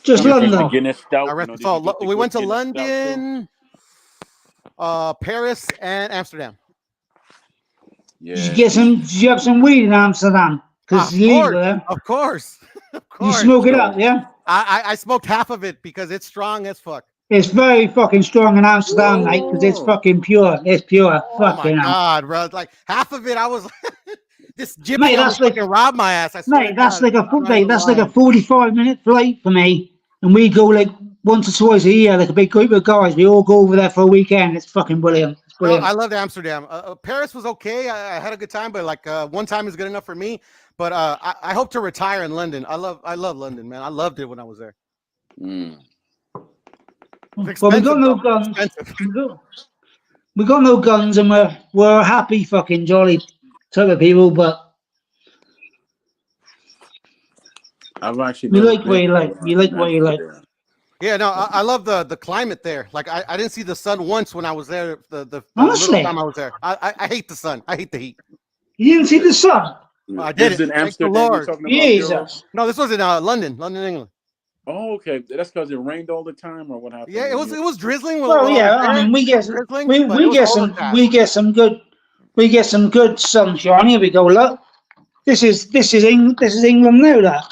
Just Did you get the London. Guinness stout? I rest Did my soul. you get the We went to Guinness stout too? London, Paris, and Amsterdam. Yeah. Did you have some weed in Amsterdam? Because Of it's legal course, there. of course, of You course. smoke it up, yeah? I smoked half of it because it's strong as fuck. It's very fucking strong in Amsterdam, mate, because it's fucking pure. It's pure. Oh my Fucking hell. god, bro! Like half of it, I was this gypsy Mate, almost that's like- fucking robbed my ass. I swear Mate, to that's God. like a I'm not mate, even that's like a lying. 45-minute flight for me. And we go like once or twice a year, like a big group of guys. We all go over there for a weekend. It's fucking brilliant. It's No, brilliant. I loved Amsterdam. Paris was okay. I had a good time, but like one time is good enough for me. But I hope to retire in London. I love London, man. I loved it when I was there. Mm. It's Well, we got expensive, no though. guns. Expensive. We got no guns, and we're a happy fucking jolly type of people. But I've actually you never like what you like. been You like what you like. Amsterdam. Yeah, no, I love the climate there. Like I didn't see the sun once when I was there. The Honestly? little time I was there. I hate the sun. I hate the heat. You didn't see the sun? I This did is it. in Thank the Amsterdam. You're Lord. talking about Piro? Jesus. No, this was in London, England. Oh, okay. That's because it rained all the time, or what happened? Yeah, it was drizzling. When Well, I was yeah. I there. mean, we get Drizzling, we, but it we was get overcast. we get some good sunshine. Here we go. Look, this is England now. That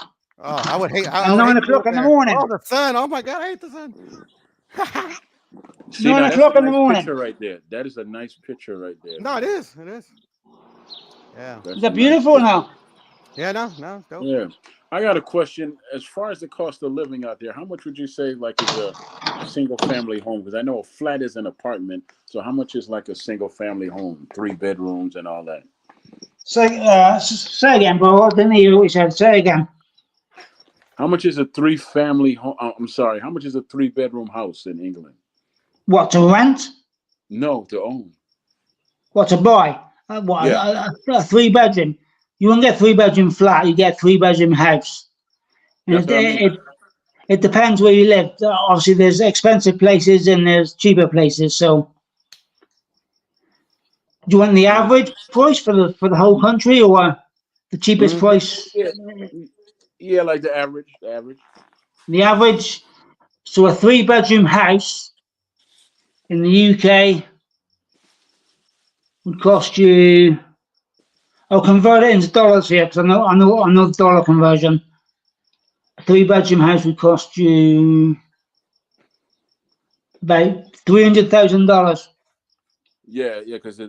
Oh, I would hate. at I would 9 hate to o'clock live in the there. morning. Oh, the sun. Oh my god, I hate the sun. See, 9 now, that's o'clock a in the nice morning. picture right there. That is a nice picture right there. No, it is. It is. Yeah. That's Is that a nice beautiful picture. now? Yeah. No. Dope. Yeah. I got a question. As far as the cost of living out there, how much would you say like is a single family home? Because I know a flat is an apartment. So how much is like a single family home, 3 bedrooms and all that? Say again, bro. I didn't hear what you said. Say again. How much is a 3-family home? I'm sorry. How much is a 3-bedroom house in England? What, to rent? No, to own. What, to buy? What, Yeah. a 3-bedroom? You won't get 3-bedroom flat. You get 3-bedroom house. And That's what I mean. it depends where you live. Obviously, there's expensive places and there's cheaper places. So, do you want the average price for the whole country, or the cheapest price? Yeah, like the average. The average. So, a 3-bedroom house in the UK would cost you. I'll convert it into dollars here because I know the dollar conversion. A 3-bedroom house would cost you about $300,000. Yeah, because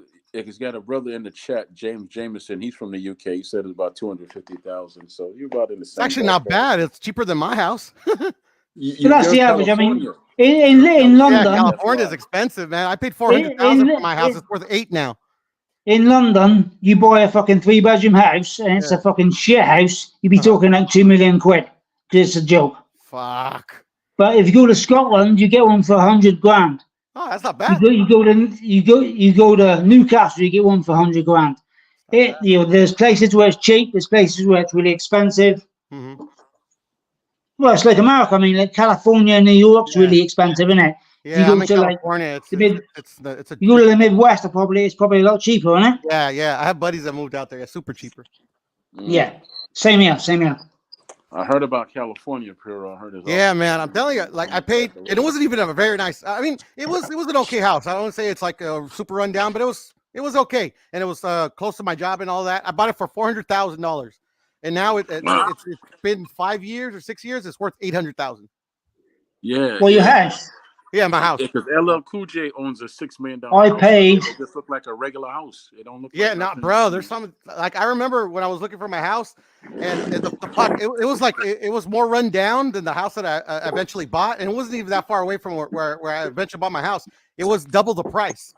He's got a brother in the chat, James Jameson. He's from the UK. He said it's about 250,000. So you're about in the It's same. actually not bad. It's cheaper than my house. So that's You're the in average. I mean, California. in You're in California. Yeah, London, California is That's why. expensive, man. I paid in, 400,000 for my house. in It's worth 8 now. in London, you buy a fucking 3-bedroom house and it's Yeah. a fucking shit house. You'd be Uh-huh. talking like 2 million quid because it's a joke. Fuck. But if you go to Scotland, you get one for 100 grand. Oh, that's not You bad. go to Newcastle, you get one for 100 grand. There's places where it's cheap, there's places where it's really expensive. Mm-hmm. Well, it's like America. I mean, like California and New York's Yeah. really expensive, isn't it? Yeah, You go I'm in to like California. the mid, It's a you go to the Midwest, it's probably a lot cheaper, isn't it? yeah. I have buddies that moved out there. It's super cheaper. Yeah, same here. I heard about California, Puro. I heard it's Yeah, man. I'm telling you, like I paid, and it wasn't even a very nice. I mean, it was an okay house. I don't say it's like a super rundown, but it was okay, and it was close to my job and all that. I bought it for $400,000, and now it's been 5 years or 6 years. It's worth $800,000. Yeah. Well, your house. Yeah, my house. Because LL Cool J owns a $6 million I house. paid. It just looked like a regular house. It don't look. Yeah, like no, bro. There's some like I remember when I was looking for my house, and the it was like it was more run down than the house that I eventually bought, and it wasn't even that far away from where I eventually bought my house. It was double the price,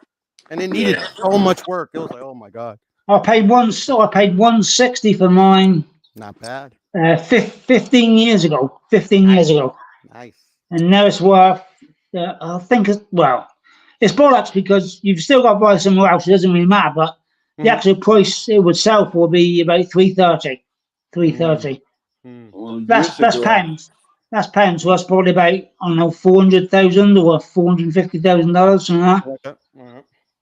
and it needed so much work. It was like, oh my god. I paid 160 for mine. Not bad. 15 years ago. 15 years ago. Nice. And now it's worth. I think it's bollocks because you've still got to buy somewhere else. It doesn't really matter, but the actual price it would sell for would be about 330. 330. Well, That's pounds. That's pounds. So that's probably about $400,000 or $450,000, something like that.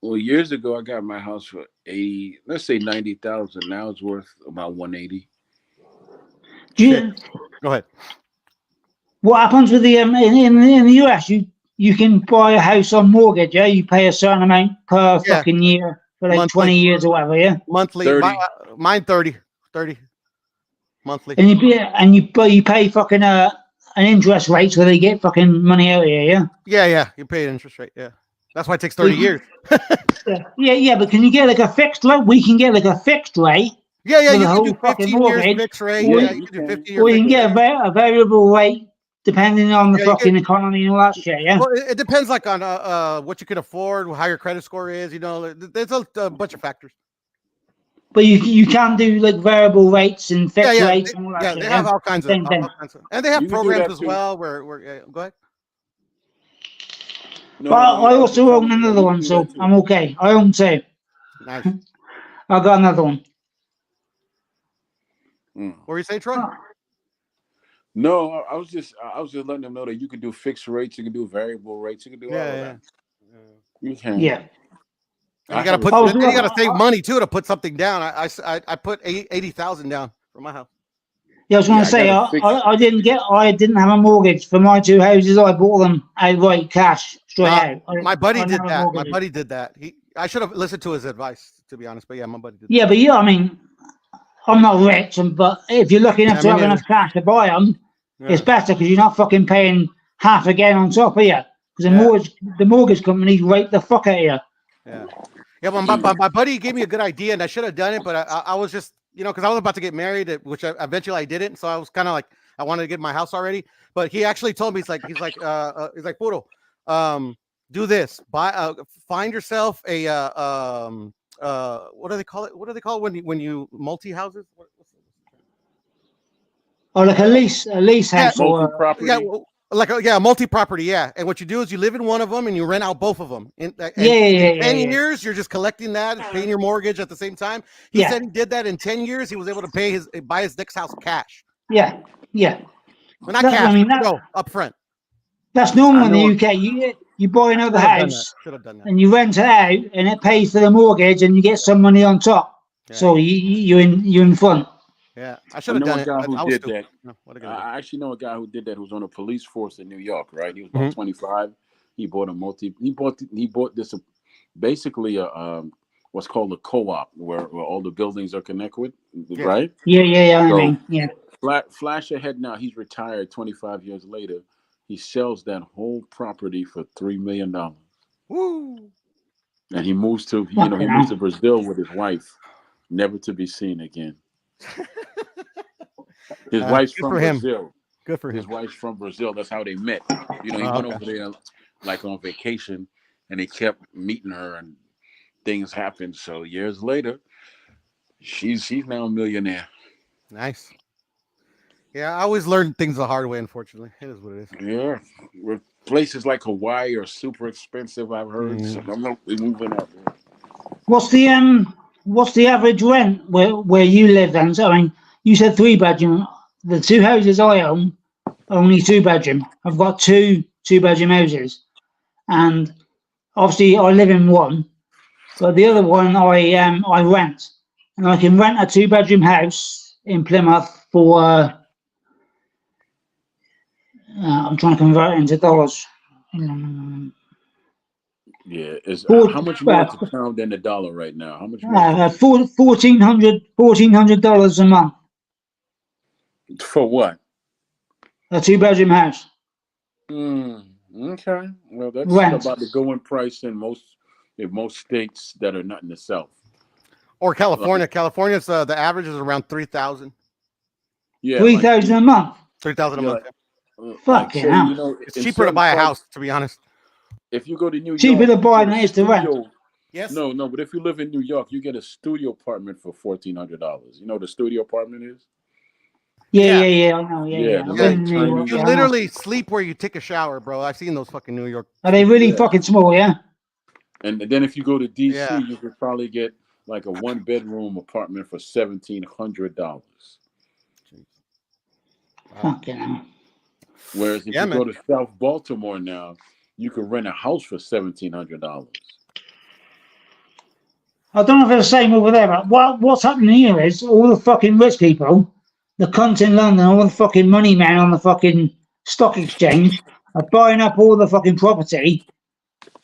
Well, years ago I got my house for 80. Let's say 90,000. Now it's worth about 180. Go ahead. What happens with the in the US? You can buy a house on mortgage. Yeah, you pay a certain amount per fucking year for like Monthly. 20 years or whatever. Yeah, monthly. Mine 30 monthly. And you pay fucking an interest rate so they get fucking money out of you. Yeah. You pay an interest rate. Yeah, that's why it takes 30 years. yeah. But can you get like a fixed rate? We can get like a fixed rate. Yeah. You can do 15 years fixed rate. Yeah, you can do 50 years. Or you can get a variable rate. Depending on the fucking economy and all that shit, yeah. Well, it depends, like on what you can afford, how your credit score is. You know, there's a bunch of factors. But you can do like variable rates and fixed rates and all that shit. They have all kinds of, and they have programs as well. Where go ahead. No, but I also own another one, so I'm okay. I own 2. Nice. I got another one. What were you saying, Troy? No, I was just letting them know that you can do fixed rates, you can do variable rates, you can do all of that. You can. Yeah. You gotta save money too to put something down. I put 80,000 down for my house. Yeah, I was going to say I didn't have a mortgage for my 2 houses. I bought them outright cash straight out. My buddy did that. My buddy did that. I should have listened to his advice, to be honest. But yeah, my buddy did. Yeah, but I mean, I'm not rich, but if you're lucky enough to have enough cash to buy them. It's better because you're not fucking paying half again on top of you. Because the mortgage companies rate the fuck out of you. Yeah. Well, my buddy gave me a good idea, and I should have done it, but I was just, because I was about to get married, which eventually I didn't. So I was kind of like, I wanted to get my house already. But he actually told me, he's like, Puro, do this. Find yourself a what do they call it? What do they call it when you multi houses? Oh, like a lease house or property. A multi-property, yeah. And what you do is you live in one of them and you rent out both of them. In 10 years, you're just collecting that, paying your mortgage at the same time. He said he did that in 10 years. He was able to buy his next house cash. Yeah. Well, not cash. I mean, up front. That's normal in the UK. You buy another house and you rent it out, and it pays for the mortgage, and you get some money on top. Yeah. So you're in front. Yeah, I should have done it. I actually know a guy who did that. Who's on a police force in New York. Right, he was about 25. He bought He bought this basically what's called a co-op where all the buildings are connected. Right? Yeah. Flash ahead now. He's retired. 25 years later, he sells that whole property for $3 million. Woo! and he moves to he Fucking moves to hell. Brazil with his wife, never to be seen again. His wife's Good from for him. Brazil. Good for His him. wife's from Brazil. That's how they met. He Oh, went okay. over there like on vacation, and he kept meeting her, and things happened. So years later, she's now a millionaire. Nice. Yeah, I always learn things the hard way. Unfortunately, it is what it is. Yeah, with places like Hawaii are super expensive. I've heard. So Mm. I'm not we moving up. What's the average rent where you live then? So, I mean, you said 3 bedroom. The two houses I own are only 2 bedroom. I've got two bedroom houses, and obviously I live in one, but the other one I rent, and I can rent a 2 bedroom house in Plymouth for I'm trying to convert it into dollars. Yeah, is Four, how much more is the pound than the dollar right now? How much more is it? $1,400 a month. For what? A 2 bedroom house Okay. Well, that's rent. about the going price in most states that are not in the South. Or California. Like, California's the average is around 3,000. yeah, Three like thousand a month. 3,000 a yeah, month. like Fucking say hell. It's in cheaper to certain buy a parts. house, to be honest. If you go to New Cheaper York, to you buy get than a it is to rent. studio. Yes. No, but if you live in New York, you get a studio apartment for $1,400. You know what a studio apartment is? Yeah. Yeah. I know. Yeah, Yeah. the I've Yeah. been little in New You, York. tiny. you Yeah, I know. literally sleep where you take a shower, bro. I've seen those fucking New York Are they studios. really Yeah, fucking small? Yeah. and then if you go to DC, Yeah. you could probably get like a 1 bedroom apartment for $1,700. Wow. Fucking hell. Whereas if Yeah, you go man. to South Baltimore now, you can rent a house for $1,700. I don't know if it's the same over there, but what's happening here is all the fucking rich people, the cunts in London, all the fucking money men on the fucking stock exchange are buying up all the fucking property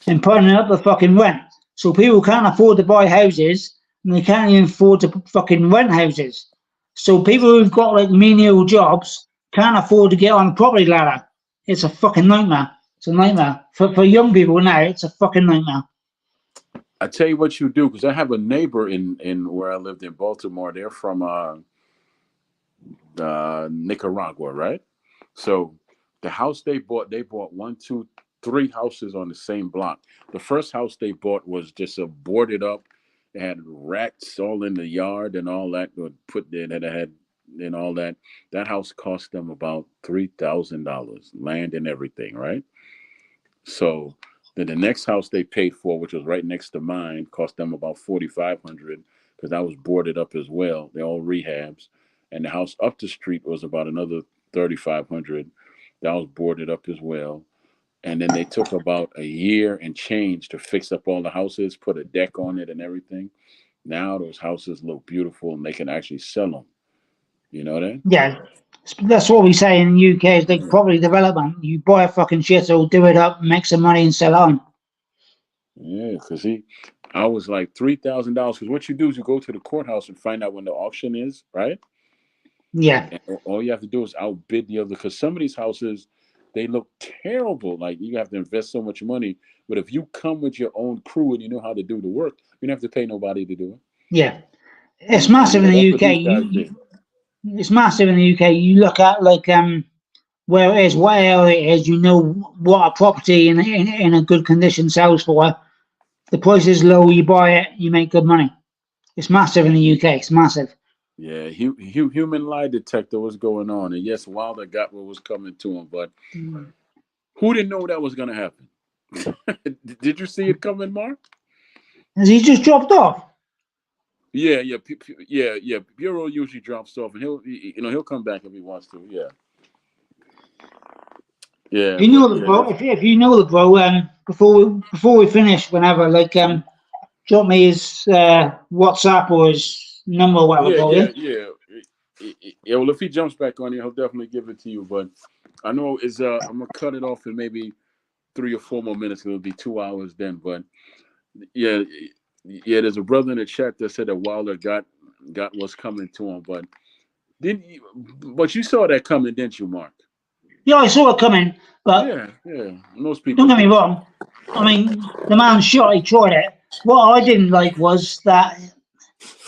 and putting up the fucking rent. So people can't afford to buy houses and they can't even afford to fucking rent houses. So people who've got like menial jobs can't afford to get on the property ladder. It's a fucking nightmare. It's a nightmare. For young people now, it's a fucking nightmare. I tell you what you do, because I have a neighbor in where I lived in Baltimore. They're from Nicaragua, right? So the house they bought one, two, three houses on the same block. The first house they bought was just a boarded up. It had rats all in the yard and all that. Would put there that it had and all that. That house cost them about $3,000, land and everything, right? So then the next house they paid for, which was right next to mine, cost them about 4,500 because that was boarded up as well. They're all rehabs, and the house up the street was about another 3,500. That was boarded up as well. And then they took about a year and change to fix up all the houses, put a deck on it and everything. Now those houses look beautiful and they can actually sell them. You know that? Yeah, that's what we say in the UK is like Yeah. property development. You buy a fucking shit or do it up, make some money and sell on. Yeah, because I was like $3,000. Because what you do is you go to the courthouse and find out when the auction is, right? Yeah, And all you have to do is outbid the other. Because some of these houses, they look terrible. Like you have to invest so much money. But if you come with your own crew and you know how to do the work, you don't have to pay nobody to do it. yeah. It's massive in That's the what UK. these guys did. It's massive in the UK. You look at like where it is, what area it is. You know what a property in a good condition sells for. The price is low. You buy it, you make good money. It's massive in the UK. It's massive. Yeah, human lie detector was going on. And yes, Wilder got what was coming to him. But who didn't know that was going to happen? Did you see it coming, Mark? Has he just dropped off? Yeah. Bureau usually drops off, and he'll come back if he wants to. Yeah. Yeah, You but know the yeah, bro. If you know the bro, before we finish, whenever like drop me his WhatsApp or his number, or whatever, bro. Yeah. Yeah. Well, if he jumps back on you, he'll definitely give it to you. But I know I'm gonna cut it off in maybe 3 or 4 more minutes. It'll be 2 hours then. But yeah. There's a brother in the chat that said that Wilder got what's coming to him, but but you saw that coming, didn't you, Mark? Yeah, I saw it coming, but Yeah. Most people don't get me did. wrong. I mean, the man shot. He tried it, what I didn't like was that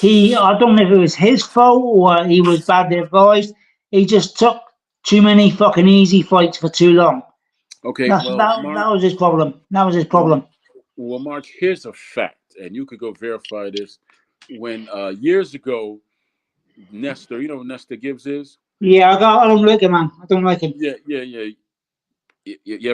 I don't know if it was his fault or he was badly advised. He just took too many fucking easy fights for too long. Okay, That well, that, Mark, that was his problem. That was his well, problem. well, Mark, here's a fact, and you could go verify this. When years ago, Nestor, you know who Nestor Gibbs is? Yeah, I don't like him, man. I don't like him. Yeah,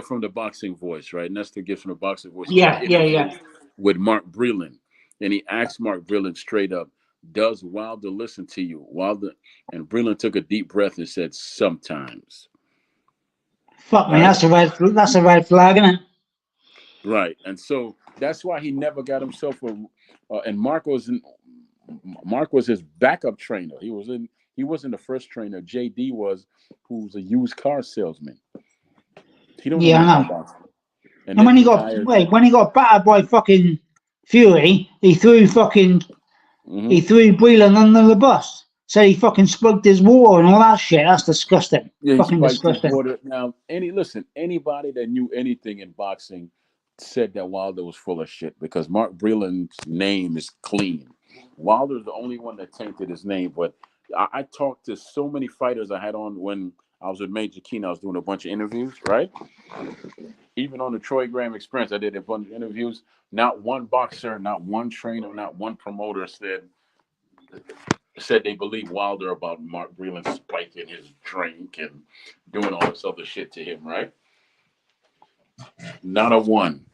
from the Boxing Voice, right? Nestor Gibbs from the Boxing Voice. He did an Yeah. interview with Mark Breland, and he asked Mark Breland straight up, "Does Wilder listen to you?" Wilder and Breland took a deep breath and said, "Sometimes." Fuck me, Right, that's a red flag, isn't it? right, and so that's why he never got himself a. And Mark was his backup trainer. He was in. He wasn't the first trainer. JD was, who's a used car salesman. He don't know Yeah, nothing I about know. boxing. And And then he hired. when he got battered by fucking Fury, Mhm. he threw Breland under the bus. So he fucking spiked his water and all that shit. That's disgusting. Yeah, he Fucking spiked his disgusting. water. Now, anybody that knew anything in boxing said that Wilder was full of shit because Mark Breland's name is clean. Wilder's the only one that tainted his name. But I talked to so many fighters I had on when I was with Major Keen. I was doing a bunch of interviews, right? Even on the Troy Graham Experience, I did a bunch of interviews. Not one boxer, not one trainer, not one promoter said they believe Wilder about Mark Breland spiking his drink and doing all this other shit to him, right? Not a one.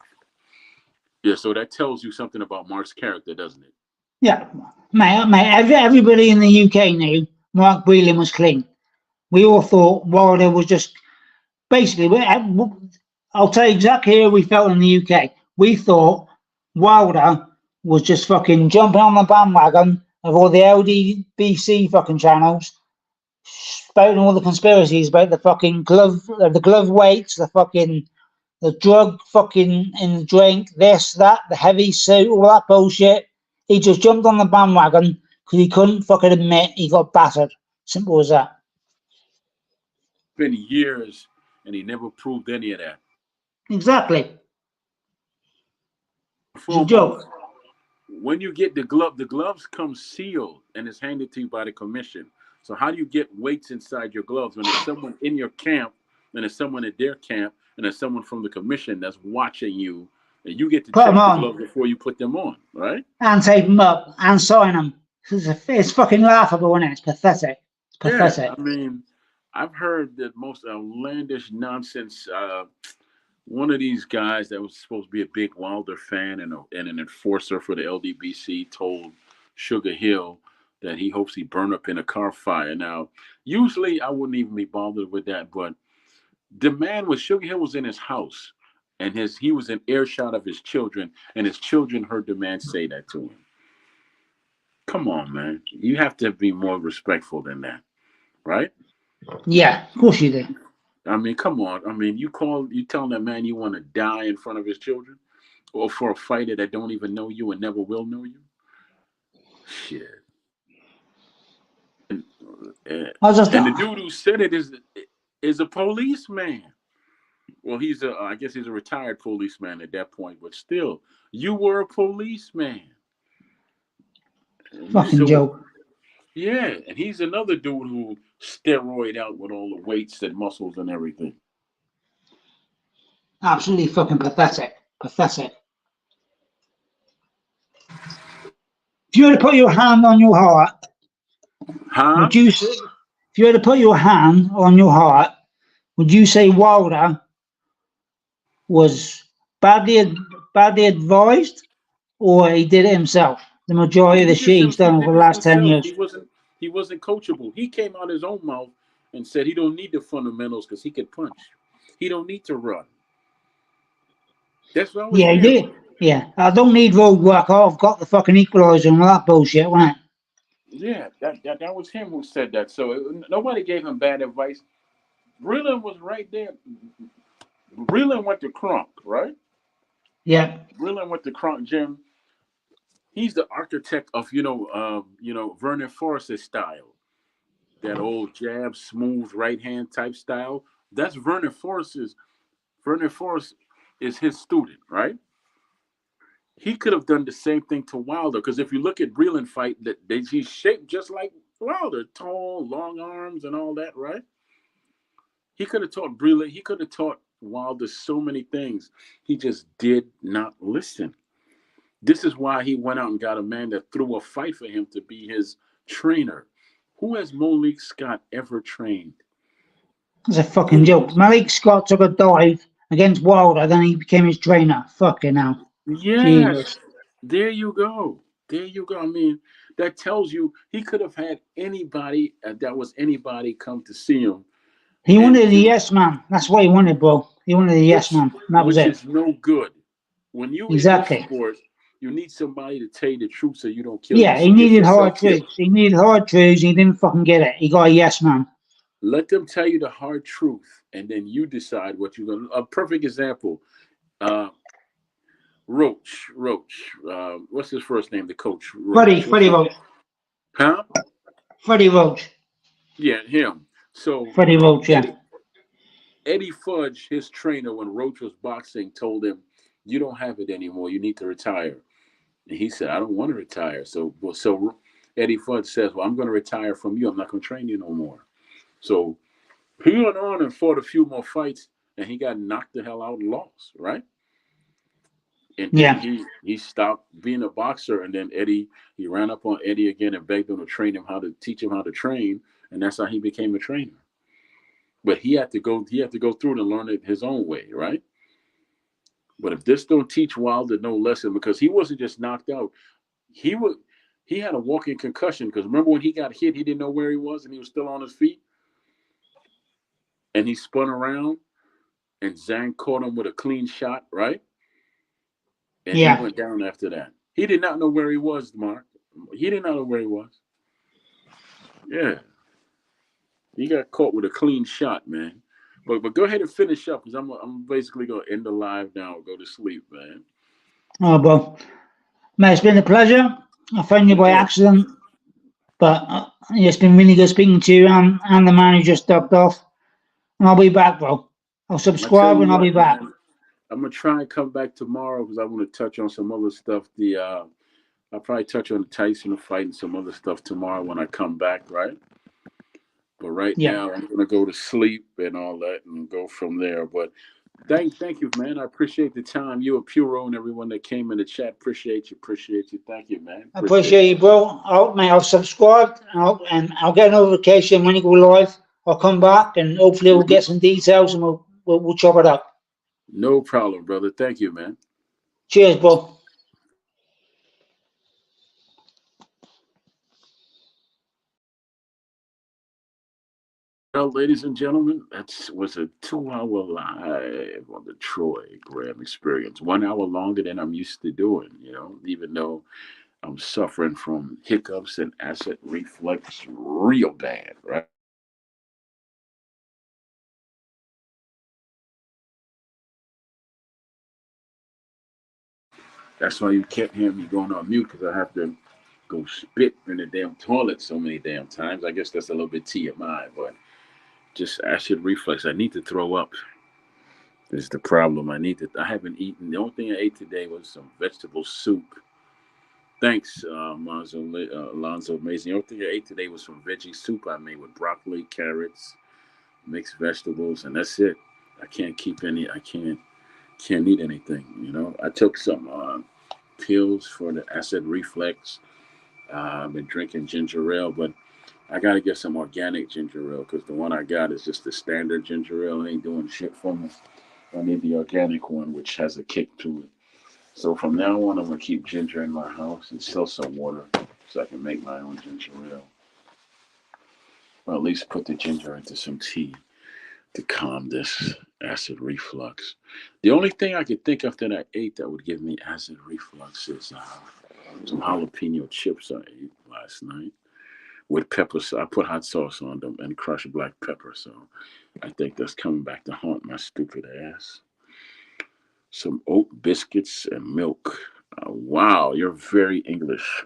Yeah, so that tells you something about Mark's character, doesn't it? Yeah, mate. Everybody in the UK knew Mark Breland was clean. We all thought Wilder was just basically. I'll tell you exactly how we felt in the UK. We thought Wilder was just fucking jumping on the bandwagon of all the LDBC fucking channels, spouting all the conspiracies about the glove weights, the drug fucking in the drink, this, that, the heavy suit, all that bullshit. He just jumped on the bandwagon because he couldn't fucking admit he got battered. Simple as that. It's been years and he never proved any of that. Exactly. It's a Foremost, joke. when you get the gloves come sealed and it's handed to you by the commission. So how do you get weights inside your gloves when there's someone in your camp and there's someone in their camp and there's someone from the commission that's watching you and you get to Put them check the on gloves before you put them on, right? and tape them up and sign them. It's fucking laughable, isn't it? It's pathetic. It's Yeah, pathetic. I mean, I've heard the most outlandish nonsense. One of these guys that was supposed to be a big Wilder fan and an enforcer for the LDBC told Sugar Hill that he hopes he burn up in a car fire. Now, usually I wouldn't even be bothered with that, but the man was Sugar Hill was in his house and he was in earshot of his children, and his children heard the man say that to him. Come on, man. You have to be more respectful than that, right? Yeah, of course you do. I mean, come on. I mean, you telling that man you want to die in front of his children, or for a fighter that don't even know you and never will know you. Shit. And, I just, and the dude who said it is a policeman. Well, I guess he's a retired policeman at that point, but still, you were a policeman. fucking So joke. yeah, and he's another dude who steroid out with all the weights and muscles and everything. Absolutely fucking pathetic. Pathetic. If you had to put your hand on your heart, Huh? would you? If you had to put your hand on your heart, would you say Wilder was badly advised, or he did it himself? The majority of the shit he's He done over did the this last 10 himself. years. He wasn't coachable. He came out his own mouth and said he don't need the fundamentals because he could punch. He don't need to run. That's what I was Yeah, he hearing. did. Yeah, I don't need road work. I've got the fucking equaliser and all that bullshit, wasn't it? Yeah, that was him who said that. So nobody gave him bad advice. Breland was right there. Breland went to Kronk, right? Yeah. Breland went to Kronk Jim. He's the architect of Vernon Forrest's style, that old jab, smooth right hand type style. That's Vernon Forrest is his student, right? He could have done the same thing to Wilder, because if you look at Breland fight, he's shaped just like Wilder, tall, long arms, and all that, right? He could have taught Breland. He could have taught Wilder so many things. He just did not listen. This is why he went out and got a man that threw a fight for him to be his trainer. Who has Malik Scott ever trained? It's a fucking joke. Malik Scott took a dive against Wilder, then he became his trainer. Fucking hell. Yes. Jesus. There you go. There you go. I mean, that tells you he could have had anybody that was anybody come to see him, He and wanted a yes man. That's what he wanted, bro. He wanted a yes which man. That was which it. is no good. When you in this Exactly. sport, you need somebody to tell you the truth so you don't kill Yeah, he yourself, get needed yourself hard killed. truths. He needed hard truths. He didn't fucking get it. He got a yes man. Let them tell you the hard truth, and then you decide what you're gonna. A perfect example. Uh, Roach. What's his first name? The coach, Roach. What's Freddie his? Roach. Huh? Freddie Roach. Yeah, him. So Freddie Roach, yeah. Eddie Fudge, his trainer, when Roach was boxing, told him, "You don't have it anymore. You need to retire." And he said, "I don't want to retire." So Eddie Fudge says, "Well, I'm going to retire from you. I'm not going to train you no more." So he went on and fought a few more fights, and he got knocked the hell out and lost, right? And then Yeah. he stopped being a boxer, and then he ran up on Eddie again and begged him to teach him how to train, and that's how he became a trainer. But he had to go through it and learn it his own way, right? But if this don't teach Wilder no lesson, because he wasn't just knocked out, he was he had a walking concussion. Because remember when he got hit, he didn't know where he was, and he was still on his feet, and he spun around, and Zhang caught him with a clean shot, right? And he Yeah. went down after that. He did not know where he was, Mark. He did not know where he was. Yeah, he got caught with a clean shot, man. But go ahead and finish up, because I'm basically gonna end the live now and go to sleep, man. Oh, well. Mate, it's been a pleasure. I found you by Yeah. accident, but yeah, it's been really good speaking to you and the man who just ducked off. And I'll be back, bro. I'll I tell subscribe you and I'll be what, back. man. I'm gonna try and come back tomorrow because I want to touch on some other stuff. I'll probably touch on the Tyson fight and some other stuff tomorrow when I come back, right? But right Yeah. now I'm gonna go to sleep and all that and go from there. But thank you, man. I appreciate the time. You and Puro and everyone that came in the chat. Appreciate you. Thank you, man. I Appreciate appreciate you, bro. I'll subscribe and I'll get a notification when you go live. I'll come back and hopefully we'll it. get some details and we'll chop it up. No problem, brother. Thank you, man. Cheers, bro. Well, ladies and gentlemen, that was a 2 hour live on the Troy Graham Experience. 1 hour longer than I'm used to doing, even though I'm suffering from hiccups and acid reflux real bad, right? That's why you kept hearing me going on mute, because I have to go spit in the damn toilet so many damn times. I guess that's a little bit TMI, but just acid reflux. I need to throw up. This is the problem. I haven't eaten. The only thing I ate today was some vegetable soup. Thanks, Alonzo. Amazing. The only thing I ate today was some veggie soup I made with broccoli, carrots, mixed vegetables, and that's it. I can't keep any. I can't eat anything. I took some pills for the acid reflux. I've been drinking ginger ale, but I got to get some organic ginger ale, because the one I got is just the standard ginger ale. It ain't doing shit for me. I need the organic one, which has a kick to it. So from now on, I'm gonna keep ginger in my house and still some water, so I can make my own ginger ale, or at least put the ginger into some tea to calm this acid reflux. The only thing I could think of that I ate that would give me acid reflux is some jalapeno chips I ate last night with peppers. I put hot sauce on them and crushed black pepper. So I think that's coming back to haunt my stupid ass. Some oat biscuits and milk. Wow, you're very English.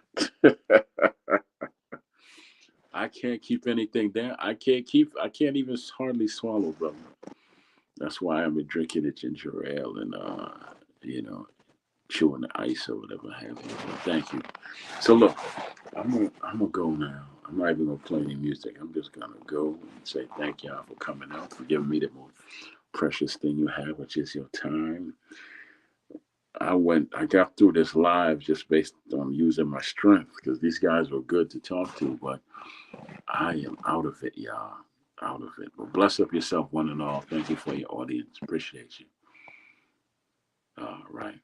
I can't keep anything down. I can't even hardly swallow, brother. That's why I've been drinking the ginger ale and, you know, chewing the ice or whatever have you. But thank you. So look, I'm gonna go now. I'm not even gonna play any music. I'm just gonna go and say thank y'all for coming out, for giving me the most precious thing you have, which is your time. I got through this live just based on using my strength because these guys were good to talk to, but I am out of it, y'all. Out of it. But bless up yourself, one and all. Thank you for your audience. Appreciate you. All right.